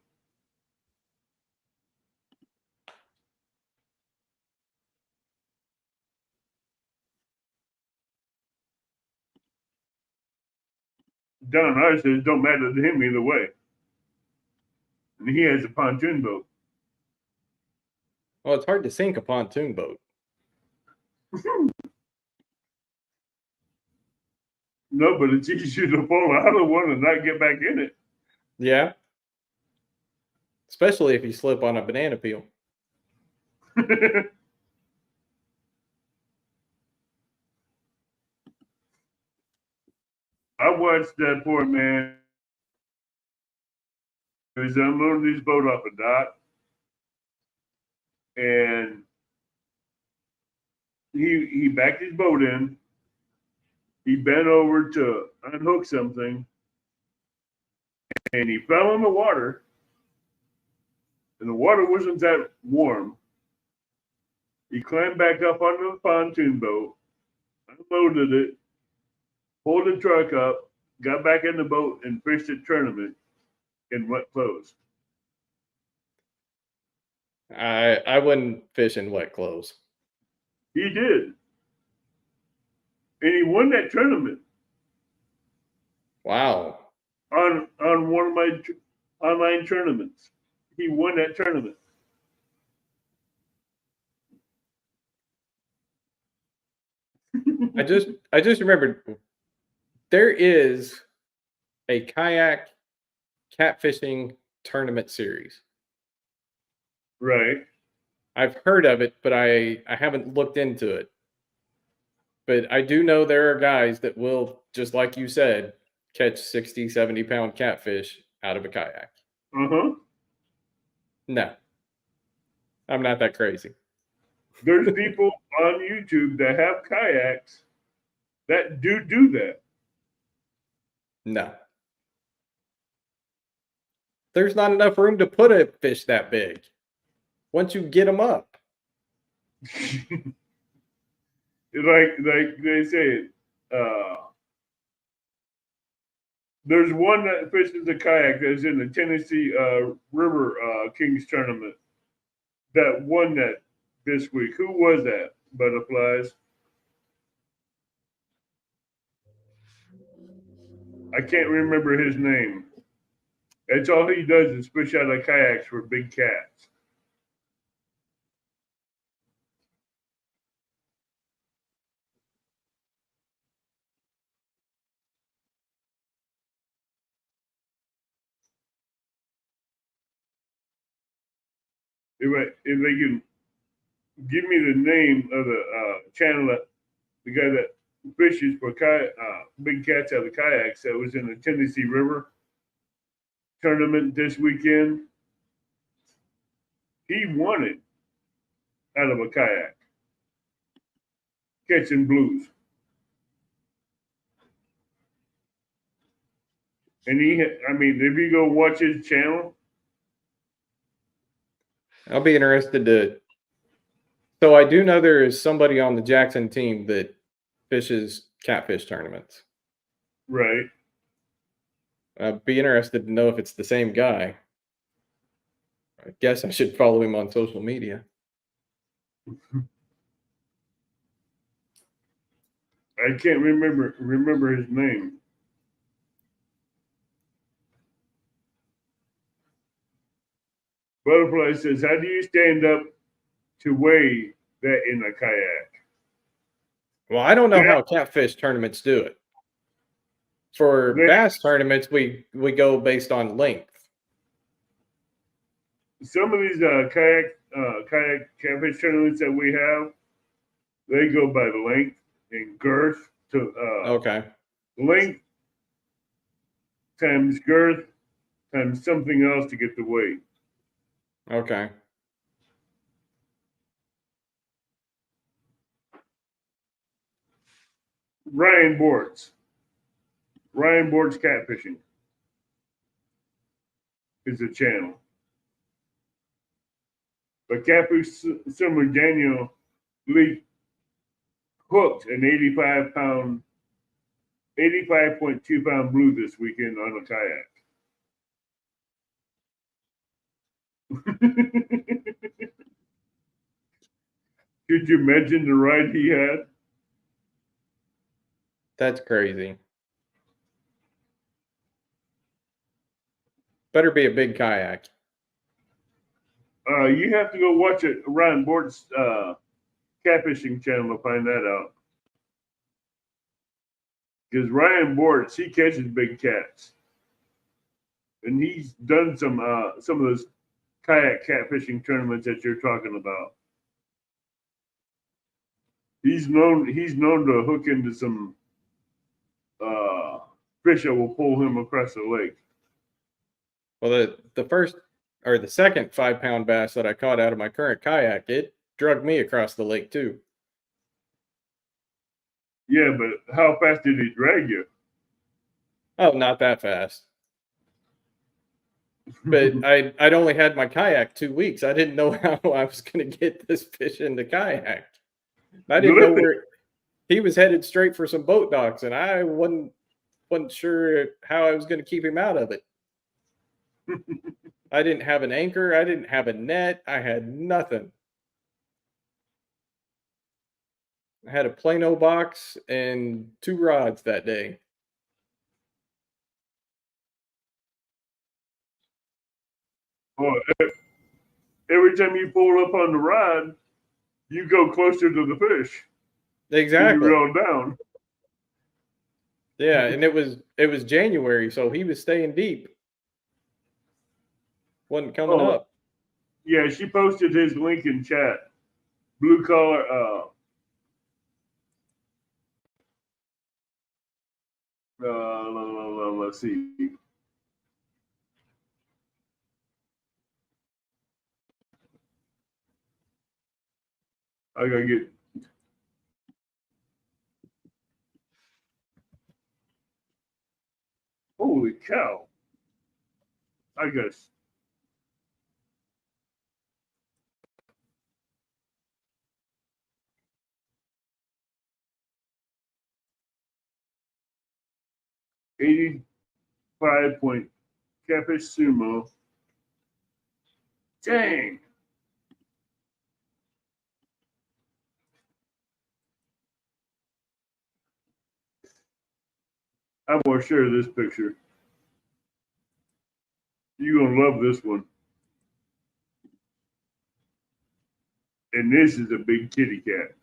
Don R says it don't matter to him either way. And he has a pontoon boat. Well, it's hard to sink a pontoon boat. No, but it's easier to fall out of one and not get back in it. Yeah. Especially if you slip on a banana peel. I watched that poor man. He was unloading his boat off a dock, and he backed his boat in. He bent over to unhook something, and he fell in the water. And the water wasn't that warm. He climbed back up onto the pontoon boat, unloaded it, pulled the truck up, got back in the boat, and fished a tournament in wet clothes. I wouldn't fish in wet clothes. He did. And he won that tournament. Wow. On one of my online tournaments. He won that tournament. I just remembered there is a kayak catfishing tournament series. Right. I've heard of it, but I haven't looked into it. But I do know there are guys that will, just like you said, catch 60, 70-pound catfish out of a kayak. Uh-huh. No. I'm not that crazy. There's people on YouTube that have kayaks that do that. No. There's not enough room to put a fish that big once you get them up. like they say, there's one that fishes a kayak that's in the Tennessee River Kings tournament that won that this week. Who was that? Butterflies. I can't remember his name. That's all he does is fish out of kayaks for big cats. If they can give me the name of the channel that the guy that fishes for big cats out of kayaks that was in the Tennessee River tournament this weekend, he won it out of a kayak, catching blues. And if you go watch his channel, I'll be interested to. So I do know there is somebody on the Jackson team that fishes catfish tournaments. right? I'd be interested to know if it's the same guy. I guess I should follow him on social media. I can't remember his name. Butterfly says, "How do you stand up to weigh that in a kayak?" Well, I don't know how catfish tournaments do it. For bass tournaments, we go based on length. Some of these kayak catfish tournaments that we have, they go by length and girth to Okay. length times girth times something else to get the weight. Okay. Ryan Bortz catfishing. is a channel. But Caprice Summer Daniel Lee hooked an 85.2 pound blue this weekend on a kayak. Could you imagine the ride he had? That's crazy. Better be a big kayak. You have to go watch it Ryan Bort's catfishing channel to find that out. Because Ryan Bortz, he catches big cats, and he's done some of those kayak catfishing tournaments that you're talking about. He's known to hook into some fish that will pull him across the lake. Well, the first or the second 5-pound bass that I caught out of my current kayak, it dragged me across the lake too. Yeah, but how fast did he drag you? Oh, not that fast. But I'd only had my kayak 2 weeks. I didn't know how I was going to get this fish in the kayak. I didn't know where he was headed straight for some boat docks, and I wasn't sure how I was going to keep him out of it. I didn't have an anchor. I didn't have a net. I had nothing. I had a Plano box and 2 rods that day. Oh, every time you pull up on the rod, you go closer to the fish. Exactly. You reel down. Yeah, and it was January, so he was staying deep. Wasn't coming up. Yeah, she posted his link in chat. Blue collar. Let's see. I gotta get. Holy cow! I guess. $85 catfish sumo. Dang. I'm gonna share this picture. You're gonna love this one. And this is a big kitty cat.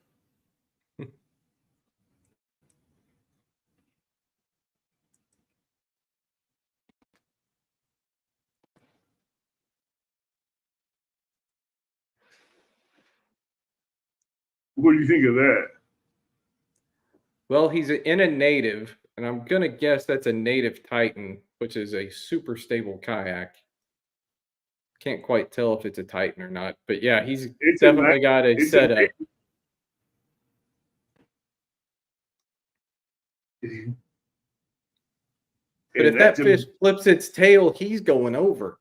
What do you think of that? Well, he's in a native, and I'm going to guess that's a native Titan, which is a super stable kayak. Can't quite tell if it's a Titan or not, but yeah, he's definitely got a setup. But if that fish flips its tail, he's going over.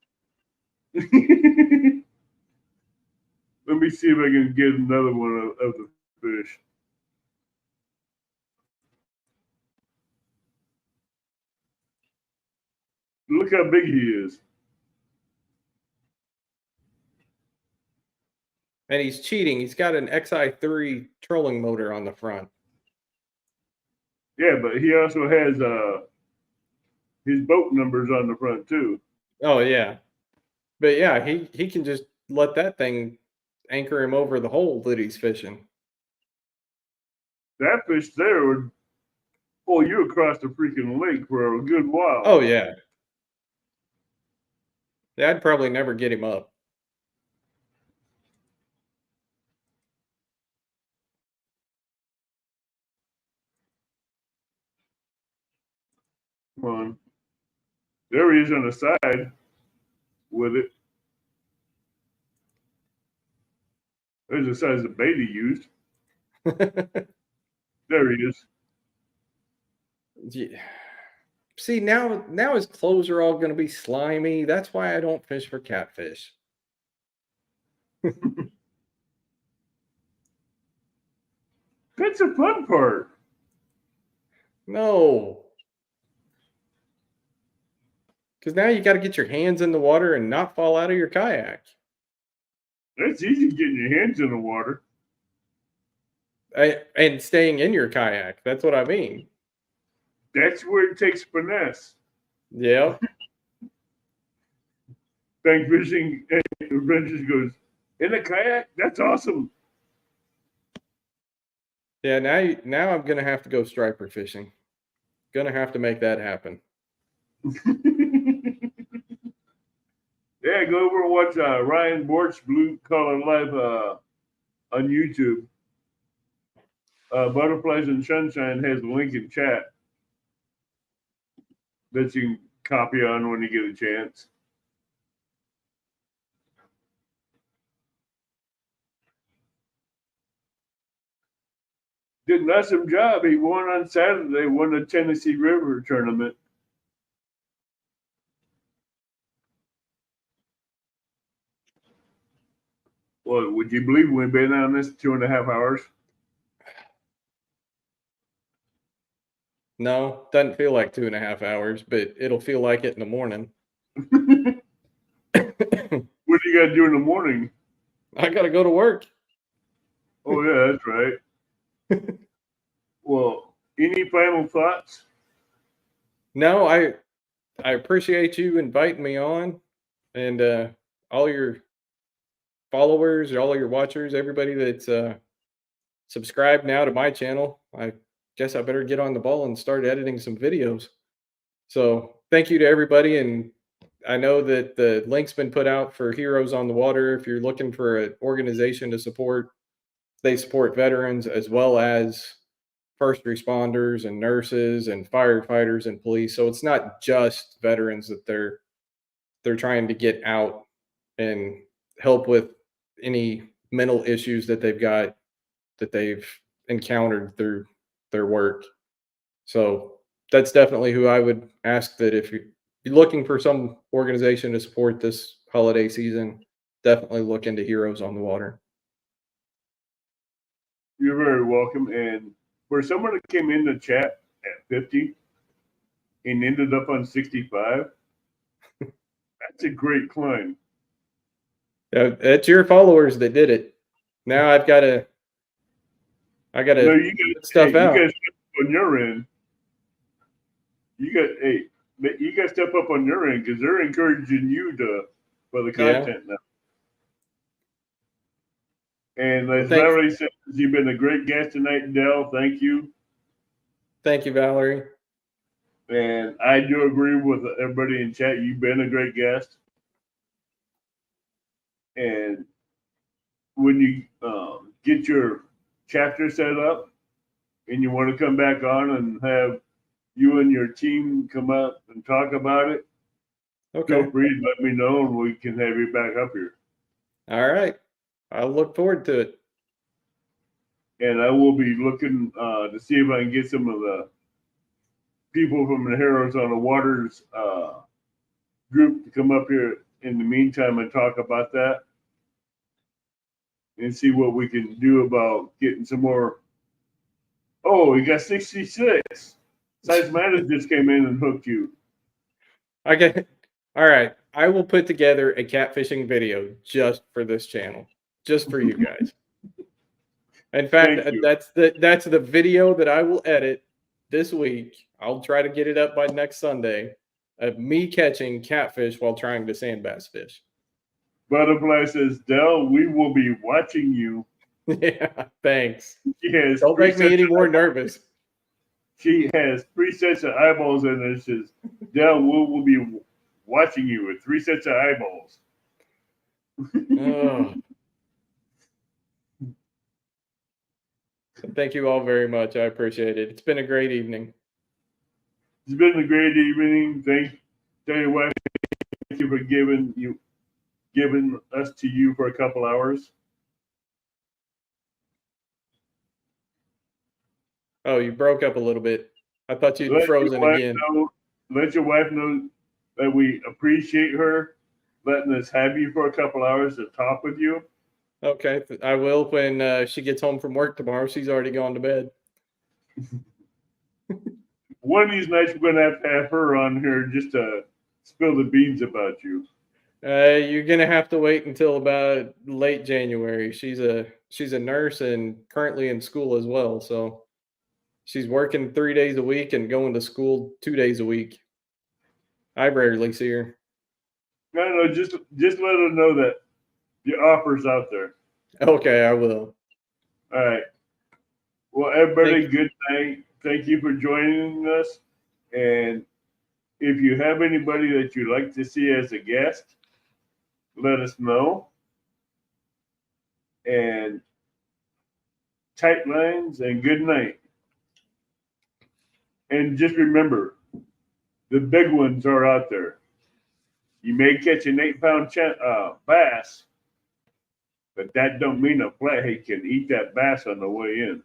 Let me see if I can get another one of the fish. Look how big he is. And he's cheating. He's got an XI3 trolling motor on the front. Yeah, but he also has his boat numbers on the front too. Oh yeah. But yeah, he can just let that thing anchor him over the hole that he's fishing. That fish there would pull you across the freaking lake for a good while. Oh yeah. Yeah, I'd probably never get him up. Come on. There he is on the side with it. There's the size of bait he used. There he is. Yeah. See, now his clothes are all going to be slimy. That's why I don't fish for catfish. That's the fun part. No. Because now you got to get your hands in the water and not fall out of your kayak. That's easy getting your hands in the water. And staying in your kayak. That's what I mean. That's where it takes finesse. Yeah. Bank Fishing Adventures goes, in a kayak? That's awesome. Yeah, now I'm going to have to go striper fishing. Going to have to make that happen. Yeah, go over and watch Ryan Borch Blue Collar Live on YouTube. Butterflies and Sunshine has a link in chat that you can copy on when you get a chance. Did an awesome job. He won on Saturday, won the Tennessee River tournament. Well, would you believe we've been on this 2.5 hours? No, doesn't feel like 2.5 hours, but it'll feel like it in the morning. What do you got to do in the morning? I got to go to work. Oh, yeah, that's right. Well, any final thoughts? No, I appreciate you inviting me on, and all your followers, all your watchers, everybody that's subscribed now to my channel. I guess I better get on the ball and start editing some videos. So thank you to everybody, and I know that the link's been put out for Heroes on the Water. If you're looking for an organization to support, they support veterans as well as first responders and nurses and firefighters and police. So it's not just veterans that they're trying to get out and help with any mental issues that they've got that they've encountered through their work. So that's definitely who I would ask that if you're looking for some organization to support this holiday season, definitely look into Heroes on the Water. You're very welcome. And for someone that came in the chat at 50 and ended up on 65, that's a great climb. It's your followers that did it. Now I gotta No, you put stuff out. You got to step up on your end. You got to step up on your end because they're encouraging you for the content now. And as Valerie says, you've been a great guest tonight, Dell. Thank you. Thank you, Valerie. And I do agree with everybody in chat. You've been a great guest. And when you get your chapter set up and you want to come back on and have you and your team come up and talk about it, feel free to let me know and we can have you back up here. All right. I'll look forward to it. And I will be looking to see if I can get some of the people from the Heroes on the Waters group to come up here in the meantime and talk about that and see what we can do about getting some more. Oh, we got 66. Size Matters just came in and hooked you. Okay. All right. I will put together a catfishing video just for this channel, just for you guys. In fact, that's the video that I will edit this week. I'll try to get it up by next Sunday of me catching catfish while trying to sand bass fish. Butterfly says, Dell, we will be watching you. Yeah, thanks. Yes. Don't make me any more nervous. She has 3 sets of eyeballs in it. It says, Dell, we will be watching you with 3 sets of eyeballs. Oh. Thank you all very much. I appreciate it. It's been a great evening. It's been a great evening. Tell you what, thank you for giving us to you for a couple hours. Oh, you broke up a little bit. I thought you'd frozen again. let your wife know that we appreciate her letting us have you for a couple hours to talk with you. Okay, I will when she gets home from work tomorrow. She's already gone to bed. One of these nights, we're going to have her on here just to spill the beans about you. You're gonna have to wait until about late January. She's a nurse and currently in school as well. So she's working 3 days a week and going to school 2 days a week. I rarely see her. I don't know, just let her know that the offer's out there. Okay, I will. All right. Well, everybody, Thank good night. Thank you for joining us. And if you have anybody that you'd like to see as a guest, let us know. And tight lines and good night. And just remember, the big ones are out there. You may catch an 8-pound bass, but that don't mean a flathead can eat that bass on the way in.